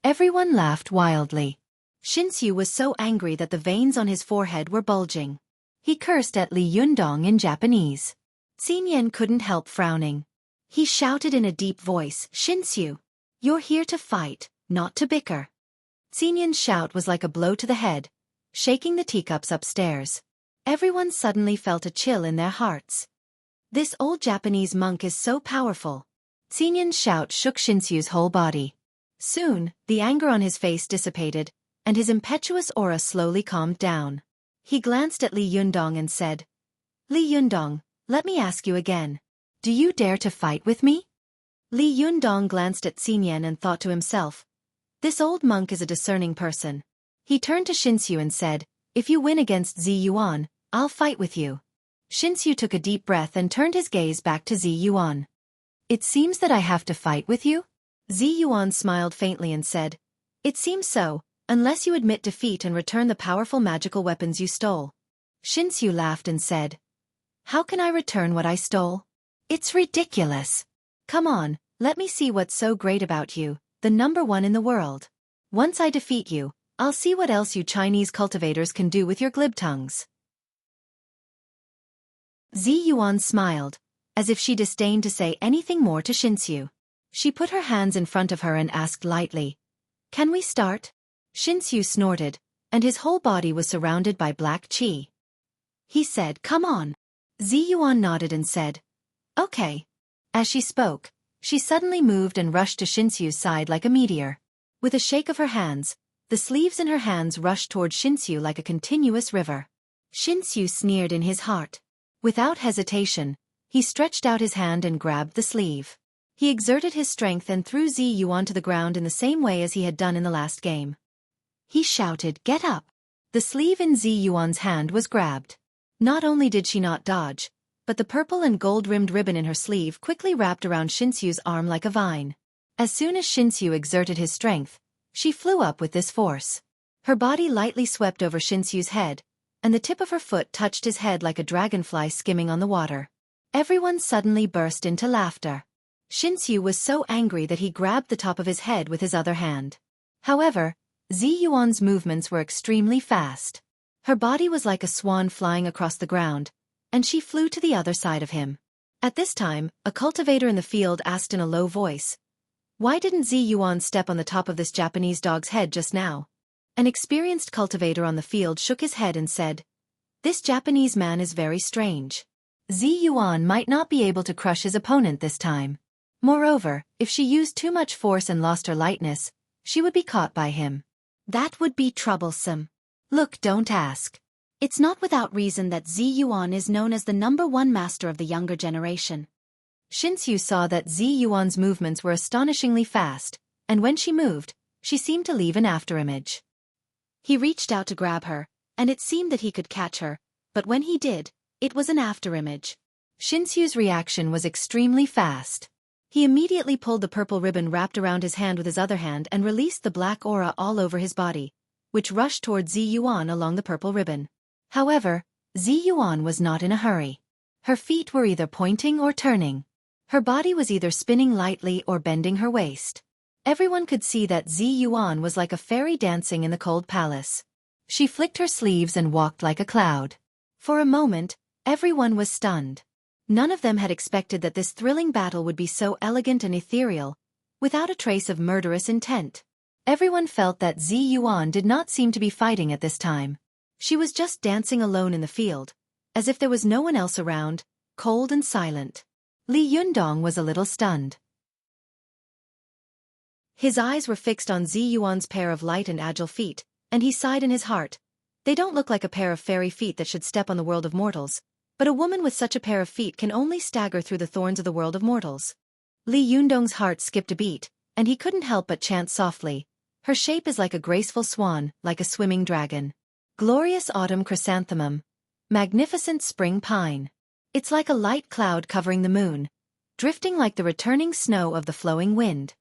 Everyone laughed wildly. Xinxiu was so angry that the veins on his forehead were bulging. He cursed at Li Yundong in Japanese. Xinyan couldn't help frowning. He shouted in a deep voice, Xinxiu, you're here to fight, not to bicker. Xinyan's shout was like a blow to the head, shaking the teacups upstairs. Everyone suddenly felt a chill in their hearts. This old Japanese monk is so powerful. Xinyan's shout shook Xinxiu's whole body. Soon, the anger on his face dissipated, and his impetuous aura slowly calmed down. He glanced at Li Yundong and said, Li Yundong, let me ask you again. Do you dare to fight with me? Li Yundong glanced at Xinyan and thought to himself, This old monk is a discerning person. He turned to Xinxiu and said, "If you win against Zi Yuan, I'll fight with you." Xinxiu took a deep breath and turned his gaze back to Zi Yuan. "It seems that I have to fight with you?" Zi Yuan smiled faintly and said, "It seems so, unless you admit defeat and return the powerful magical weapons you stole." Xinxiu laughed and said, "How can I return what I stole? It's ridiculous. Come on, let me see what's so great about you, the number one in the world. Once I defeat you, I'll see what else you Chinese cultivators can do with your glib tongues." Zi Yuan smiled, as if she disdained to say anything more to Xinxiu. She put her hands in front of her and asked lightly, "Can we start?" Xinxiu snorted, and his whole body was surrounded by black qi. He said, "Come on." Zi Yuan nodded and said, "Okay." As she spoke, she suddenly moved and rushed to Xinxiu's side like a meteor. With a shake of her hands, the sleeves in her hands rushed toward Xinxiu like a continuous river. Xinxiu sneered in his heart. Without hesitation, he stretched out his hand and grabbed the sleeve. He exerted his strength and threw Zi Yuan to the ground in the same way as he had done in the last game. He shouted, "Get up!" The sleeve in Zi Yuan's hand was grabbed. Not only did she not dodge, but the purple and gold-rimmed ribbon in her sleeve quickly wrapped around Xinxiu's arm like a vine. As soon as Xinxiu exerted his strength, she flew up with this force. Her body lightly swept over Xinxiu's head, and the tip of her foot touched his head like a dragonfly skimming on the water. Everyone suddenly burst into laughter. Xinxiu was so angry that he grabbed the top of his head with his other hand. However, Zi Yuan's movements were extremely fast. Her body was like a swan flying across the ground, and she flew to the other side of him. At this time, a cultivator in the field asked in a low voice, "Why didn't Zi Yuan step on the top of this Japanese dog's head just now?" An experienced cultivator on the field shook his head and said, "This Japanese man is very strange. Zi Yuan might not be able to crush his opponent this time. Moreover, if she used too much force and lost her lightness, she would be caught by him. That would be troublesome. Look, don't ask. It's not without reason that Zi Yuan is known as the #1 master of the younger generation." Xinxiu saw that Zi Yuan's movements were astonishingly fast, and when she moved, she seemed to leave an afterimage. He reached out to grab her, and it seemed that he could catch her, but when he did, it was an afterimage. Xinxiu's reaction was extremely fast. He immediately pulled the purple ribbon wrapped around his hand with his other hand and released the black aura all over his body, which rushed toward Zi Yuan along the purple ribbon. However, Zi Yuan was not in a hurry. Her feet were either pointing or turning. Her body was either spinning lightly or bending her waist. Everyone could see that Zi Yuan was like a fairy dancing in the cold palace. She flicked her sleeves and walked like a cloud. For a moment, everyone was stunned. None of them had expected that this thrilling battle would be so elegant and ethereal, without a trace of murderous intent. Everyone felt that Zi Yuan did not seem to be fighting at this time. She was just dancing alone in the field, as if there was no one else around, cold and silent. Li Yundong was a little stunned. His eyes were fixed on Zi Yuan's pair of light and agile feet, and he sighed in his heart. They don't look like a pair of fairy feet that should step on the world of mortals, but a woman with such a pair of feet can only stagger through the thorns of the world of mortals. Li Yundong's heart skipped a beat, and he couldn't help but chant softly, "Her shape is like a graceful swan, like a swimming dragon. Glorious autumn chrysanthemum. Magnificent spring pine. It's like a light cloud covering the moon, drifting like the returning snow of the flowing wind."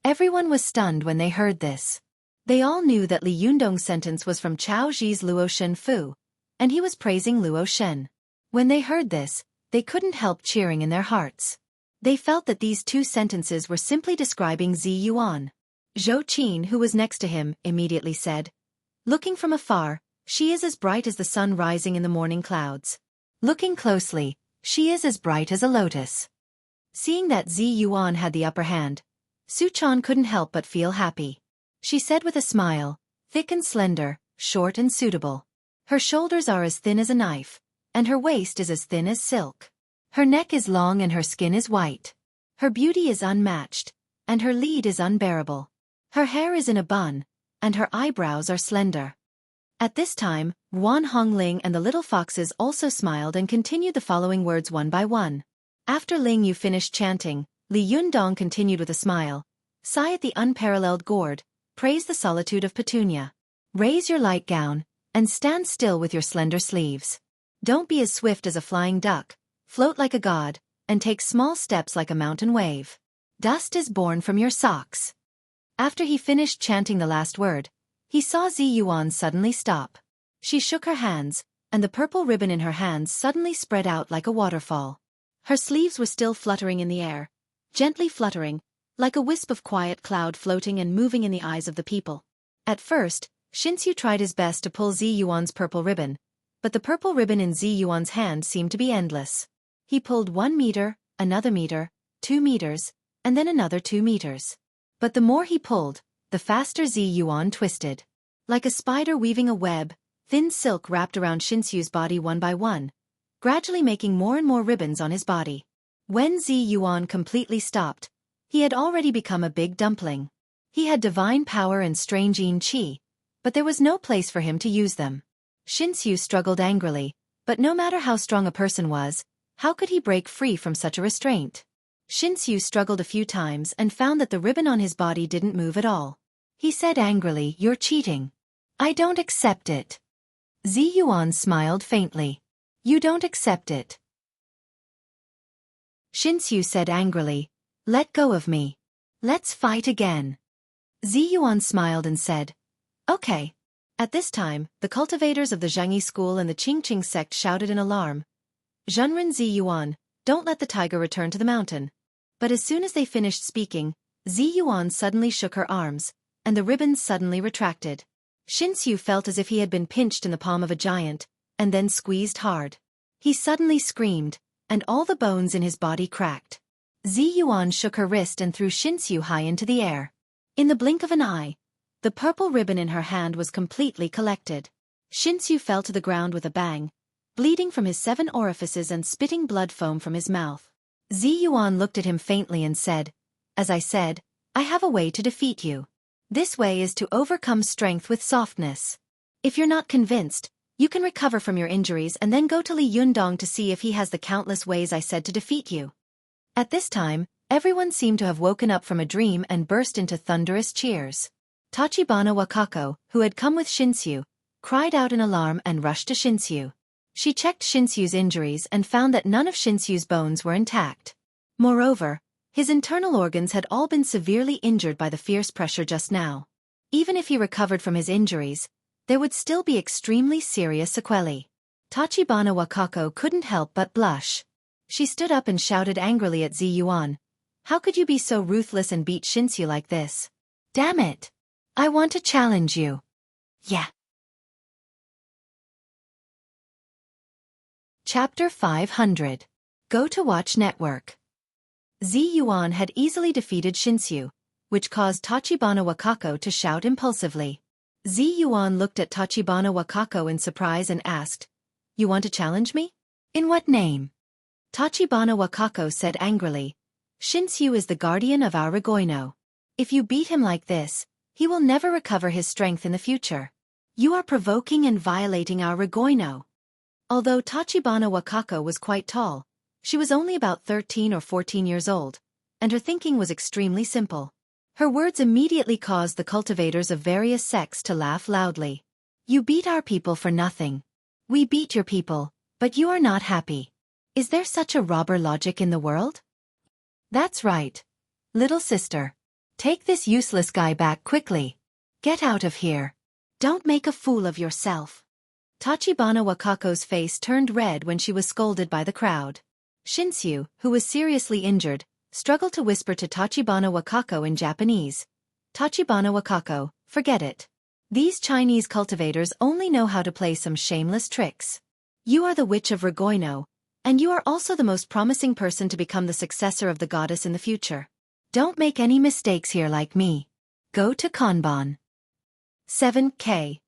Everyone was stunned when they heard this. They all knew that Li Yundong's sentence was from Chao Zhi's Luo Shen Fu, and he was praising Luo Shen. When they heard this, they couldn't help cheering in their hearts. They felt that these two sentences were simply describing Zi Yuan. Zhou Qin, who was next to him, immediately said, "Looking from afar, she is as bright as the sun rising in the morning clouds. Looking closely, she is as bright as a lotus." Seeing that Zi Yuan had the upper hand, Su Chan couldn't help but feel happy. She said with a smile, "Thick and slender, short and suitable. Her shoulders are as thin as a knife, and her waist is as thin as silk. Her neck is long and her skin is white. Her beauty is unmatched, and her lead is unbearable. Her hair is in a bun, and her eyebrows are slender." At this time, Guan Hongling and the little foxes also smiled and continued the following words one by one. After Ling Yu finished chanting, Li Yundong continued with a smile, "Sigh at the unparalleled gourd, praise the solitude of Petunia. Raise your light gown, and stand still with your slender sleeves. Don't be as swift as a flying duck, float like a god, and take small steps like a mountain wave. Dust is born from your socks. After he finished chanting the last word, he saw Zi Yuan suddenly stop. She shook her hands, and the purple ribbon in her hands suddenly spread out like a waterfall. Her sleeves were still fluttering in the air, gently fluttering, like a wisp of quiet cloud floating and moving in the eyes of the people. At first, Xinxiu tried his best to pull Zi Yuan's purple ribbon, but the purple ribbon in Zi Yuan's hand seemed to be endless. He pulled 1 meter, another meter, 2 meters, and then another 2 meters. But the more he pulled, the faster Zi Yuan twisted. Like a spider weaving a web, thin silk wrapped around Xinxiu's body one by one, gradually making more and more ribbons on his body. When Zi Yuan completely stopped, he had already become a big dumpling. He had divine power and strange yin qi, but there was no place for him to use them. Xinxiu struggled angrily, but no matter how strong a person was, how could he break free from such a restraint? Xinxiu struggled a few times and found that the ribbon on his body didn't move at all. He said angrily, "You're cheating. I don't accept it." Zi Yuan smiled faintly. "You don't accept it?" Xinxiu said angrily, "Let go of me. Let's fight again." Zi Yuan smiled and said, "Okay." At this time, the cultivators of the Zhangyi school and the Qingqing sect shouted in alarm, "Zhenren Zi Yuan, don't let the tiger return to the mountain." But as soon as they finished speaking, Zi Yuan suddenly shook her arms, and the ribbons suddenly retracted. Xinxiu felt as if he had been pinched in the palm of a giant, and then squeezed hard. He suddenly screamed, and all the bones in his body cracked. Zi Yuan shook her wrist and threw Xinxiu high into the air. In the blink of an eye, the purple ribbon in her hand was completely collected. Xinxiu fell to the ground with a bang, bleeding from his 7 orifices and spitting blood foam from his mouth. Zi Yuan looked at him faintly and said, "As I said, I have a way to defeat you. This way is to overcome strength with softness. If you're not convinced, you can recover from your injuries and then go to Li Yundong to see if he has the countless ways I said to defeat you." At this time, everyone seemed to have woken up from a dream and burst into thunderous cheers. Tachibana Wakako, who had come with Xinxiu, cried out in alarm and rushed to Xinxiu. She checked Xinxiu's injuries and found that none of Xinxiu's bones were intact. Moreover, his internal organs had all been severely injured by the fierce pressure just now. Even if he recovered from his injuries, there would still be extremely serious sequelae. Tachibana Wakako couldn't help but blush. She stood up and shouted angrily at Zi Yuan, "How could you be so ruthless and beat Xinxiu like this? Damn it! I want to challenge you." Yeah. Chapter 500. Go to Watch Network. Zi Yuan had easily defeated Xinxiu, which caused Tachibana Wakako to shout impulsively. Zi Yuan looked at Tachibana Wakako in surprise and asked, "You want to challenge me? In what name?" Tachibana Wakako said angrily, "Xinxiu is the guardian of our Regoino. If you beat him like this, he will never recover his strength in the future. You are provoking and violating our Regoino." Although Tachibana Wakako was quite tall, she was only about 13 or 14 years old, and her thinking was extremely simple. Her words immediately caused the cultivators of various sects to laugh loudly. "You beat our people for nothing. We beat your people, but you are not happy. Is there such a robber logic in the world?" "That's right. Little sister. Take this useless guy back quickly. Get out of here. Don't make a fool of yourself." Tachibana Wakako's face turned red when she was scolded by the crowd. Xinxiu, who was seriously injured, struggled to whisper to Tachibana Wakako in Japanese, "Tachibana Wakako, forget it. These Chinese cultivators only know how to play some shameless tricks. You are the witch of Regoino, and you are also the most promising person to become the successor of the goddess in the future. Don't make any mistakes here like me. Go to Kanban." 7K.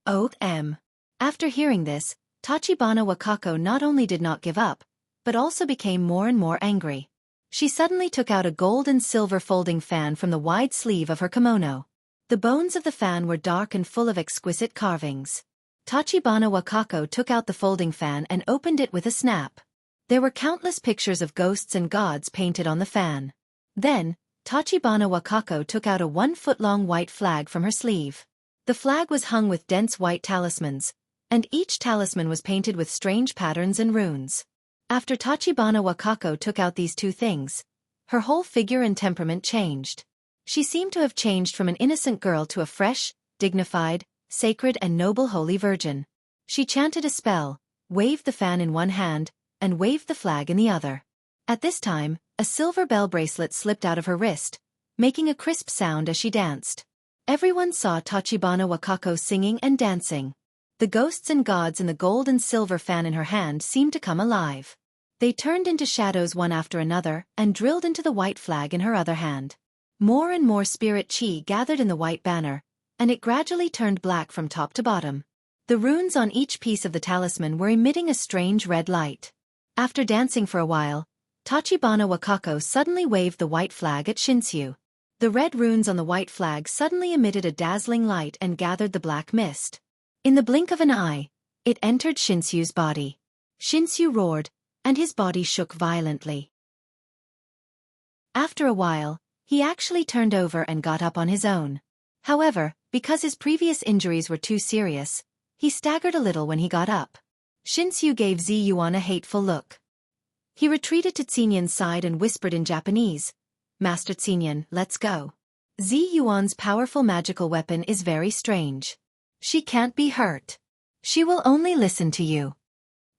Oath M. After hearing this, Tachibana Wakako not only did not give up, but also became more and more angry. She suddenly took out a gold and silver folding fan from the wide sleeve of her kimono. The bones of the fan were dark and full of exquisite carvings. Tachibana Wakako took out the folding fan and opened it with a snap. There were countless pictures of ghosts and gods painted on the fan. Then, Tachibana Wakako took out a 1-foot-long white flag from her sleeve. The flag was hung with dense white talismans, and each talisman was painted with strange patterns and runes. After Tachibana Wakako took out these two things, her whole figure and temperament changed. She seemed to have changed from an innocent girl to a fresh, dignified, sacred and noble holy virgin. She chanted a spell, waved the fan in one hand, and waved the flag in the other. At this time, a silver bell bracelet slipped out of her wrist, making a crisp sound as she danced. Everyone saw Tachibana Wakako singing and dancing. The ghosts and gods in the gold and silver fan in her hand seemed to come alive. They turned into shadows one after another and drilled into the white flag in her other hand. More and more spirit chi gathered in the white banner, and it gradually turned black from top to bottom. The runes on each piece of the talisman were emitting a strange red light. After dancing for a while, Tachibana Wakako suddenly waved the white flag at Shinsu. The red runes on the white flag suddenly emitted a dazzling light and gathered the black mist. In the blink of an eye, it entered Shinsu's body. Shinsu roared, and his body shook violently. After a while, he actually turned over and got up on his own. However, because his previous injuries were too serious, he staggered a little when he got up. Shinsu gave Zi Yuan a hateful look. He retreated to Xinyan's side and whispered in Japanese, "Master Xinyan, let's go. Zi Yuan's powerful magical weapon is very strange. She can't be hurt. She will only listen to you."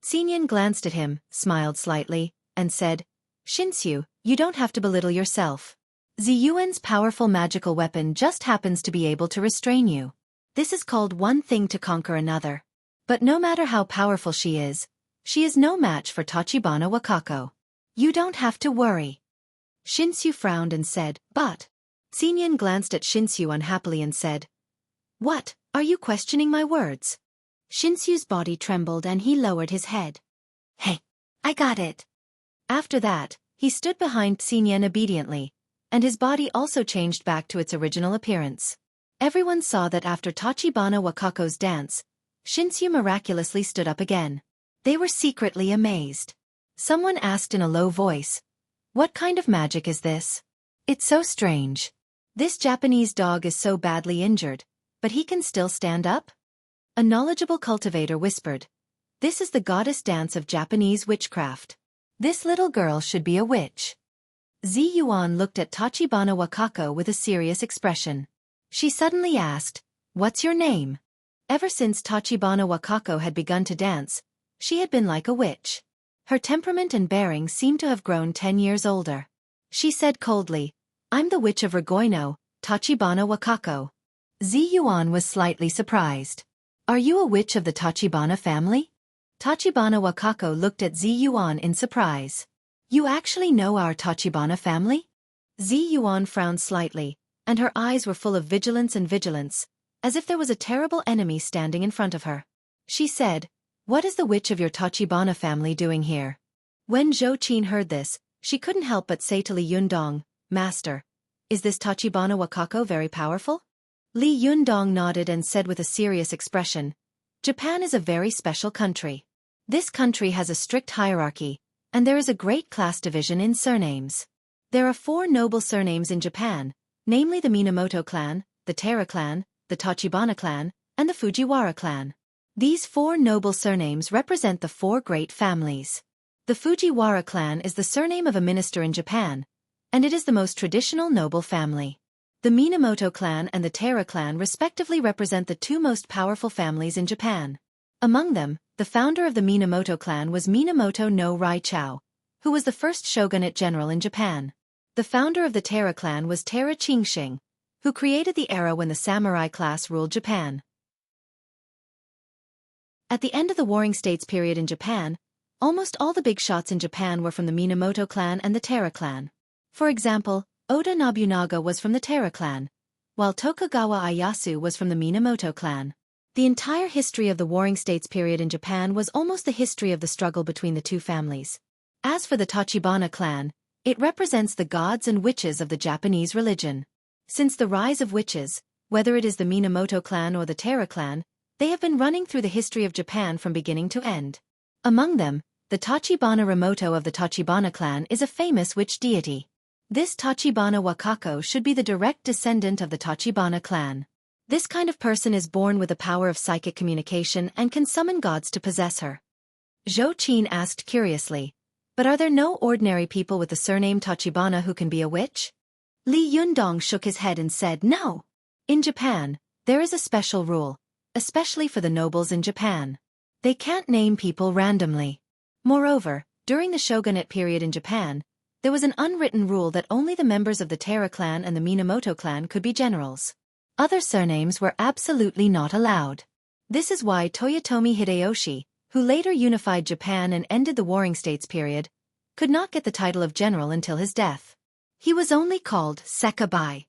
Xinyan glanced at him, smiled slightly, and said, "Shinsu, you don't have to belittle yourself. Zi Yuan's powerful magical weapon just happens to be able to restrain you. This is called one thing to conquer another. But no matter how powerful she is no match for Tachibana Wakako. You don't have to worry." Shinsu frowned and said, "But..." Xinyan glanced at Shinsu unhappily and said, "What, are you questioning my words?" Shinsu's body trembled and he lowered his head. "Hey, I got it." After that, he stood behind Xinyan obediently, and his body also changed back to its original appearance. Everyone saw that after Tachibana Wakako's dance, Shinsu miraculously stood up again. They were secretly amazed. Someone asked in a low voice, "What kind of magic is this? It's so strange. This Japanese dog is so badly injured, but he can still stand up?" A knowledgeable cultivator whispered, "This is the goddess dance of Japanese witchcraft. This little girl should be a witch." Zi Yuan looked at Tachibana Wakako with a serious expression. She suddenly asked, "What's your name?" Ever since Tachibana Wakako had begun to dance, she had been like a witch. Her temperament and bearing seemed to have grown 10 years older. She said coldly, "I'm the witch of Ragoino, Tachibana Wakako." Zi Yuan was slightly surprised. "Are you a witch of the Tachibana family?" Tachibana Wakako looked at Zi Yuan in surprise. "You actually know our Tachibana family?" Zi Yuan frowned slightly, and her eyes were full of vigilance, as if there was a terrible enemy standing in front of her. She said, "What is the witch of your Tachibana family doing here?" When Zhou Qin heard this, she couldn't help but say to Li Yundong, "Master, is this Tachibana Wakako very powerful?" Li Yundong nodded and said with a serious expression, "Japan is a very special country. This country has a strict hierarchy, and there is a great class division in surnames. There are 4 noble surnames in Japan, namely the Minamoto clan, the Taira clan, the Tachibana clan, and the Fujiwara clan. These 4 noble surnames represent the 4 great families. The Fujiwara clan is the surname of a minister in Japan, and it is the most traditional noble family. The Minamoto clan and the Taira clan respectively represent the 2 most powerful families in Japan. Among them, the founder of the Minamoto clan was Minamoto no Raichao, who was the first shogunate general in Japan. The founder of the Taira clan was Taira Qingxing, who created the era when the samurai class ruled Japan. At the end of the Warring States period in Japan, almost all the big shots in Japan were from the Minamoto clan and the Taira clan. For example, Oda Nobunaga was from the Taira clan, while Tokugawa Ieyasu was from the Minamoto clan. The entire history of the Warring States period in Japan was almost the history of the struggle between the 2 families. As for the Tachibana clan, it represents the gods and witches of the Japanese religion. Since the rise of witches, whether it is the Minamoto clan or the Taira clan, they have been running through the history of Japan from beginning to end. Among them, the Tachibana Remoto of the Tachibana clan is a famous witch deity. This Tachibana Wakako should be the direct descendant of the Tachibana clan. This kind of person is born with the power of psychic communication and can summon gods to possess her. Xueqi asked curiously, but are there no ordinary people with the surname Tachibana who can be a witch? Li Yundong shook his head and said no. In Japan, there is a special rule, especially for the nobles in Japan. They can't name people randomly. Moreover, during the shogunate period in Japan, there was an unwritten rule that only the members of the Taira clan and the Minamoto clan could be generals. Other surnames were absolutely not allowed. This is why Toyotomi Hideyoshi, who later unified Japan and ended the Warring States period, could not get the title of general until his death. He was only called Sekabai.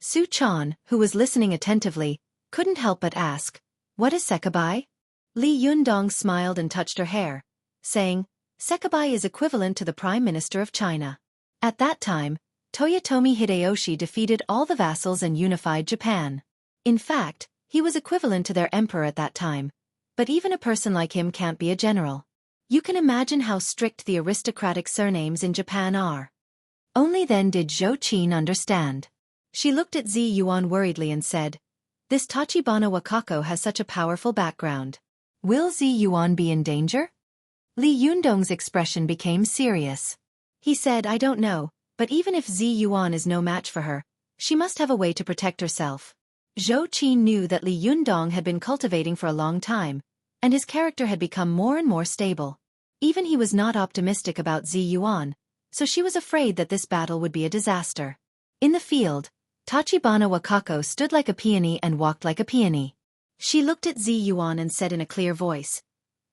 Su-chan, who was listening attentively, couldn't help but ask, "What is Sekabai?" Li Yundong smiled and touched her hair, saying, Sekabai is equivalent to the Prime Minister of China. At that time, Toyotomi Hideyoshi defeated all the vassals and unified Japan. In fact, he was equivalent to their emperor at that time, but even a person like him can't be a general. You can imagine how strict the aristocratic surnames in Japan are. Only then did Xueqi understand. She looked at Zi Yuan worriedly and said, "This Tachibana Wakako has such a powerful background. Will Zi Yuan be in danger?" Li Yundong's expression became serious. He said, "I don't know, but even if Zi Yuan is no match for her, she must have a way to protect herself." Xueqi knew that Li Yundong had been cultivating for a long time, and his character had become more and more stable. Even he was not optimistic about Zi Yuan, so she was afraid that this battle would be a disaster. In the field, Tachibana Wakako stood like a peony and walked like a peony. She looked at Zi Yuan and said in a clear voice,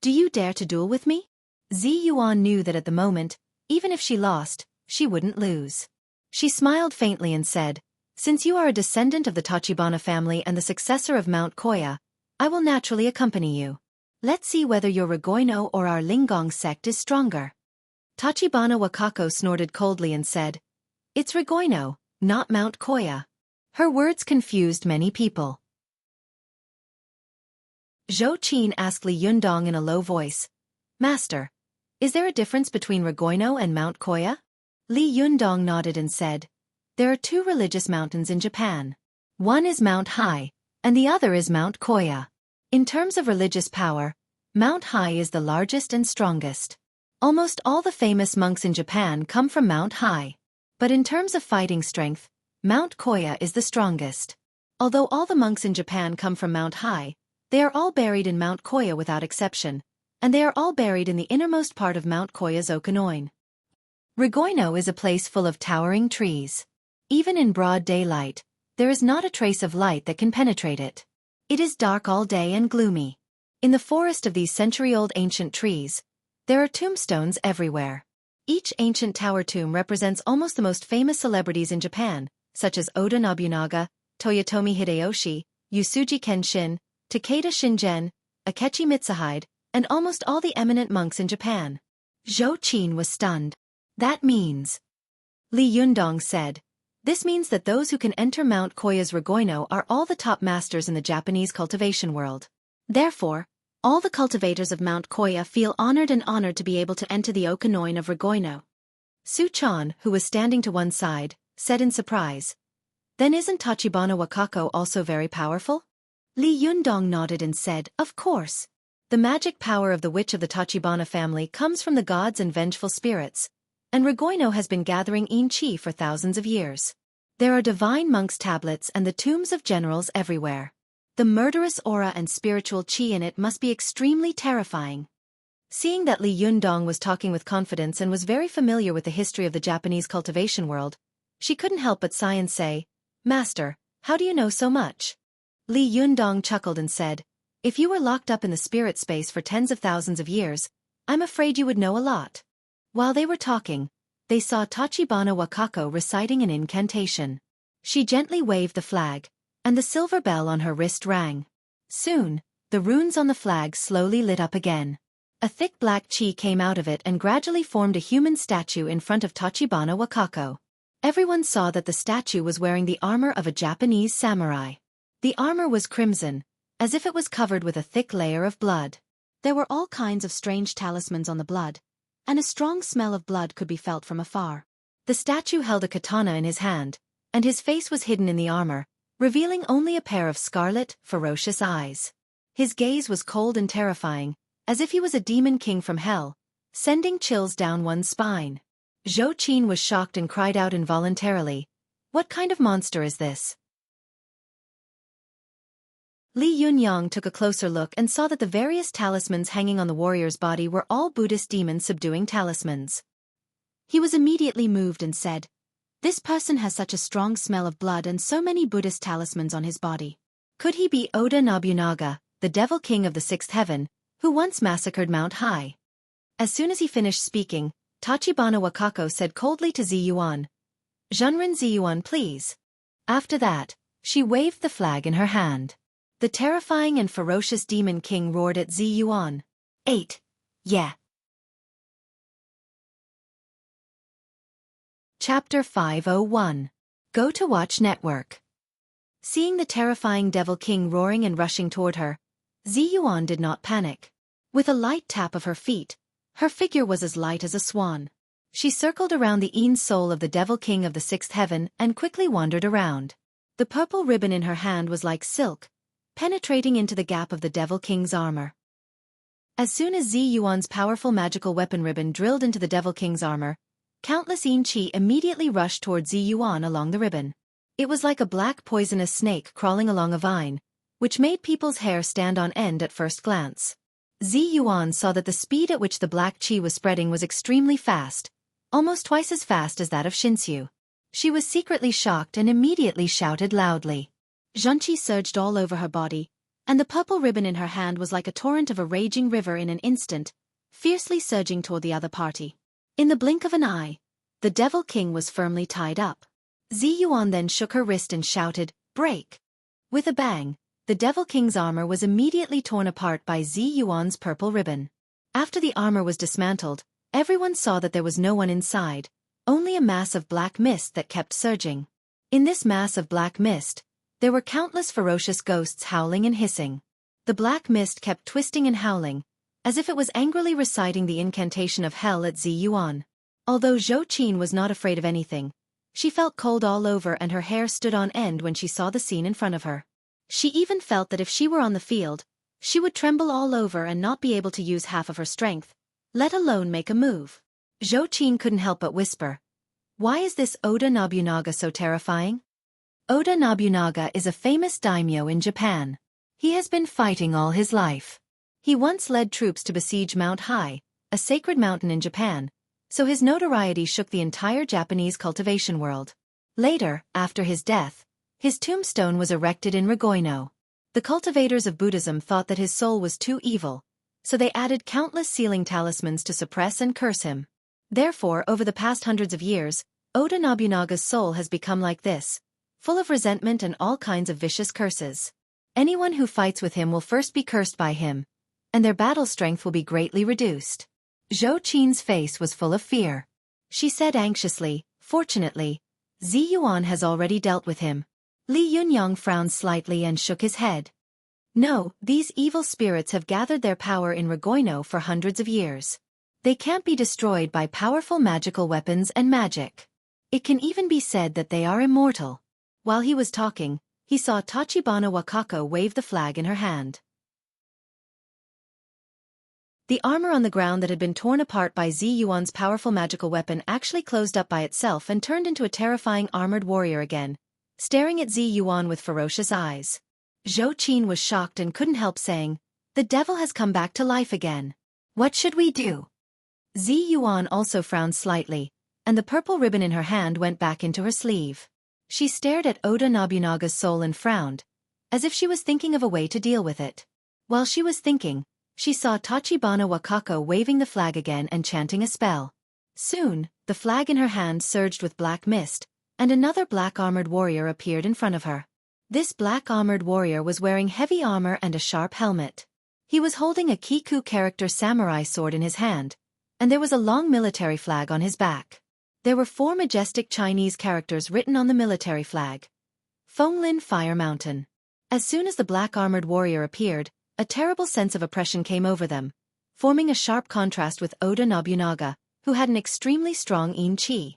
"Do you dare to duel with me?" Zi Yuan knew that at the moment, even if she lost, she wouldn't lose. She smiled faintly and said, "Since you are a descendant of the Tachibana family and the successor of Mount Koya, I will naturally accompany you. Let's see whether your Regoino or our Lingong sect is stronger." Tachibana Wakako snorted coldly and said, "It's Regoino, not Mount Koya." Her words confused many people. Xueqi asked Li Yundong in a low voice, "Master, is there a difference between Regoino and Mount Koya?" Li Yundong nodded and said, "There are two religious mountains in Japan. One is Mount Hai, and the other is Mount Koya. In terms of religious power, Mount Hai is the largest and strongest. Almost all the famous monks in Japan come from Mount Hai. But in terms of fighting strength, Mount Koya is the strongest. Although all the monks in Japan come from Mount Hai, they are all buried in Mount Koya without exception, and they are all buried in the innermost part of Mount Koya's Okanoin. Regoino is a place full of towering trees. Even in broad daylight, there is not a trace of light that can penetrate it. It is dark all day and gloomy. In the forest of these century-old ancient trees, there are tombstones everywhere. Each ancient tower tomb represents almost the most famous celebrities in Japan, such as Oda Nobunaga, Toyotomi Hideyoshi, Usuji Kenshin, Takeda Shingen, Akechi Mitsuhide, and almost all the eminent monks in Japan. Xueqi was stunned. "That means," Li Yundong said, "this means that those who can enter Mount Koya's Regoino are all the top masters in the Japanese cultivation world. Therefore, all the cultivators of Mount Koya feel honored to be able to enter the Okanoin of Regoino." Su-chan, who was standing to one side, said in surprise, "Then isn't Tachibana Wakako also very powerful?" Li Yundong nodded and said, "Of course. The magic power of the witch of the Tachibana family comes from the gods and vengeful spirits, and Regoino has been gathering in-chi for thousands of years. There are divine monks' tablets and the tombs of generals everywhere. The murderous aura and spiritual chi in it must be extremely terrifying." Seeing that Li Yundong was talking with confidence and was very familiar with the history of the Japanese cultivation world, she couldn't help but sigh and say, "Master, how do you know so much?" Li Yundong chuckled and said, "If you were locked up in the spirit space for tens of thousands of years, I'm afraid you would know a lot." While they were talking, they saw Tachibana Wakako reciting an incantation. She gently waved the flag, and the silver bell on her wrist rang. Soon, the runes on the flag slowly lit up again. A thick black chi came out of it and gradually formed a human statue in front of Tachibana Wakako. Everyone saw that the statue was wearing the armor of a Japanese samurai. The armor was crimson, as if it was covered with a thick layer of blood. There were all kinds of strange talismans on the blood, and a strong smell of blood could be felt from afar. The statue held a katana in his hand, and his face was hidden in the armor, revealing only a pair of scarlet, ferocious eyes. His gaze was cold and terrifying, as if he was a demon king from hell, sending chills down one's spine. Xueqi was shocked and cried out involuntarily, "What kind of monster is this?" Li Yunyang took a closer look and saw that the various talismans hanging on the warrior's body were all Buddhist demon-subduing talismans. He was immediately moved and said, "This person has such a strong smell of blood and so many Buddhist talismans on his body. Could he be Oda Nobunaga, the devil king of the sixth heaven, who once massacred Mount Hai?" As soon as he finished speaking, Tachibana Wakako said coldly to Ziyuan, "Zhenren Ziyuan, please." After that, she waved the flag in her hand. The terrifying and ferocious demon king roared at Ziyuan. 8. Yeah. Chapter 501. Go to Watch Network. Seeing the terrifying devil king roaring and rushing toward her, Ziyuan did not panic. With a light tap of her feet, her figure was as light as a swan. She circled around the Een soul of the devil king of the sixth heaven and quickly wandered around. The purple ribbon in her hand was like silk, penetrating into the gap of the devil king's armor. As soon as Ziyuan's powerful magical weapon ribbon drilled into the devil king's armor, countless Een chi immediately rushed toward Ziyuan along the ribbon. It was like a black poisonous snake crawling along a vine, which made people's hair stand on end at first glance. Ziyuan saw that the speed at which the black chi was spreading was extremely fast, almost twice as fast as that of Shinsu. She was secretly shocked and immediately shouted loudly. Zhenqi surged all over her body, and the purple ribbon in her hand was like a torrent of a raging river in an instant, fiercely surging toward the other party. In the blink of an eye, the devil king was firmly tied up. Ziyuan then shook her wrist and shouted, "Break!" With a bang, the devil king's armor was immediately torn apart by Ziyuan's purple ribbon. After the armor was dismantled, everyone saw that there was no one inside, only a mass of black mist that kept surging. In this mass of black mist, there were countless ferocious ghosts howling and hissing. The black mist kept twisting and howling, as if it was angrily reciting the incantation of hell at Ziyuan. Although Xueqi was not afraid of anything, she felt cold all over and her hair stood on end when she saw the scene in front of her. She even felt that if she were on the field, she would tremble all over and not be able to use half of her strength, let alone make a move. Xueqi couldn't help but whisper, "Why is this Oda Nobunaga so terrifying?" Oda Nobunaga is a famous daimyo in Japan. He has been fighting all his life. He once led troops to besiege Mount Hai, a sacred mountain in Japan, so his notoriety shook the entire Japanese cultivation world. Later, after his death, his tombstone was erected in Ragoino. The cultivators of Buddhism thought that his soul was too evil, so they added countless sealing talismans to suppress and curse him. Therefore, over the past hundreds of years, Oda Nobunaga's soul has become like this, full of resentment and all kinds of vicious curses. Anyone who fights with him will first be cursed by him, and their battle strength will be greatly reduced. Xueqi's face was full of fear. She said anxiously, "Fortunately, Ziyuan has already dealt with him." Li Yunyang frowned slightly and shook his head. "No, these evil spirits have gathered their power in Ragoino for hundreds of years. They can't be destroyed by powerful magical weapons and magic. It can even be said that they are immortal." While he was talking, he saw Tachibana Wakako wave the flag in her hand. The armor on the ground that had been torn apart by Ziyuan's powerful magical weapon actually closed up by itself and turned into a terrifying armored warrior again, staring at Ziyuan with ferocious eyes. Xueqi was shocked and couldn't help saying, "The devil has come back to life again. What should we do?" Ziyuan also frowned slightly, and the purple ribbon in her hand went back into her sleeve. She stared at Oda Nobunaga's soul and frowned, as if she was thinking of a way to deal with it. While she was thinking, she saw Tachibana Wakako waving the flag again and chanting a spell. Soon, the flag in her hand surged with black mist, and another black armored warrior appeared in front of her. This black armored warrior was wearing heavy armor and a sharp helmet. He was holding a Kiku character samurai sword in his hand, and there was a long military flag on his back. There were 4 majestic Chinese characters written on the military flag. Fenglin Fire Mountain. As soon as the black armored warrior appeared, a terrible sense of oppression came over them, forming a sharp contrast with Oda Nobunaga, who had an extremely strong Een chi.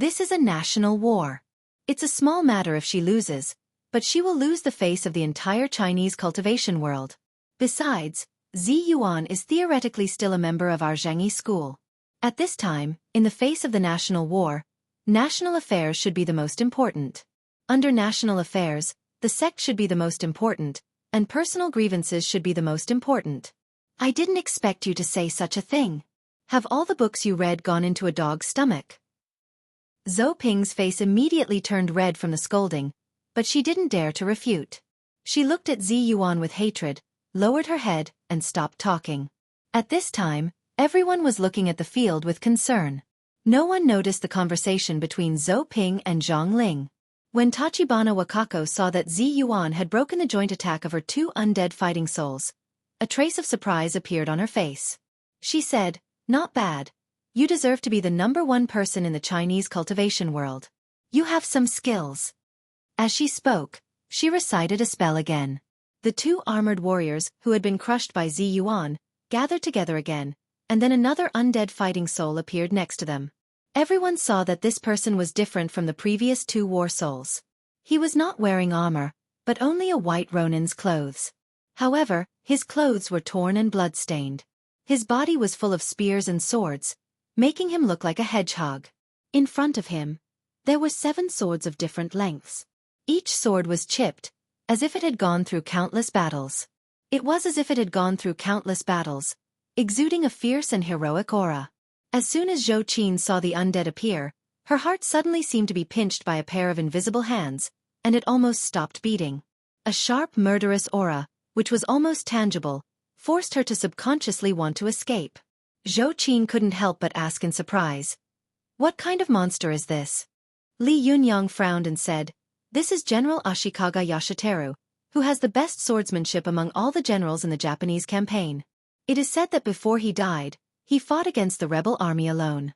This is a national war. It's a small matter if she loses, but she will lose the face of the entire Chinese cultivation world. Besides, Zi Yuan is theoretically still a member of our Zhengyi school. At this time, in the face of the national war, national affairs should be the most important. Under national affairs, the sect should be the most important, and personal grievances should be the most important. I didn't expect you to say such a thing. Have all the books you read gone into a dog's stomach? Zhou Ping's face immediately turned red from the scolding, but she didn't dare to refute. She looked at Zi Yuan with hatred, lowered her head, and stopped talking. At this time, everyone was looking at the field with concern. No one noticed the conversation between Zhou Ping and Zhang Ling. When Tachibana Wakako saw that Zi Yuan had broken the joint attack of her two undead fighting souls, a trace of surprise appeared on her face. She said, "Not bad. You deserve to be the #1 person in the Chinese cultivation world. You have some skills." As she spoke, she recited a spell again. The two armored warriors who had been crushed by Zi Yuan gathered together again, and then another undead fighting soul appeared next to them. Everyone saw that this person was different from the previous two war souls. He was not wearing armor, but only a white Ronin's clothes. However, his clothes were torn and blood-stained. His body was full of spears and swords, making him look like a hedgehog. In front of him, there were 7 swords of different lengths. Each sword was chipped, as if it had gone through countless battles. It was as if it had gone through countless battles, exuding a fierce and heroic aura. As soon as Zhou Qin saw the undead appear, her heart suddenly seemed to be pinched by a pair of invisible hands, and it almost stopped beating. A sharp, murderous aura, which was almost tangible, forced her to subconsciously want to escape. Zhou Qin couldn't help but ask in surprise, "What kind of monster is this?" Li Yunyang frowned and said, "This is General Ashikaga Yashiteru, who has the best swordsmanship among all the generals in the Japanese campaign. It is said that before he died, he fought against the rebel army alone.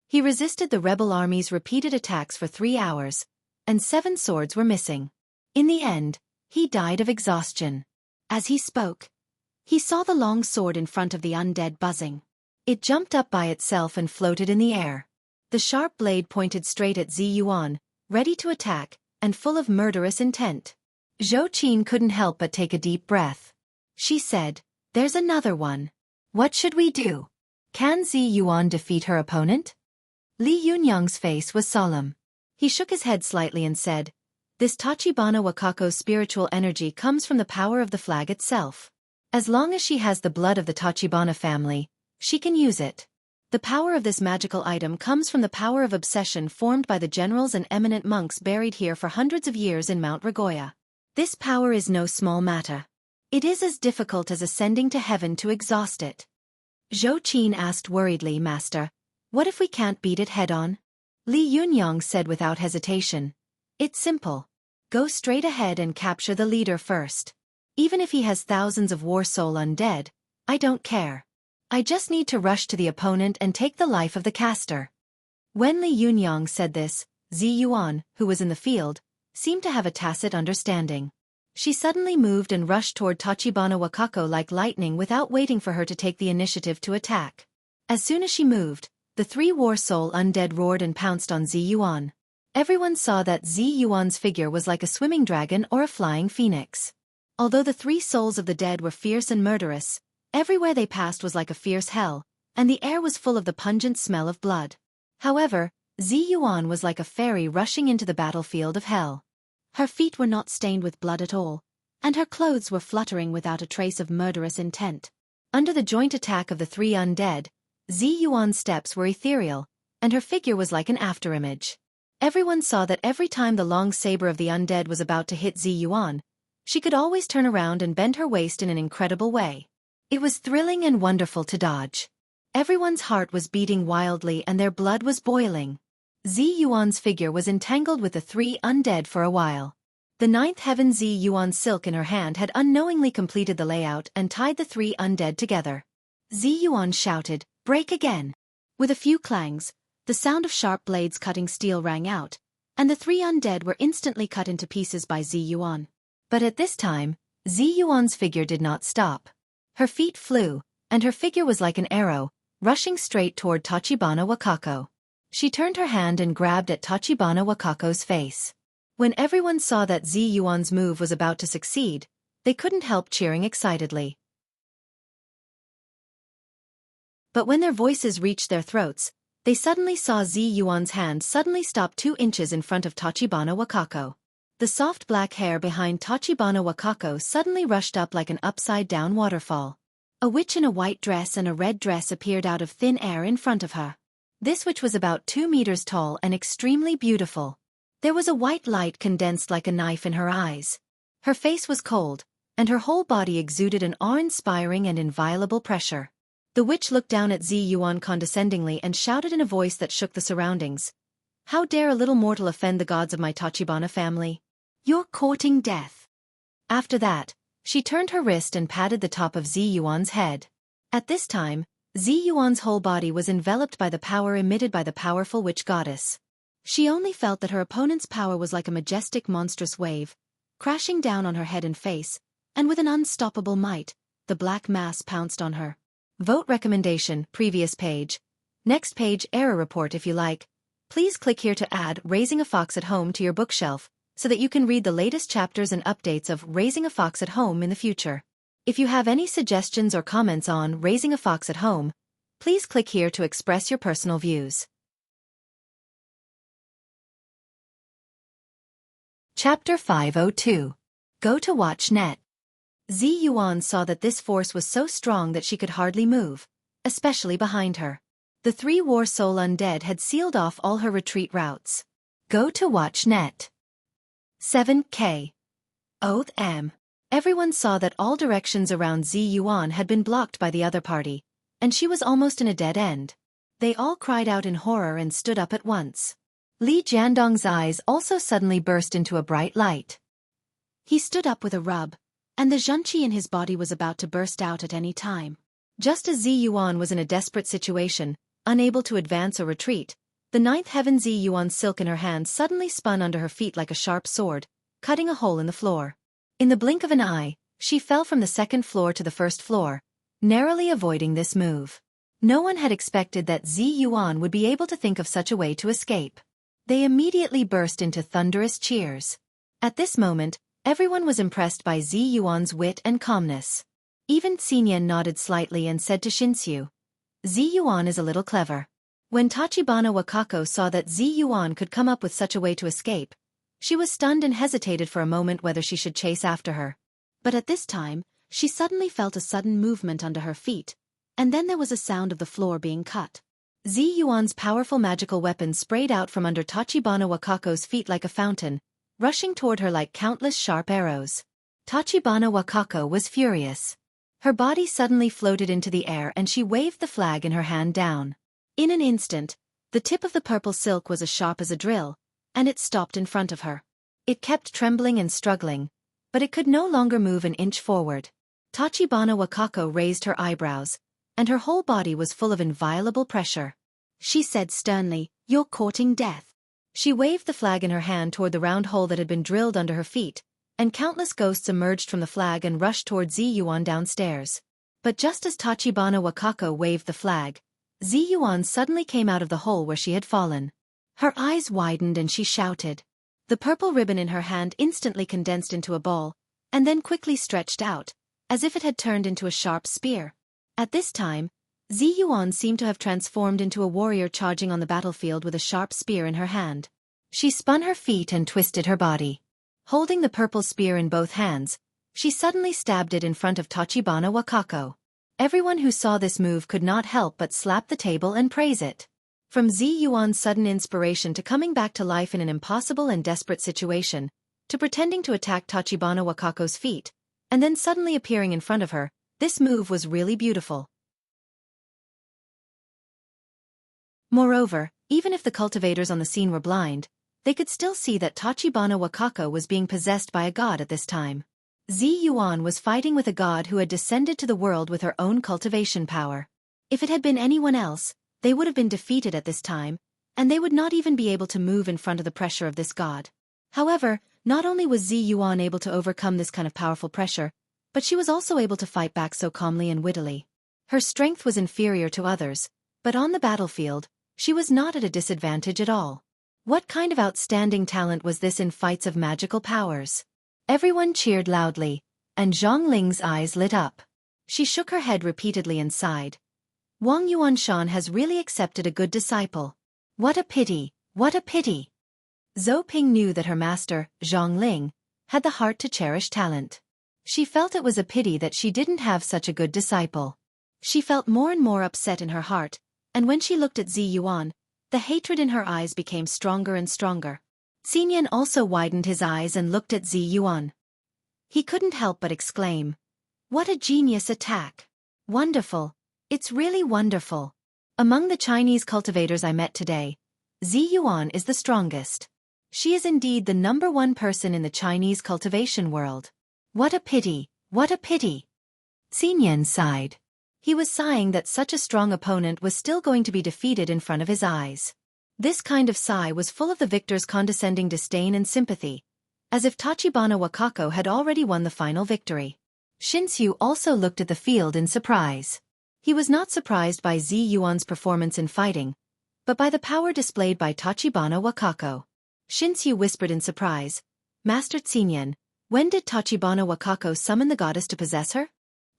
He resisted the rebel army's repeated attacks for 3 hours, and 7 swords were missing. In the end, he died of exhaustion." As he spoke, he saw the long sword in front of the undead buzzing. It jumped up by itself and floated in the air. The sharp blade pointed straight at Zi Yuan, ready to attack, and full of murderous intent. Zhou Qin couldn't help but take a deep breath. She said, "There's another one. What should we do? Can Zi Yuan defeat her opponent?" Li Yunyang's face was solemn. He shook his head slightly and said, "This Tachibana Wakako's spiritual energy comes from the power of the flag itself. As long as she has the blood of the Tachibana family, she can use it. The power of this magical item comes from the power of obsession formed by the generals and eminent monks buried here for hundreds of years in Mount Ragoya. This power is no small matter. It is as difficult as ascending to heaven to exhaust it." Zhou Qin asked worriedly, "Master, what if we can't beat it head-on?" Li Yunyang said without hesitation, "It's simple. Go straight ahead and capture the leader first. Even if he has thousands of war soul undead, I don't care. I just need to rush to the opponent and take the life of the caster." When Li Yunyang said this, Zi Yuan, who was in the field, seemed to have a tacit understanding. She suddenly moved and rushed toward Tachibana Wakako like lightning without waiting for her to take the initiative to attack. As soon as she moved, the 3 war soul undead roared and pounced on Zi Yuan. Everyone saw that Zi Yuan's figure was like a swimming dragon or a flying phoenix. Although the 3 souls of the dead were fierce and murderous, everywhere they passed was like a fierce hell, and the air was full of the pungent smell of blood. However, Zi Yuan was like a fairy rushing into the battlefield of hell. Her feet were not stained with blood at all, and her clothes were fluttering without a trace of murderous intent. Under the joint attack of the 3 undead, Zi Yuan's steps were ethereal, and her figure was like an afterimage. Everyone saw that every time the long saber of the undead was about to hit Zi Yuan, she could always turn around and bend her waist in an incredible way. It was thrilling and wonderful to dodge. Everyone's heart was beating wildly and their blood was boiling. Zi Yuan's figure was entangled with the 3 undead for a while. The 9th heaven Zi Yuan's silk in her hand had unknowingly completed the layout and tied the 3 undead together. Zi Yuan shouted, "Break again!" With a few clangs, the sound of sharp blades cutting steel rang out, and the 3 undead were instantly cut into pieces by Zi Yuan. But at this time, Zi Yuan's figure did not stop. Her feet flew, and her figure was like an arrow, rushing straight toward Tachibana Wakako. She turned her hand and grabbed at Tachibana Wakako's face. When everyone saw that Zi Yuan's move was about to succeed, they couldn't help cheering excitedly. But when their voices reached their throats, they suddenly saw Zi Yuan's hand suddenly stop 2 inches in front of Tachibana Wakako. The soft black hair behind Tachibana Wakako suddenly rushed up like an upside-down waterfall. A witch in a white dress and a red dress appeared out of thin air in front of her. This witch was about 2 meters tall and extremely beautiful. There was a white light condensed like a knife in her eyes. Her face was cold, and her whole body exuded an awe-inspiring and inviolable pressure. The witch looked down at Zi Yuan condescendingly and shouted in a voice that shook the surroundings. "How dare a little mortal offend the gods of my Tachibana family? You're courting death." After that, she turned her wrist and patted the top of Zi Yuan's head. At this time, Zi Yuan's whole body was enveloped by the power emitted by the powerful witch goddess. She only felt that her opponent's power was like a majestic monstrous wave, crashing down on her head and face, and with an unstoppable might, the black mass pounced on her. Vote recommendation, previous page. Next page, error report if you like. Please click here to add Raising a Fox at Home to your bookshelf, so that you can read the latest chapters and updates of Raising a Fox at Home in the future. If you have any suggestions or comments on Raising a Fox at Home, please click here to express your personal views. Chapter 502. Go to Watch Net. Zi Yuan saw that this force was so strong that she could hardly move, especially behind her. The 3 War Soul Undead had sealed off all her retreat routes. Go to Watch Net. 7K. Oath M. Everyone saw that all directions around Zi Yuan had been blocked by the other party, and she was almost in a dead end. They all cried out in horror and stood up at once. Li Jiandong's eyes also suddenly burst into a bright light. He stood up with a rub, and the zhenqi in his body was about to burst out at any time. Just as Zi Yuan was in a desperate situation, unable to advance or retreat, the 9th heaven Zi Yuan's silk in her hand suddenly spun under her feet like a sharp sword, cutting a hole in the floor. In the blink of an eye, she fell from the 2nd floor to the 1st floor, narrowly avoiding this move. No one had expected that Zi Yuan would be able to think of such a way to escape. They immediately burst into thunderous cheers. At this moment, everyone was impressed by Zi Yuan's wit and calmness. Even Xinyan nodded slightly and said to Shinsu, "Zi Yuan is a little clever." When Tachibana Wakako saw that Zi Yuan could come up with such a way to escape, she was stunned and hesitated for a moment whether she should chase after her. But at this time, she suddenly felt a sudden movement under her feet, and then there was a sound of the floor being cut. Zi Yuan's powerful magical weapon sprayed out from under Tachibana Wakako's feet like a fountain, rushing toward her like countless sharp arrows. Tachibana Wakako was furious. Her body suddenly floated into the air and she waved the flag in her hand down. In an instant, the tip of the purple silk was as sharp as a drill, and it stopped in front of her. It kept trembling and struggling, but it could no longer move an inch forward. Tachibana Wakako raised her eyebrows, and her whole body was full of inviolable pressure. She said sternly, "You're courting death." She waved the flag in her hand toward the round hole that had been drilled under her feet, and countless ghosts emerged from the flag and rushed toward Zi Yuan downstairs. But just as Tachibana Wakako waved the flag, Zi Yuan suddenly came out of the hole where she had fallen. Her eyes widened and she shouted. The purple ribbon in her hand instantly condensed into a ball, and then quickly stretched out, as if it had turned into a sharp spear. At this time, Zi Yuan seemed to have transformed into a warrior charging on the battlefield with a sharp spear in her hand. She spun her feet and twisted her body. Holding the purple spear in both hands, she suddenly stabbed it in front of Tachibana Wakako. Everyone who saw this move could not help but slap the table and praise it. From Zi Yuan's sudden inspiration to coming back to life in an impossible and desperate situation, to pretending to attack Tachibana Wakako's feet, and then suddenly appearing in front of her, this move was really beautiful. Moreover, even if the cultivators on the scene were blind, they could still see that Tachibana Wakako was being possessed by a god at this time. Zi Yuan was fighting with a god who had descended to the world with her own cultivation power. If it had been anyone else, they would have been defeated at this time, and they would not even be able to move in front of the pressure of this god. However, not only was Zi Yuan able to overcome this kind of powerful pressure, but she was also able to fight back so calmly and wittily. Her strength was inferior to others, But on the battlefield, she was not at a disadvantage at all. What kind of outstanding talent was this in fights of magical powers? Everyone cheered loudly, and Zhang Ling's eyes lit up. She shook her head repeatedly and sighed. Wang Yuanshan has really accepted a good disciple. What a pity, what a pity. Zhou Ping knew that her master, Zhang Ling, had the heart to cherish talent. She felt it was a pity that she didn't have such a good disciple. She felt more and more upset in her heart, and when she looked at Zi Yuan, the hatred in her eyes became stronger and stronger. Xinyan also widened his eyes and looked at Zi Yuan. He couldn't help but exclaim, "What a genius attack! Wonderful! It's really wonderful! Among the Chinese cultivators I met today, Zi Yuan is the strongest. She is indeed the #1 person in the Chinese cultivation world. What a pity, what a pity!" Xinyan sighed. He was sighing that such a strong opponent was still going to be defeated in front of his eyes. This kind of sigh was full of the victor's condescending disdain and sympathy, as if Tachibana Wakako had already won the final victory. Shinsu also looked at the field in surprise. He was not surprised by Zi Yuan's performance in fighting, but by the power displayed by Tachibana Wakako. Shinsu whispered in surprise, "Master Xinyan, when did Tachibana Wakako summon the goddess to possess her?"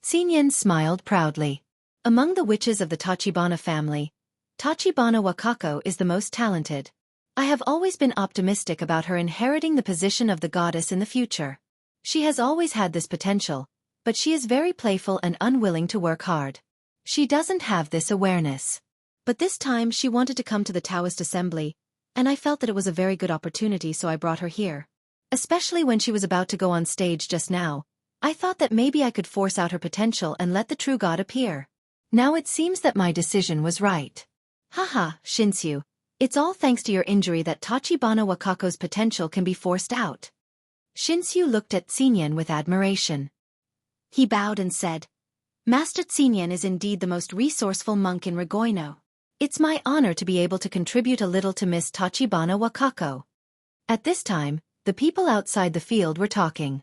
Xinyan smiled proudly. Among the witches of the Tachibana family, Tachibana Wakako is the most talented. I have always been optimistic about her inheriting the position of the goddess in the future. She has always had this potential, but she is very playful and unwilling to work hard. She doesn't have this awareness. But this time she wanted to come to the Taoist assembly, and I felt that it was a very good opportunity, so I brought her here. Especially when she was about to go on stage just now, I thought that maybe I could force out her potential and let the true god appear. Now it seems that my decision was right. Haha, Shinsu, it's all thanks to your injury that Tachibana Wakako's potential can be forced out. Shinsu looked at Xinyan with admiration. He bowed and said, "Master Xinyan is indeed the most resourceful monk in Regoino. It's my honor to be able to contribute a little to Miss Tachibana Wakako." At this time, the people outside the field were talking.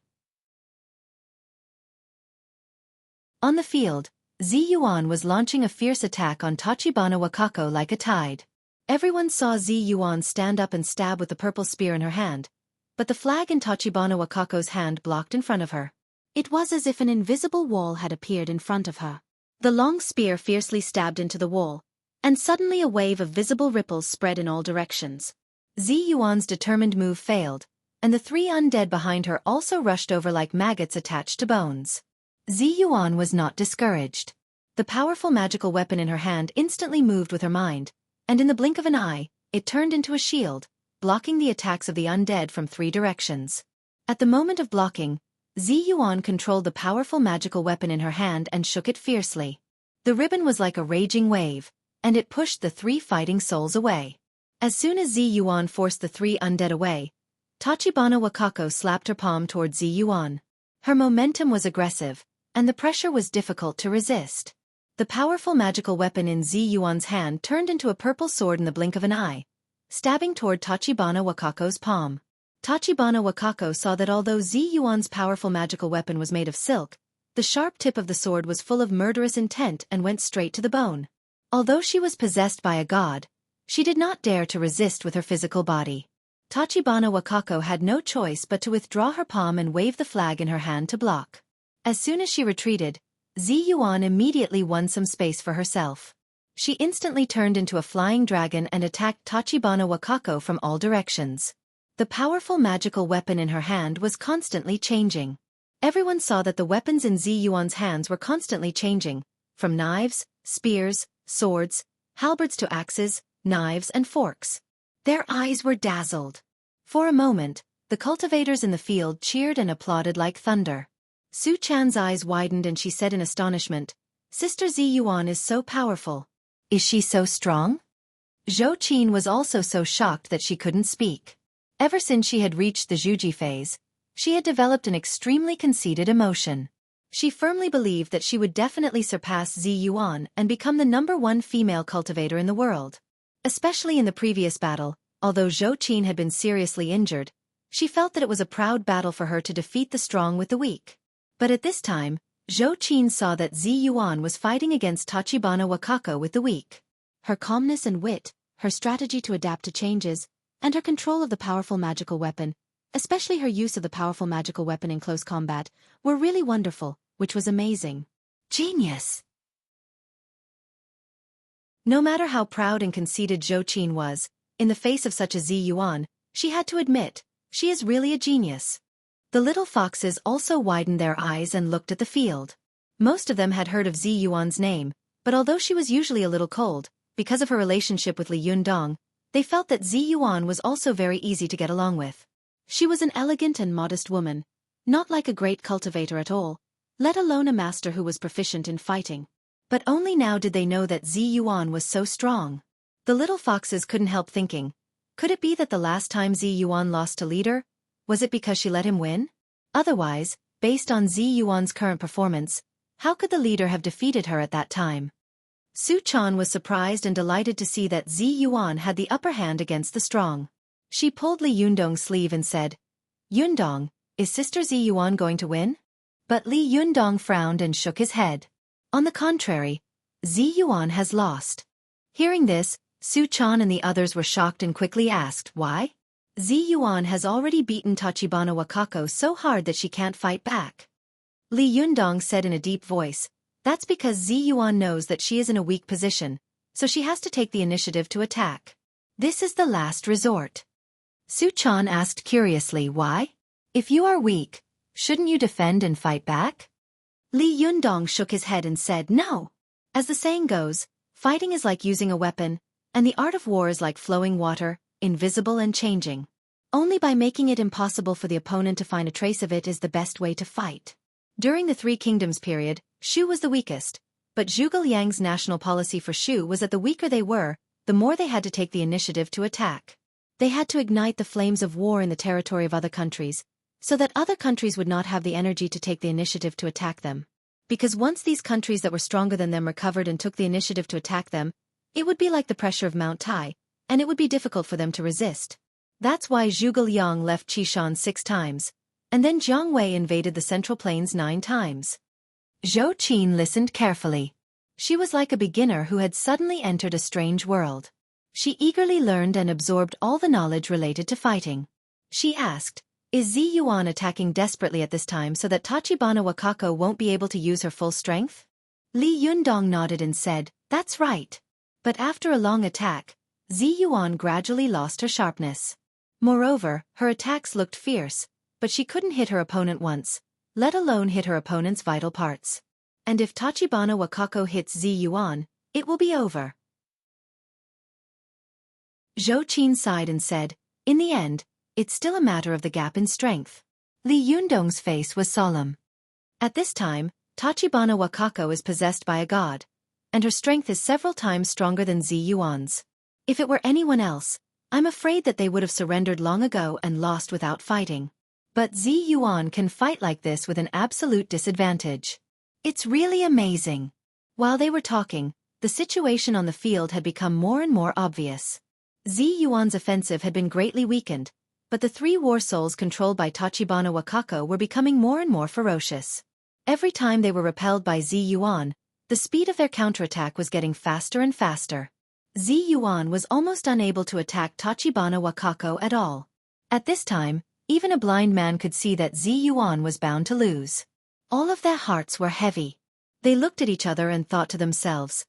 On the field, Zi Yuan was launching a fierce attack on Tachibana Wakako like a tide. Everyone saw Zi Yuan stand up and stab with the purple spear in her hand, but the flag in Tachibana Wakako's hand blocked in front of her. It was as if an invisible wall had appeared in front of her. The long spear fiercely stabbed into the wall, and suddenly a wave of visible ripples spread in all directions. Zi Yuan's determined move failed, and the 3 undead behind her also rushed over like maggots attached to bones. Zi Yuan was not discouraged. The powerful magical weapon in her hand instantly moved with her mind, and in the blink of an eye, it turned into a shield, blocking the attacks of the undead from 3 directions. At the moment of blocking, Zi Yuan controlled the powerful magical weapon in her hand and shook it fiercely. The ribbon was like a raging wave, and it pushed the 3 fighting souls away. As soon as Zi Yuan forced the 3 undead away, Tachibana Wakako slapped her palm toward Zi Yuan. Her momentum was aggressive, and the pressure was difficult to resist. The powerful magical weapon in Zi Yuan's hand turned into a purple sword in the blink of an eye, stabbing toward Tachibana Wakako's palm. Tachibana Wakako saw that although Zi Yuan's powerful magical weapon was made of silk, the sharp tip of the sword was full of murderous intent and went straight to the bone. Although she was possessed by a god, she did not dare to resist with her physical body. Tachibana Wakako had no choice but to withdraw her palm and wave the flag in her hand to block. As soon as she retreated, Zi Yuan immediately won some space for herself. She instantly turned into a flying dragon and attacked Tachibana Wakako from all directions. The powerful magical weapon in her hand was constantly changing. Everyone saw that the weapons in Zi Yuan's hands were constantly changing, from knives, spears, swords, halberds to axes, knives and forks. Their eyes were dazzled. For a moment, the cultivators in the field cheered and applauded like thunder. Su Chan's eyes widened and she said in astonishment, "Sister Zi Yuan is so powerful. Is she so strong?" Zhou Qin was also so shocked that she couldn't speak. Ever since she had reached the Zhuji phase, she had developed an extremely conceited emotion. She firmly believed that she would definitely surpass Zi Yuan and become the #1 female cultivator in the world. Especially in the previous battle, although Zhou Qin had been seriously injured, she felt that it was a proud battle for her to defeat the strong with the weak. But at this time, Zhou Qin saw that Zi Yuan was fighting against Tachibana Wakako with the weak. her calmness and wit, her strategy to adapt to changes, and her control of the powerful magical weapon, especially her use of the powerful magical weapon in close combat, were really wonderful, which was amazing. Genius! No matter how proud and conceited Xueqi was, in the face of such a Zi Yuan, she had to admit, she is really a genius. The little foxes also widened their eyes and looked at the field. Most of them had heard of Zi Yuan's name, but although she was usually a little cold, because of her relationship with Li Yundong, they felt that Zi Yuan was also very easy to get along with. She was an elegant and modest woman, not like a great cultivator at all, let alone a master who was proficient in fighting. But only now did they know that Zi Yuan was so strong. The little foxes couldn't help thinking, could it be that the last time Zi Yuan lost to leader, was it because she let him win? Otherwise, based on Zi Yuan's current performance, how could the leader have defeated her at that time? Su Chan was surprised and delighted to see that Zi Yuan had the upper hand against the strong. She pulled Li Yundong's sleeve and said, "Yundong, is Sister Zi Yuan going to win?" But Li Yundong frowned and shook his head. On the contrary, Zi Yuan has lost. Hearing this, Su Chan and the others were shocked and quickly asked, why? Zi Yuan has already beaten Tachibana Wakako so hard that she can't fight back. Li Yundong said in a deep voice, that's because Zi Yuan knows that she is in a weak position, so she has to take the initiative to attack. This is the last resort. Su Chan asked curiously, why? If you are weak, shouldn't you defend and fight back? Li Yundong shook his head and said, no. As the saying goes, fighting is like using a weapon, and the art of war is like flowing water, invisible and changing. Only by making it impossible for the opponent to find a trace of it is the best way to fight. During the Three Kingdoms period, Shu was the weakest, but Zhuge Liang's national policy for Shu was that the weaker they were, the more they had to take the initiative to attack. They had to ignite the flames of war in the territory of other countries, so that other countries would not have the energy to take the initiative to attack them. Because once these countries that were stronger than them recovered and took the initiative to attack them, it would be like the pressure of Mount Tai, and it would be difficult for them to resist. That's why Zhuge Liang left Qishan 6 times, and then Jiang Wei invaded the Central Plains 9 times. Zhou Qin listened carefully. She was like a beginner who had suddenly entered a strange world. She eagerly learned and absorbed all the knowledge related to fighting. She asked, is Zi Yuan attacking desperately at this time so that Tachibana Wakako won't be able to use her full strength? Li Yundong nodded and said, that's right. But after a long attack, Zi Yuan gradually lost her sharpness. Moreover, her attacks looked fierce, but she couldn't hit her opponent once, let alone hit her opponent's vital parts. And if Tachibana Wakako hits Zi Yuan, it will be over. Zhou Qin sighed and said, in the end, it's still a matter of the gap in strength. Li Yundong's face was solemn. At this time, Tachibana Wakako is possessed by a god, and her strength is several times stronger than Zi Yuan's. If it were anyone else, I'm afraid that they would have surrendered long ago and lost without fighting. But Zi Yuan can fight like this with an absolute disadvantage. It's really amazing. While they were talking, the situation on the field had become more and more obvious. Zi Yuan's offensive had been greatly weakened, but the 3 war souls controlled by Tachibana Wakako were becoming more and more ferocious. Every time they were repelled by Zi Yuan, the speed of their counterattack was getting faster and faster. Zi Yuan was almost unable to attack Tachibana Wakako at all. At this time, even a blind man could see that Zi Yuan was bound to lose. All of their hearts were heavy. They looked at each other and thought to themselves,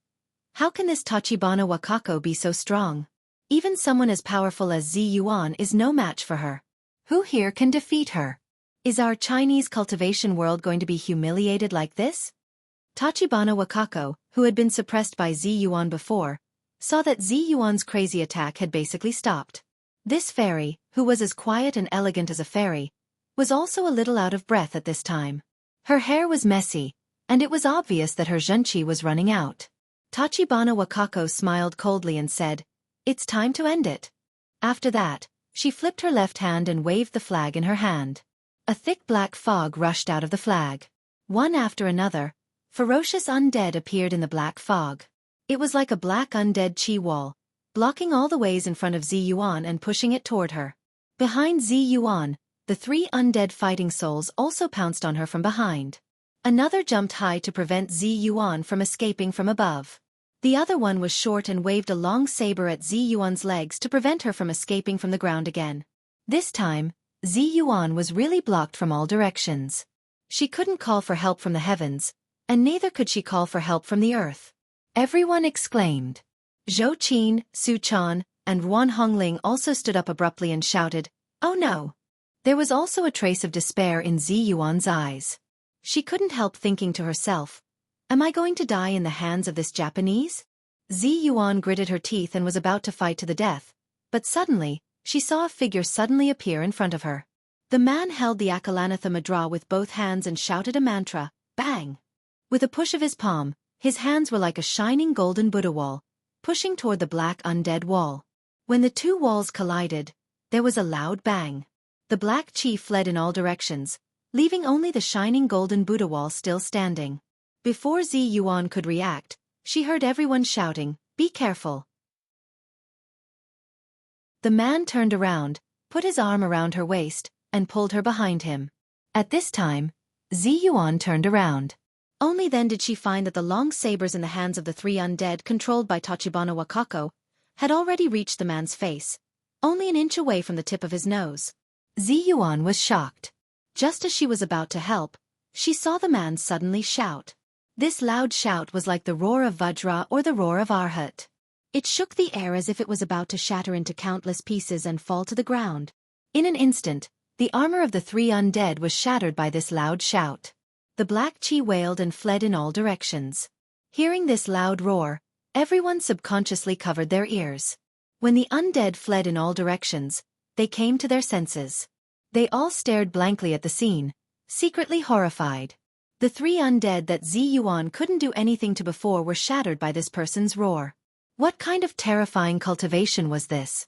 how can this Tachibana Wakako be so strong? Even someone as powerful as Zi Yuan is no match for her. Who here can defeat her? Is our Chinese cultivation world going to be humiliated like this? Tachibana Wakako, who had been suppressed by Zi Yuan before, saw that Zi Yuan's crazy attack had basically stopped. This fairy, who was as quiet and elegant as a fairy, was also a little out of breath at this time. Her hair was messy, and it was obvious that her zhenqi was running out. Tachibana Wakako smiled coldly and said, it's time to end it. After that, she flipped her left hand and waved the flag in her hand. A thick black fog rushed out of the flag. One after another, ferocious undead appeared in the black fog. It was like a black undead chi wall, blocking all the ways in front of Zi Yuan and pushing it toward her. Behind Zi Yuan, the 3 undead fighting souls also pounced on her from behind. Another jumped high to prevent Zi Yuan from escaping from above. The other one was short and waved a long saber at Zi Yuan's legs to prevent her from escaping from the ground again. This time, Zi Yuan was really blocked from all directions. She couldn't call for help from the heavens, and neither could she call for help from the earth. Everyone exclaimed. Zhou Qin, Su Chan, and Wan Hongling also stood up abruptly and shouted, "Oh no!" There was also a trace of despair in Zi Yuan's eyes. She couldn't help thinking to herself, "Am I going to die in the hands of this Japanese?" Zi Yuan gritted her teeth and was about to fight to the death, but suddenly, she saw a figure suddenly appear in front of her. The man held the Akalanatha Mudra with both hands and shouted a mantra, bang! With a push of his palm, his hands were like a shining golden Buddha wall, pushing toward the black undead wall. When the two walls collided, there was a loud bang. The black chi fled in all directions, leaving only the shining golden Buddha wall still standing. Before Zi Yuan could react, she heard everyone shouting, "Be careful!" The man turned around, put his arm around her waist, and pulled her behind him. At this time, Zi Yuan turned around. Only then did she find that the long sabers in the hands of the three undead controlled by Tachibana Wakako had already reached the man's face, only an inch away from the tip of his nose. Zi Yuan was shocked. Just as she was about to help, she saw the man suddenly shout. This loud shout was like the roar of Vajra or the roar of Arhat. It shook the air as if it was about to shatter into countless pieces and fall to the ground. In an instant, the armor of the three undead was shattered by this loud shout. The black chi wailed and fled in all directions. Hearing this loud roar, everyone subconsciously covered their ears. When the undead fled in all directions, they came to their senses. They all stared blankly at the scene, secretly horrified. The three undead that Zi Yuan couldn't do anything to before were shattered by this person's roar. What kind of terrifying cultivation was this?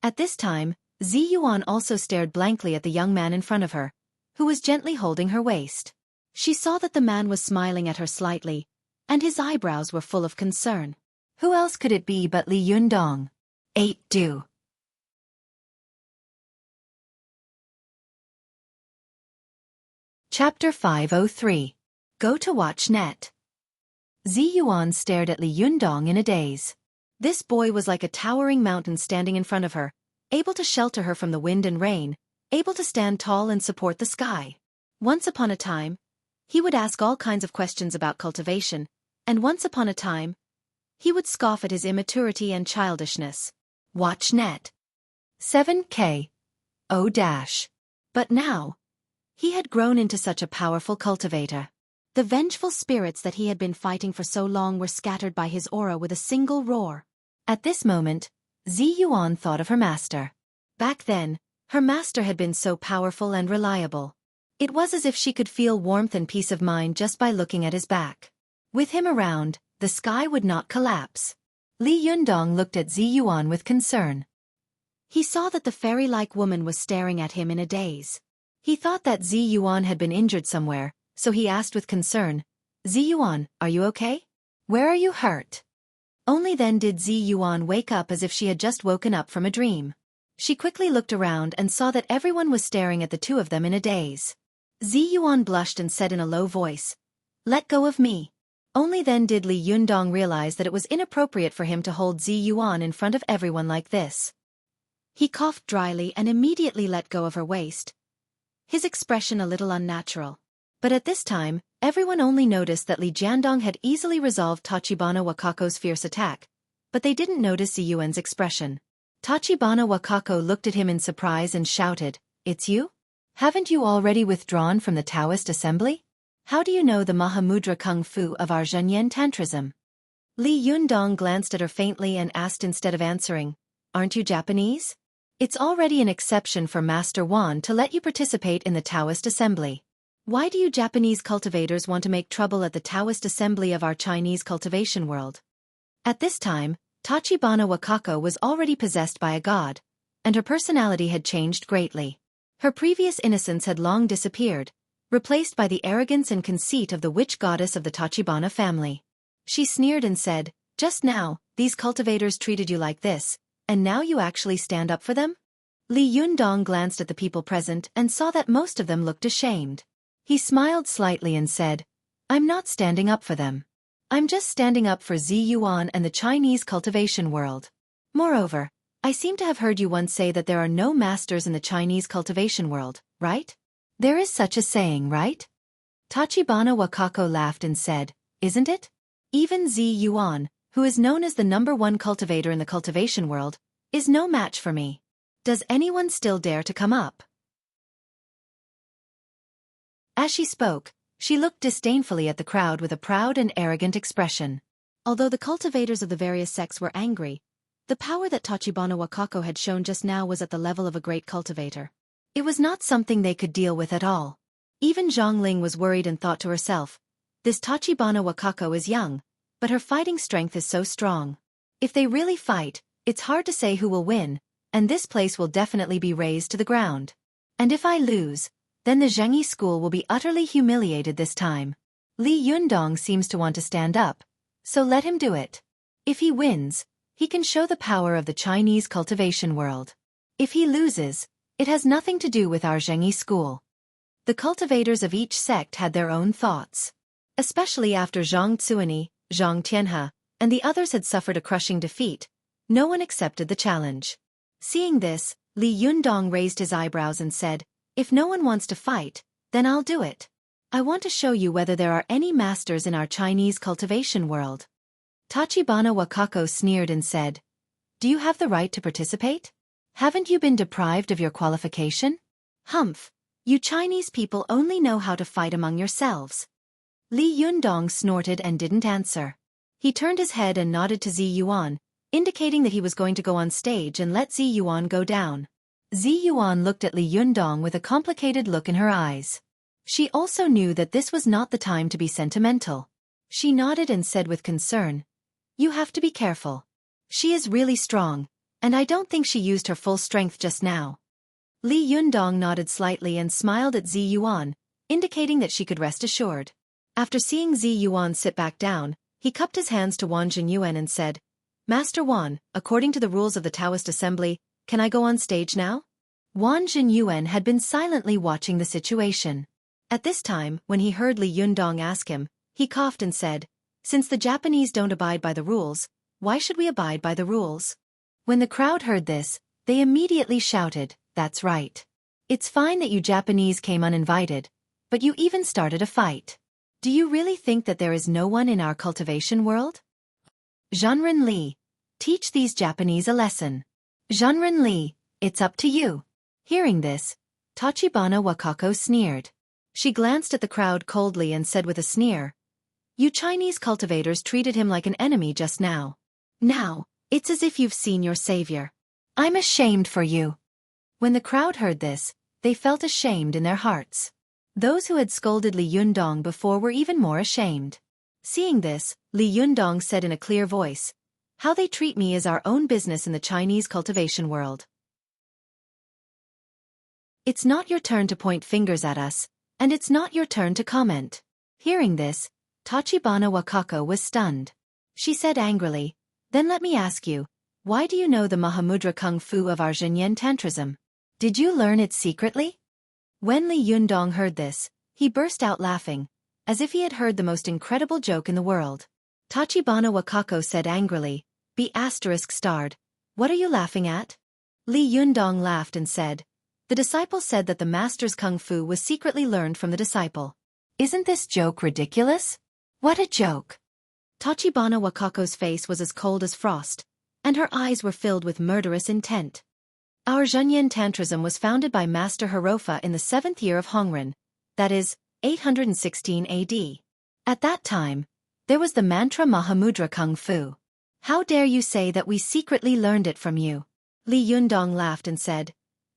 At this time, Zi Yuan also stared blankly at the young man in front of her, who was gently holding her waist. She saw that the man was smiling at her slightly, and his eyebrows were full of concern. Who else could it be but Li Yundong? 8-2. Chapter 503. Go to watch net. Zi Yuan stared at Li Yundong in a daze. This boy was like a towering mountain standing in front of her, able to shelter her from the wind and rain, able to stand tall and support the sky. Once upon a time, he would ask all kinds of questions about cultivation, and once upon a time, he would scoff at his immaturity and childishness. Watch net. 7K. O-. But now, he had grown into such a powerful cultivator. The vengeful spirits that he had been fighting for so long were scattered by his aura with a single roar. At this moment, Zi Yuan thought of her master. Back then, her master had been so powerful and reliable. It was as if she could feel warmth and peace of mind just by looking at his back. With him around, the sky would not collapse. Li Yundong looked at Zi Yuan with concern. He saw that the fairy-like woman was staring at him in a daze. He thought that Zi Yuan had been injured somewhere, so he asked with concern, "Zi Yuan, are you okay? Where are you hurt?" Only then did Zi Yuan wake up as if she had just woken up from a dream. She quickly looked around and saw that everyone was staring at the two of them in a daze. Zi Yuan blushed and said in a low voice, "Let go of me." Only then did Li Yundong realize that it was inappropriate for him to hold Zi Yuan in front of everyone like this. He coughed dryly and immediately let go of her waist, his expression a little unnatural. But at this time, everyone only noticed that Li Jiandong had easily resolved Tachibana Wakako's fierce attack, but they didn't notice Zi Yuan's expression. Tachibana Wakako looked at him in surprise and shouted, "It's you? Haven't you already withdrawn from the Taoist assembly? How do you know the Mahamudra Kung Fu of our Zhenyan Tantrism?" Li Yundong glanced at her faintly and asked instead of answering, "Aren't you Japanese? It's already an exception for Master Wan to let you participate in the Taoist assembly. Why do you Japanese cultivators want to make trouble at the Taoist assembly of our Chinese cultivation world?" At this time, Tachibana Wakako was already possessed by a god, and her personality had changed greatly. Her previous innocence had long disappeared, replaced by the arrogance and conceit of the witch goddess of the Tachibana family. She sneered and said, "Just now, these cultivators treated you like this, and now you actually stand up for them?" Li Yundong glanced at the people present and saw that most of them looked ashamed. He smiled slightly and said, "I'm not standing up for them. I'm just standing up for Zi Yuan and the Chinese cultivation world. Moreover, I seem to have heard you once say that there are no masters in the Chinese cultivation world, right? There is such a saying, right? Tachibana Wakako laughed and said, isn't it? Even Zi Yuan, who is known as the #1 cultivator in the cultivation world, is no match for me. Does anyone still dare to come up? As she spoke, she looked disdainfully at the crowd with a proud and arrogant expression. Although the cultivators of the various sects were angry, the power that Tachibana Wakako had shown just now was at the level of a great cultivator. It was not something they could deal with at all. Even Zhang Ling was worried and thought to herself, this Tachibana Wakako is young, but her fighting strength is so strong. If they really fight, it's hard to say who will win, and this place will definitely be razed to the ground. And if I lose, then the Zhengyi school will be utterly humiliated this time. Li Yundong seems to want to stand up, so let him do it. If he wins, he can show the power of the Chinese cultivation world. If he loses, it has nothing to do with our Zhengyi school. The cultivators of each sect had their own thoughts. Especially after Zhang Xueqi, Zhang Tianhe, and the others had suffered a crushing defeat, no one accepted the challenge. Seeing this, Li Yundong raised his eyebrows and said, if no one wants to fight, then I'll do it. I want to show you whether there are any masters in our Chinese cultivation world. Tachibana Wakako sneered and said, do you have the right to participate? Haven't you been deprived of your qualification? Humph, you Chinese people only know how to fight among yourselves. Li Yundong snorted and didn't answer. He turned his head and nodded to Zi Yuan, indicating that he was going to go on stage and let Zi Yuan go down. Zi Yuan looked at Li Yundong with a complicated look in her eyes. She also knew that this was not the time to be sentimental. She nodded and said with concern, you have to be careful. She is really strong, and I don't think she used her full strength just now. Li Yundong nodded slightly and smiled at Zi Yuan, indicating that she could rest assured. After seeing Zi Yuan sit back down, he cupped his hands to Wang Jinyuan and said, Master Wan, according to the rules of the Taoist Assembly, can I go on stage now? Wang Jinyuan had been silently watching the situation. At this time, when he heard Li Yundong ask him, he coughed and said, since the Japanese don't abide by the rules, why should we abide by the rules? When the crowd heard this, they immediately shouted, that's right. It's fine that you Japanese came uninvited, but you even started a fight. Do you really think that there is no one in our cultivation world? Zhanren Li, teach these Japanese a lesson. Zhanren Li, it's up to you. Hearing this, Tachibana Wakako sneered. She glanced at the crowd coldly and said with a sneer, you Chinese cultivators treated him like an enemy just now. Now, it's as if you've seen your savior. I'm ashamed for you. When the crowd heard this, they felt ashamed in their hearts. Those who had scolded Li Yundong before were even more ashamed. Seeing this, Li Yundong said in a clear voice, how they treat me is our own business in the Chinese cultivation world. It's not your turn to point fingers at us, and it's not your turn to comment. Hearing this, Tachibana Wakako was stunned. She said angrily, then let me ask you, why do you know the Mahamudra Kung Fu of our Zhenyan Tantrism? Did you learn it secretly? When Li Yundong heard this, he burst out laughing, as if he had heard the most incredible joke in the world. Tachibana Wakako said angrily, be ****, what are you laughing at? Li Yundong laughed and said, the disciple said that the master's kung fu was secretly learned from the disciple. Isn't this joke ridiculous? What a joke! Tachibana Wakako's face was as cold as frost, and her eyes were filled with murderous intent. Our Zhenyan Tantrism was founded by Master Hirofa in the 7th year of Hongren, that is, 816 AD. At that time, there was the mantra Mahamudra Kung Fu. How dare you say that we secretly learned it from you? Li Yundong laughed and said,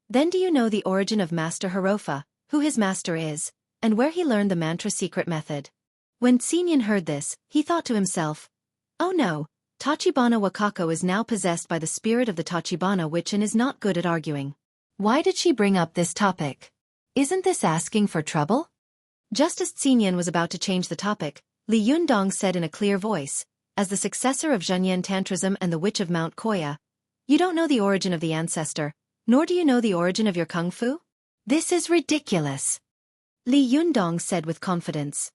then do you know the origin of Master Hirofa, who his master is, and where he learned the mantra secret method? When Xinyan heard this, he thought to himself, oh no, Tachibana Wakako is now possessed by the spirit of the Tachibana witch and is not good at arguing. Why did she bring up this topic? Isn't this asking for trouble? Just as Xinyan was about to change the topic, Li Yundong said in a clear voice, as the successor of Zhenyan Tantrism and the witch of Mount Koya, you don't know the origin of the ancestor, nor do you know the origin of your kung fu? This is ridiculous. Li Yundong said with confidence.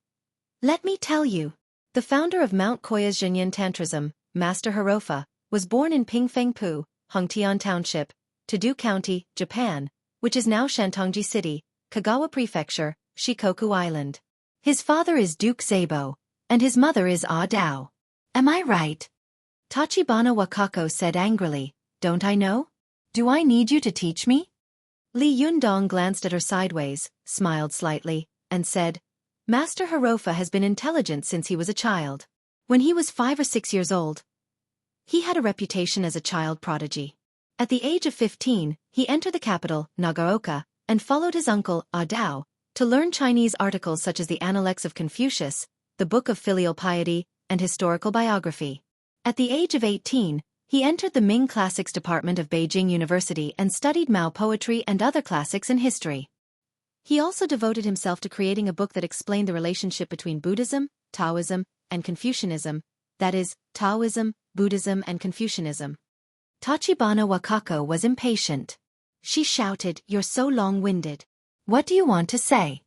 Let me tell you. The founder of Mount Koya's Zhenyan Tantrism, Master Hirofa, was born in Pingfengpu, Hongtian Township, Todu County, Japan, which is now Shantongji City, Kagawa Prefecture, Shikoku Island. His father is Duke Zabo, and his mother is Ah Dao. Am I right? Tachibana Wakako said angrily, don't I know? Do I need you to teach me? Li Yundong glanced at her sideways, smiled slightly, and said, Master Hirofa has been intelligent since he was a child. When he was 5 or 6 years old, he had a reputation as a child prodigy. At the age of 15, he entered the capital, Nagaoka, and followed his uncle, Ah Dao, to learn Chinese articles such as the Analects of Confucius, the Book of Filial Piety, and historical biography. At the age of 18, he entered the Ming Classics Department of Beijing University and studied Mao poetry and other classics in history. He also devoted himself to creating a book that explained the relationship between Buddhism, Taoism, and Confucianism, that is, Taoism, Buddhism and Confucianism. Tachibana Wakako was impatient. She shouted, You're so long-winded. What do you want to say?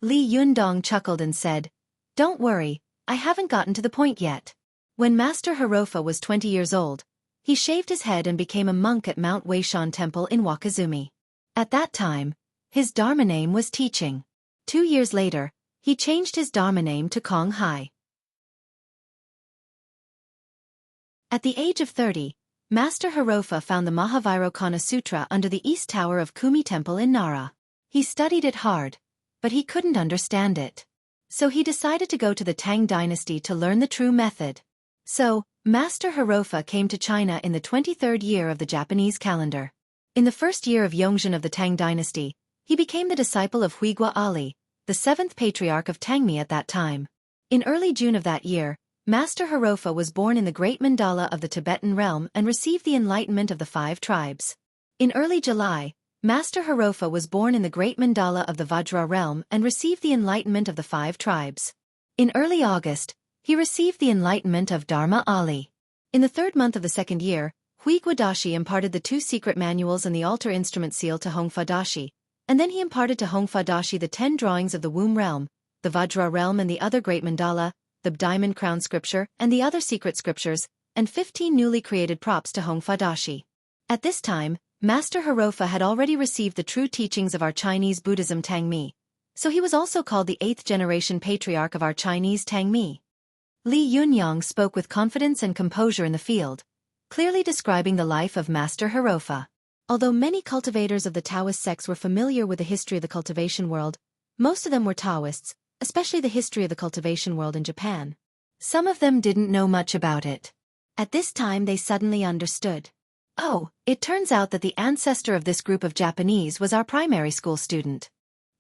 Li Yundong chuckled and said, Don't worry, I haven't gotten to the point yet. When Master Hirofa was 20 years old, he shaved his head and became a monk at Mount Weishan Temple in Wakazumi. At that time, his Dharma name was Teaching. 2 years later, he changed his Dharma name to Kong Hai. At the age of 30, Master Hirofa found the Mahavairokkana Sutra under the East Tower of Kumi Temple in Nara. He studied it hard, but he couldn't understand it. So he decided to go to the Tang dynasty to learn the true method. So, Master Hirofa came to China in the 23rd year of the Japanese calendar. In the first year of Yongzheng of the Tang dynasty, he became the disciple of Huigua Ali, the 7th patriarch of Tangmi at that time. In early June of that year, Master Hirofa was born in the Great Mandala of the Tibetan realm and received the enlightenment of the 5 tribes. In early July, Master Hirofa was born in the Great Mandala of the Vajra realm and received the enlightenment of the 5 tribes. In early August, he received the enlightenment of Dharma Ali. In the 3rd month of the 2nd year, Huigua Dashi imparted the 2 secret manuals and the altar instrument seal to Hongfa Dashi, and then he imparted to Hongfa Dashi the 10 drawings of the womb realm, the Vajra realm and the other Great Mandala, the Diamond Crown Scripture and the other secret scriptures, and 15 newly created props to Hongfa Dashi. At this time, Master Hirofa had already received the true teachings of our Chinese Buddhism Tangmi, so he was also called the 8th generation patriarch of our Chinese Tangmi. Li Yunyang spoke with confidence and composure in the field, clearly describing the life of Master Hirofa. Although many cultivators of the Taoist sects were familiar with the history of the cultivation world, most of them were Taoists, especially the history of the cultivation world in Japan. Some of them didn't know much about it. At this time they suddenly understood. Oh, it turns out that the ancestor of this group of Japanese was our primary school student.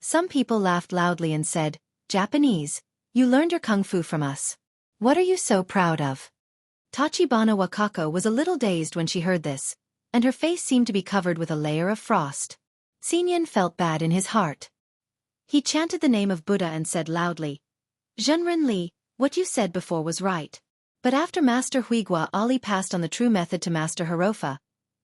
Some people laughed loudly and said, Japanese, you learned your kung fu from us. What are you so proud of? Tachibana Wakako was a little dazed when she heard this, and her face seemed to be covered with a layer of frost. Xinyan felt bad in his heart. He chanted the name of Buddha and said loudly, Zhenren Li, what you said before was right. But after Master Huigua Ali passed on the true method to Master Hirofa,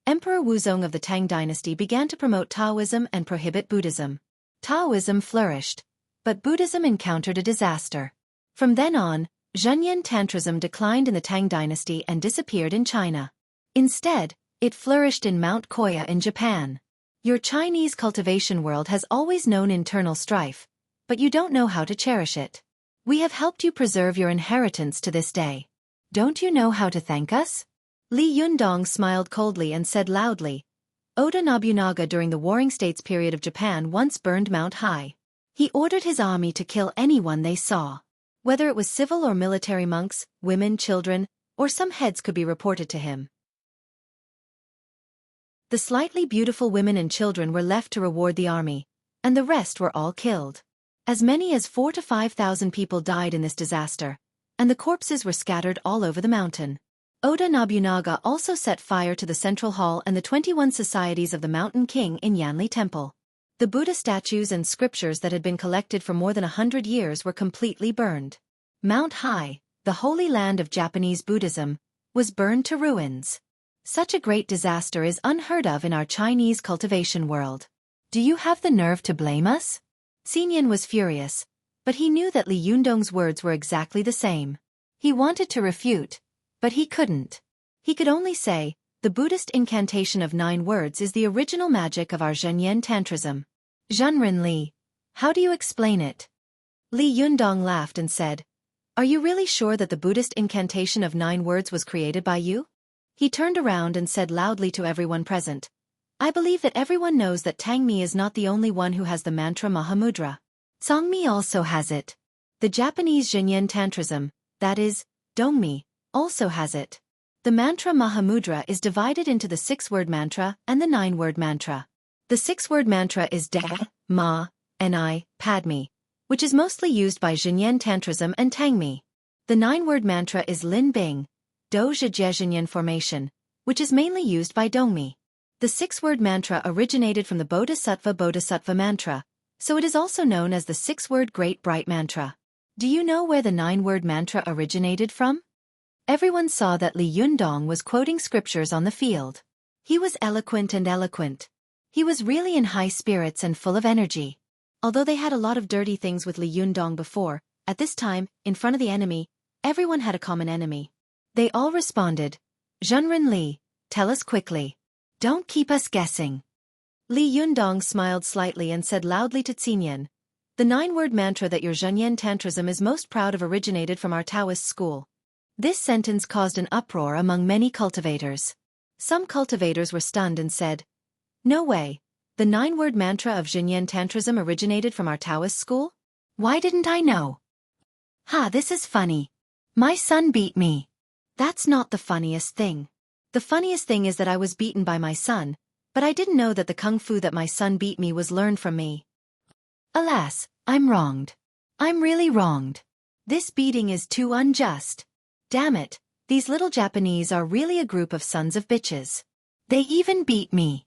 Emperor Wuzong of the Tang dynasty began to promote Taoism and prohibit Buddhism. Taoism flourished, but Buddhism encountered a disaster. From then on, Zhenyan Tantrism declined in the Tang dynasty and disappeared in China. Instead, it flourished in Mount Koya in Japan. Your Chinese cultivation world has always known internal strife, but you don't know how to cherish it. We have helped you preserve your inheritance to this day. Don't you know how to thank us? Li Yundong smiled coldly and said loudly, Oda Nobunaga during the Warring States period of Japan once burned Mount High. He ordered his army to kill anyone they saw. Whether it was civil or military monks, women, children, or some heads could be reported to him. The slightly beautiful women and children were left to reward the army, and the rest were all killed. As many as 4,000 to 5,000 people died in this disaster, and the corpses were scattered all over the mountain. Oda Nobunaga also set fire to the Central Hall and the 21 societies of the Mountain King in Yanli Temple. The Buddha statues and scriptures that had been collected for more than 100 years were completely burned. Mount High, the holy land of Japanese Buddhism, was burned to ruins. Such a great disaster is unheard of in our Chinese cultivation world. Do you have the nerve to blame us? Xinyan was furious, but he knew that Li Yundong's words were exactly the same. He wanted to refute, but he couldn't. He could only say, the Buddhist incantation of 9 words is the original magic of our Zhenyan Tantrism. Zhenren Li. How do you explain it? Li Yundong laughed and said, Are you really sure that the Buddhist incantation of 9 words was created by you? He turned around and said loudly to everyone present, I believe that everyone knows that Tangmi is not the only one who has the mantra Mahamudra. Songmi also has it. The Japanese Zhenyan Tantrism, that is, Dongmi, also has it. The mantra Mahamudra is divided into the 6-word mantra and the 9-word mantra. The 6-word mantra is Da, Ma, Ni, Padmi, which is mostly used by Zhenyan Tantrism and Tangmi. The 9-word mantra is Lin Bing, Do Zhe Zhenyan formation, which is mainly used by Dongmi. The 6-word mantra originated from the Bodhisattva mantra, so it is also known as the 6-word Great Bright Mantra. Do you know where the 9-word mantra originated from? Everyone saw that Li Yundong was quoting scriptures on the field. He was eloquent and eloquent. He was really in high spirits and full of energy. Although they had a lot of dirty things with Li Yundong before, at this time, in front of the enemy, everyone had a common enemy. They all responded, Zhenren Li, tell us quickly. Don't keep us guessing. Li Yundong smiled slightly and said loudly to Xinyan, the 9-word mantra that your Zhenyan Tantrism is most proud of originated from our Taoist school. This sentence caused an uproar among many cultivators. Some cultivators were stunned and said, No way, the 9-word mantra of Zhenyan Tantrism originated from our Taoist school? Why didn't I know? This is funny. My son beat me. That's not the funniest thing. The funniest thing is that I was beaten by my son, but I didn't know that the kung fu that my son beat me was learned from me. Alas, I'm wronged. I'm really wronged. This beating is too unjust. Damn it, these little Japanese are really a group of sons of bitches. They even beat me.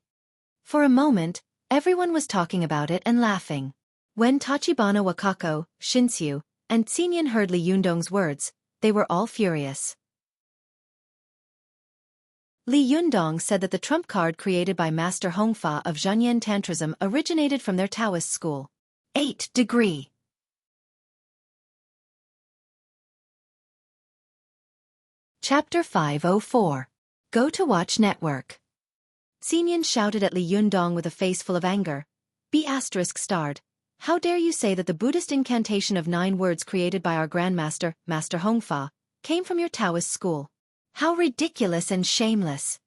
For a moment, everyone was talking about it and laughing. When Tachibana Wakako, Shinshu, and Xinyan heard Li Yundong's words, they were all furious. Li Yundong said that the trump card created by Master Hongfa of Zhenyan Tantrism originated from their Taoist school. 8 degree. Chapter 504. Go to Watch Network. Xinyan shouted at Li Yundong with a face full of anger. B*****, how dare you say that the Buddhist incantation of 9 words created by our Grandmaster, Master Hongfa, came from your Taoist school? How ridiculous and shameless.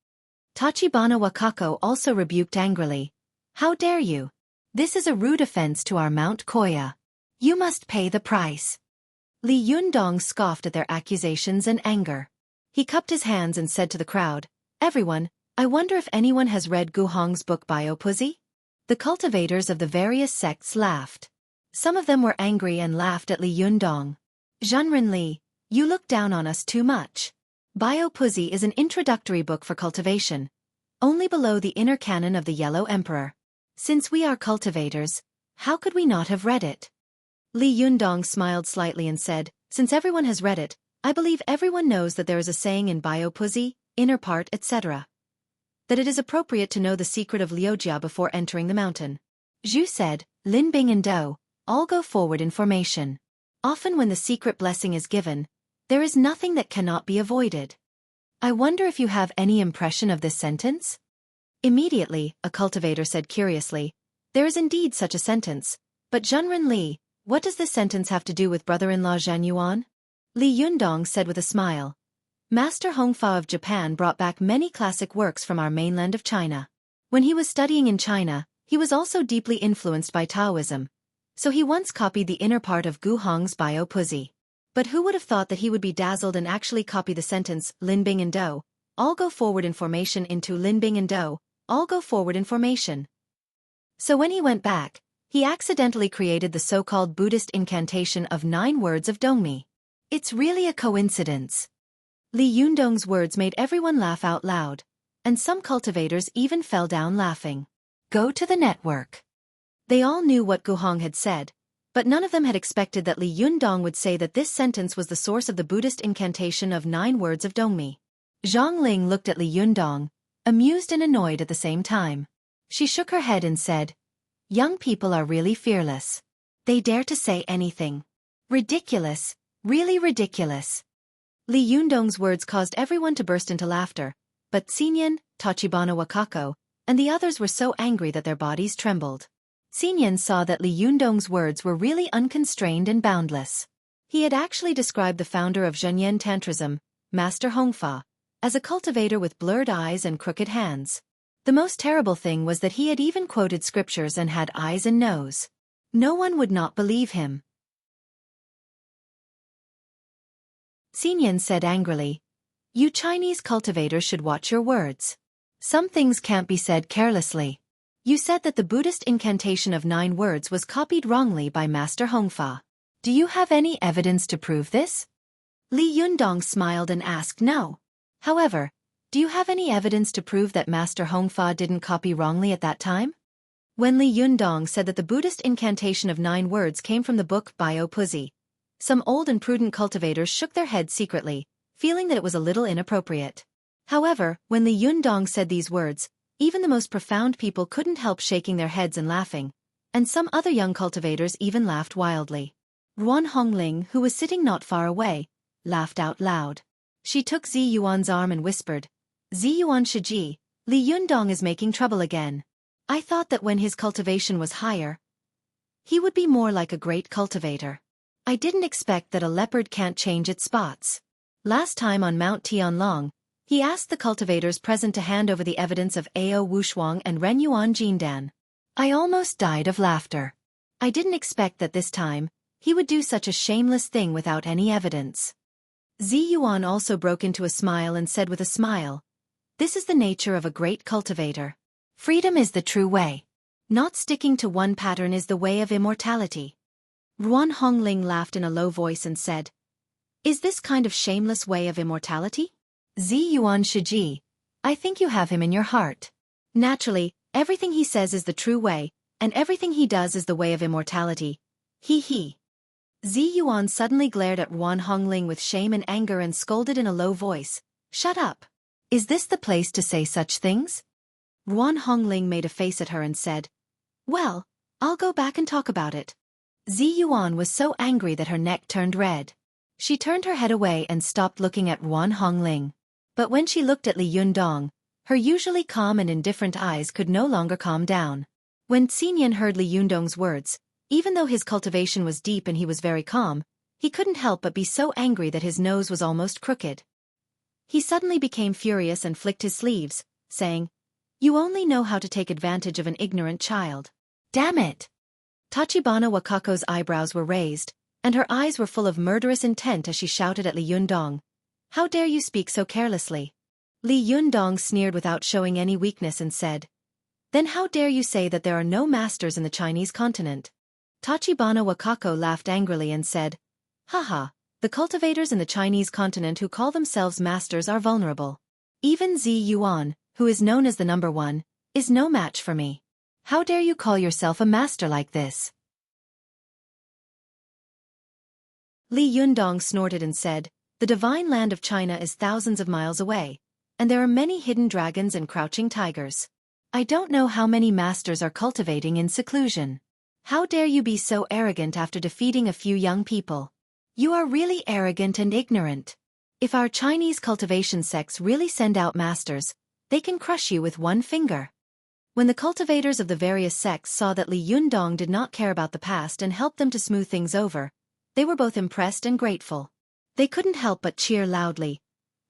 Tachibana Wakako also rebuked angrily. How dare you? This is a rude offense to our Mount Koya. You must pay the price. Li Yundong scoffed at their accusations and anger. He cupped his hands and said to the crowd, Everyone, I wonder if anyone has read Gu Hong's book Biopuzi? The cultivators of the various sects laughed. Some of them were angry and laughed at Li Yundong. Zhenren Li, you look down on us too much. Biopuzi is an introductory book for cultivation, only below the inner canon of the Yellow Emperor. Since we are cultivators, how could we not have read it? Li Yundong smiled slightly and said, Since everyone has read it, I believe everyone knows that there is a saying in Biopuzi, inner part, etc. that it is appropriate to know the secret of Liujia before entering the mountain. Zhu said, Lin Bing and Do, all go forward in formation. Often when the secret blessing is given, there is nothing that cannot be avoided. I wonder if you have any impression of this sentence? Immediately, a cultivator said curiously, There is indeed such a sentence, but Zhenren Li, what does this sentence have to do with brother-in-law Zhang Yuan? Li Yundong said with a smile, Master Hongfa of Japan brought back many classic works from our mainland of China. When he was studying in China, he was also deeply influenced by Taoism, so he once copied the inner part of Gu Hong's Biopuzi. But who would have thought that he would be dazzled and actually copy the sentence, Lin Bing and Do, all go forward in formation into Lin Bing and Do, all go forward in formation. So when he went back, he accidentally created the so-called Buddhist incantation of 9 words of Dongmi. It's really a coincidence. Li Yundong's words made everyone laugh out loud, and some cultivators even fell down laughing. Go to the network. They all knew what Gu Hong had said, but none of them had expected that Li Yundong would say that this sentence was the source of the Buddhist incantation of 9 words of Dongmi. Zhang Ling looked at Li Yundong, amused and annoyed at the same time. She shook her head and said, Young people are really fearless. They dare to say anything. Ridiculous, really ridiculous. Li Yundong's words caused everyone to burst into laughter, but Xinyan, Tachibana Wakako, and the others were so angry that their bodies trembled. Xinyan saw that Li Yundong's words were really unconstrained and boundless. He had actually described the founder of Zhenyan Tantrism, Master Hongfa, as a cultivator with blurred eyes and crooked hands. The most terrible thing was that he had even quoted scriptures and had eyes and nose. No one would not believe him. Xinyan said angrily, "You Chinese cultivators should watch your words. Some things can't be said carelessly. You said that the Buddhist incantation of 9 words was copied wrongly by Master Hongfa. Do you have any evidence to prove this?" Li Yundong smiled and asked no. However, do you have any evidence to prove that Master Hongfa didn't copy wrongly at that time? When Li Yundong said that the Buddhist incantation of 9 words came from the book Bio Puzi, some old and prudent cultivators shook their heads secretly, feeling that it was a little inappropriate. However, when Li Yundong said these words, even the most profound people couldn't help shaking their heads and laughing, and some other young cultivators even laughed wildly. Ruan Hongling, who was sitting not far away, laughed out loud. She took Zi Yuan's arm and whispered, "Zi Yuan Shiji, Li Yundong is making trouble again. I thought that when his cultivation was higher, he would be more like a great cultivator. I didn't expect that a leopard can't change its spots." Last time on Mount Tianlong, he asked the cultivators present to hand over the evidence of Ao Wushuang and Ren Yuan Jindan. I almost died of laughter. I didn't expect that this time, he would do such a shameless thing without any evidence. Zi Yuan also broke into a smile and said with a smile, "This is the nature of a great cultivator. Freedom is the true way. Not sticking to one pattern is the way of immortality." Ruan Hongling laughed in a low voice and said, "Is this kind of shameless way of immortality? Zi Yuan Shiji, I think you have him in your heart. Naturally, everything he says is the true way, and everything he does is the way of immortality. He. Zi Yuan suddenly glared at Ruan Hongling with shame and anger and scolded in a low voice, "Shut up! Is this the place to say such things?" Ruan Hongling made a face at her and said, "Well, I'll go back and talk about it." Zi Yuan was so angry that her neck turned red. She turned her head away and stopped looking at Ruan Hongling. But when she looked at Li Yundong, her usually calm and indifferent eyes could no longer calm down. When Xinyan heard Li Yundong's words, even though his cultivation was deep and he was very calm, he couldn't help but be so angry that his nose was almost crooked. He suddenly became furious and flicked his sleeves, saying, "You only know how to take advantage of an ignorant child. Damn it!" Tachibana Wakako's eyebrows were raised, and her eyes were full of murderous intent as she shouted at Li Yundong, "How dare you speak so carelessly?" Li Yundong sneered without showing any weakness and said, "Then how dare you say that there are no masters in the Chinese continent?" Tachibana Wakako laughed angrily and said, "Haha, the cultivators in the Chinese continent who call themselves masters are vulnerable. Even Zi Yuan, who is known as the number 1, is no match for me. How dare you call yourself a master like this?" Li Yundong snorted and said, "The divine land of China is thousands of miles away, and there are many hidden dragons and crouching tigers. I don't know how many masters are cultivating in seclusion. How dare you be so arrogant after defeating a few young people? You are really arrogant and ignorant. If our Chinese cultivation sects really send out masters, they can crush you with one finger." When the cultivators of the various sects saw that Li Yundong did not care about the past and helped them to smooth things over, they were both impressed and grateful. They couldn't help but cheer loudly.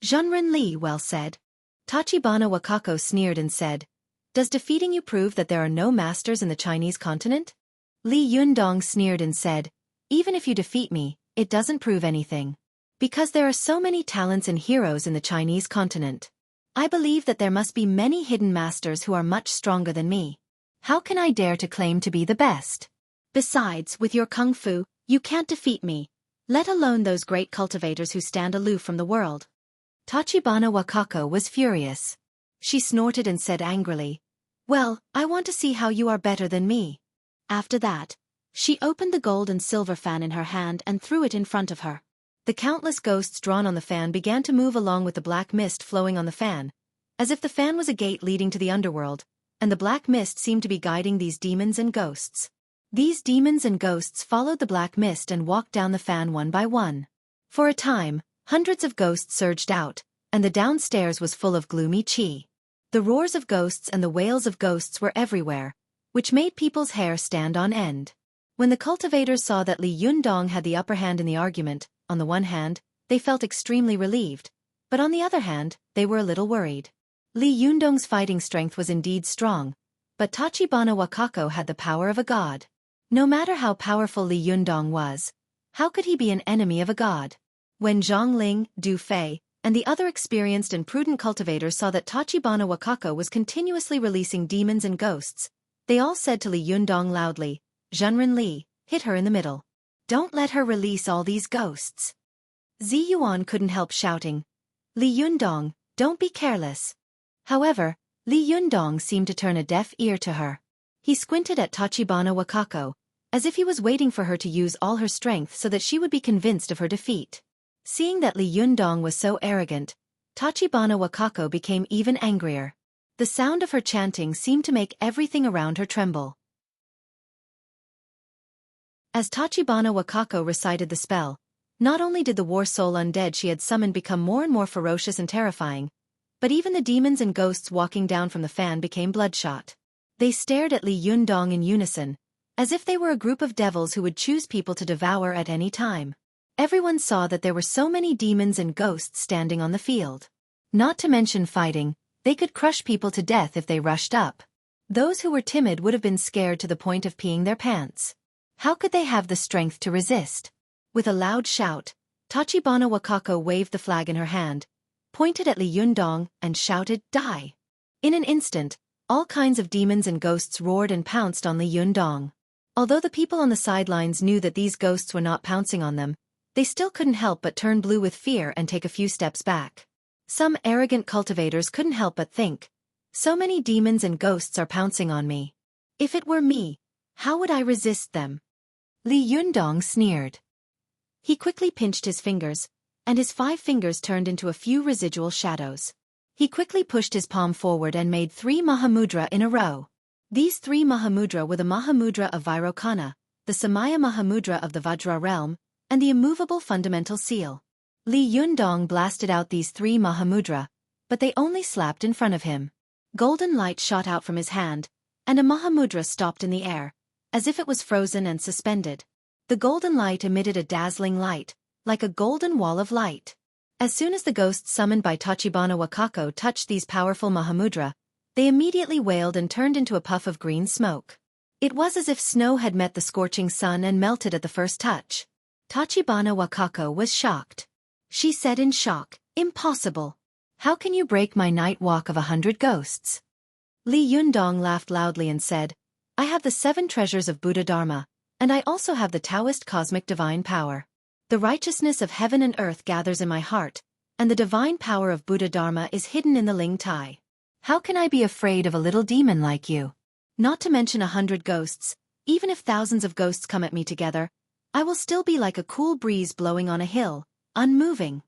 "Zhenren Li well said." Tachibana Wakako sneered and said, "Does defeating you prove that there are no masters in the Chinese continent?" Li Yundong sneered and said, "Even if you defeat me, it doesn't prove anything. Because there are so many talents and heroes in the Chinese continent. I believe that there must be many hidden masters who are much stronger than me. How can I dare to claim to be the best? Besides, with your kung fu, you can't defeat me, let alone those great cultivators who stand aloof from the world." Tachibana Wakako was furious. She snorted and said angrily, "Well, I want to see how you are better than me." After that, she opened the gold and silver fan in her hand and threw it in front of her. The countless ghosts drawn on the fan began to move along with the black mist flowing on the fan, as if the fan was a gate leading to the underworld, and the black mist seemed to be guiding these demons and ghosts. These demons and ghosts followed the black mist and walked down the fan one by one. For a time, Hundreds of ghosts surged out, and the downstairs was full of gloomy qi. The roars of ghosts and the wails of ghosts were everywhere, which made people's hair stand on end. When the cultivators saw that Li Yundong had the upper hand in the argument, on the one hand, they felt extremely relieved, but on the other hand, they were a little worried. Li Yundong's fighting strength was indeed strong, but Tachibana Wakako had the power of a god. No matter how powerful Li Yundong was, how could he be an enemy of a god? When Zhongling, Du Fei, and the other experienced and prudent cultivators saw that Tachibana Wakako was continuously releasing demons and ghosts, they all said to Li Yundong loudly, "Zhenren Li, hit her in the middle. Don't let her release all these ghosts." Zi Yuan couldn't help shouting, "Li Yundong, don't be careless." However, Li Yundong seemed to turn a deaf ear to her. He squinted at Tachibana Wakako, as if he was waiting for her to use all her strength so that she would be convinced of her defeat. Seeing that Li Yundong was so arrogant, Tachibana Wakako became even angrier. The sound of her chanting seemed to make everything around her tremble. As Tachibana Wakako recited the spell, not only did the war soul undead she had summoned become more and more ferocious and terrifying, but even the demons and ghosts walking down from the fan became bloodshot. They stared at Li Yundong in unison, as if they were a group of devils who would choose people to devour at any time. Everyone saw that there were so many demons and ghosts standing on the field. Not to mention fighting, they could crush people to death if they rushed up. Those who were timid would have been scared to the point of peeing their pants. How could they have the strength to resist? With a loud shout, Tachibana Wakako waved the flag in her hand, pointed at Li Yundong, and shouted, "Die!" In an instant, all kinds of demons and ghosts roared and pounced on Li Yundong. Although the people on the sidelines knew that these ghosts were not pouncing on them, they still couldn't help but turn blue with fear and take a few steps back. Some arrogant cultivators couldn't help but think, "So many demons and ghosts are pouncing on me. If it were me, how would I resist them?" Li Yundong sneered. He quickly pinched his fingers, and his 5 fingers turned into a few residual shadows. He quickly pushed his palm forward and made 3 Mahamudra in a row. These 3 Mahamudra were the Mahamudra of Vairocana, the Samaya Mahamudra of the Vajra realm, and the immovable fundamental seal. Li Yundong blasted out these 3 Mahamudra, but they only slapped in front of him. Golden light shot out from his hand, and a Mahamudra stopped in the air, as if it was frozen and suspended. The golden light emitted a dazzling light, like a golden wall of light. As soon as the ghosts summoned by Tachibana Wakako touched these powerful Mahamudra, they immediately wailed and turned into a puff of green smoke. It was as if snow had met the scorching sun and melted at the first touch. Tachibana Wakako was shocked. She said in shock, "Impossible. How can you break my night walk of 100 ghosts?" Li Yundong laughed loudly and said, "I have the 7 treasures of Buddha Dharma, and I also have the Taoist cosmic divine power. The righteousness of heaven and earth gathers in my heart, and the divine power of Buddha Dharma is hidden in the Ling Tai. How can I be afraid of a little demon like you? Not to mention 100 ghosts, even if thousands of ghosts come at me together, I will still be like a cool breeze blowing on a hill, unmoving."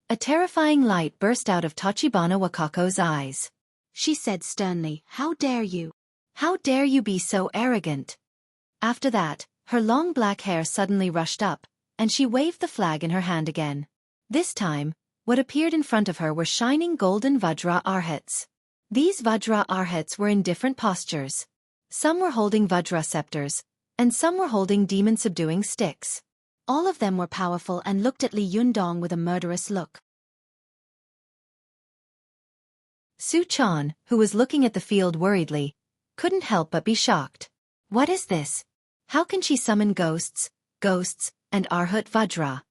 A terrifying light burst out of Tachibana Wakako's eyes. She said sternly, "How dare you? How dare you be so arrogant?" After that, her long black hair suddenly rushed up, and she waved the flag in her hand again. This time, what appeared in front of her were shining golden Vajra arhats. These Vajra arhats were in different postures. Some were holding Vajra scepters, and some were holding demon-subduing sticks. All of them were powerful and looked at Li Yundong with a murderous look. Su Chan, who was looking at the field worriedly, couldn't help but be shocked. What is this? How can she summon ghosts, and Arhat Vajra?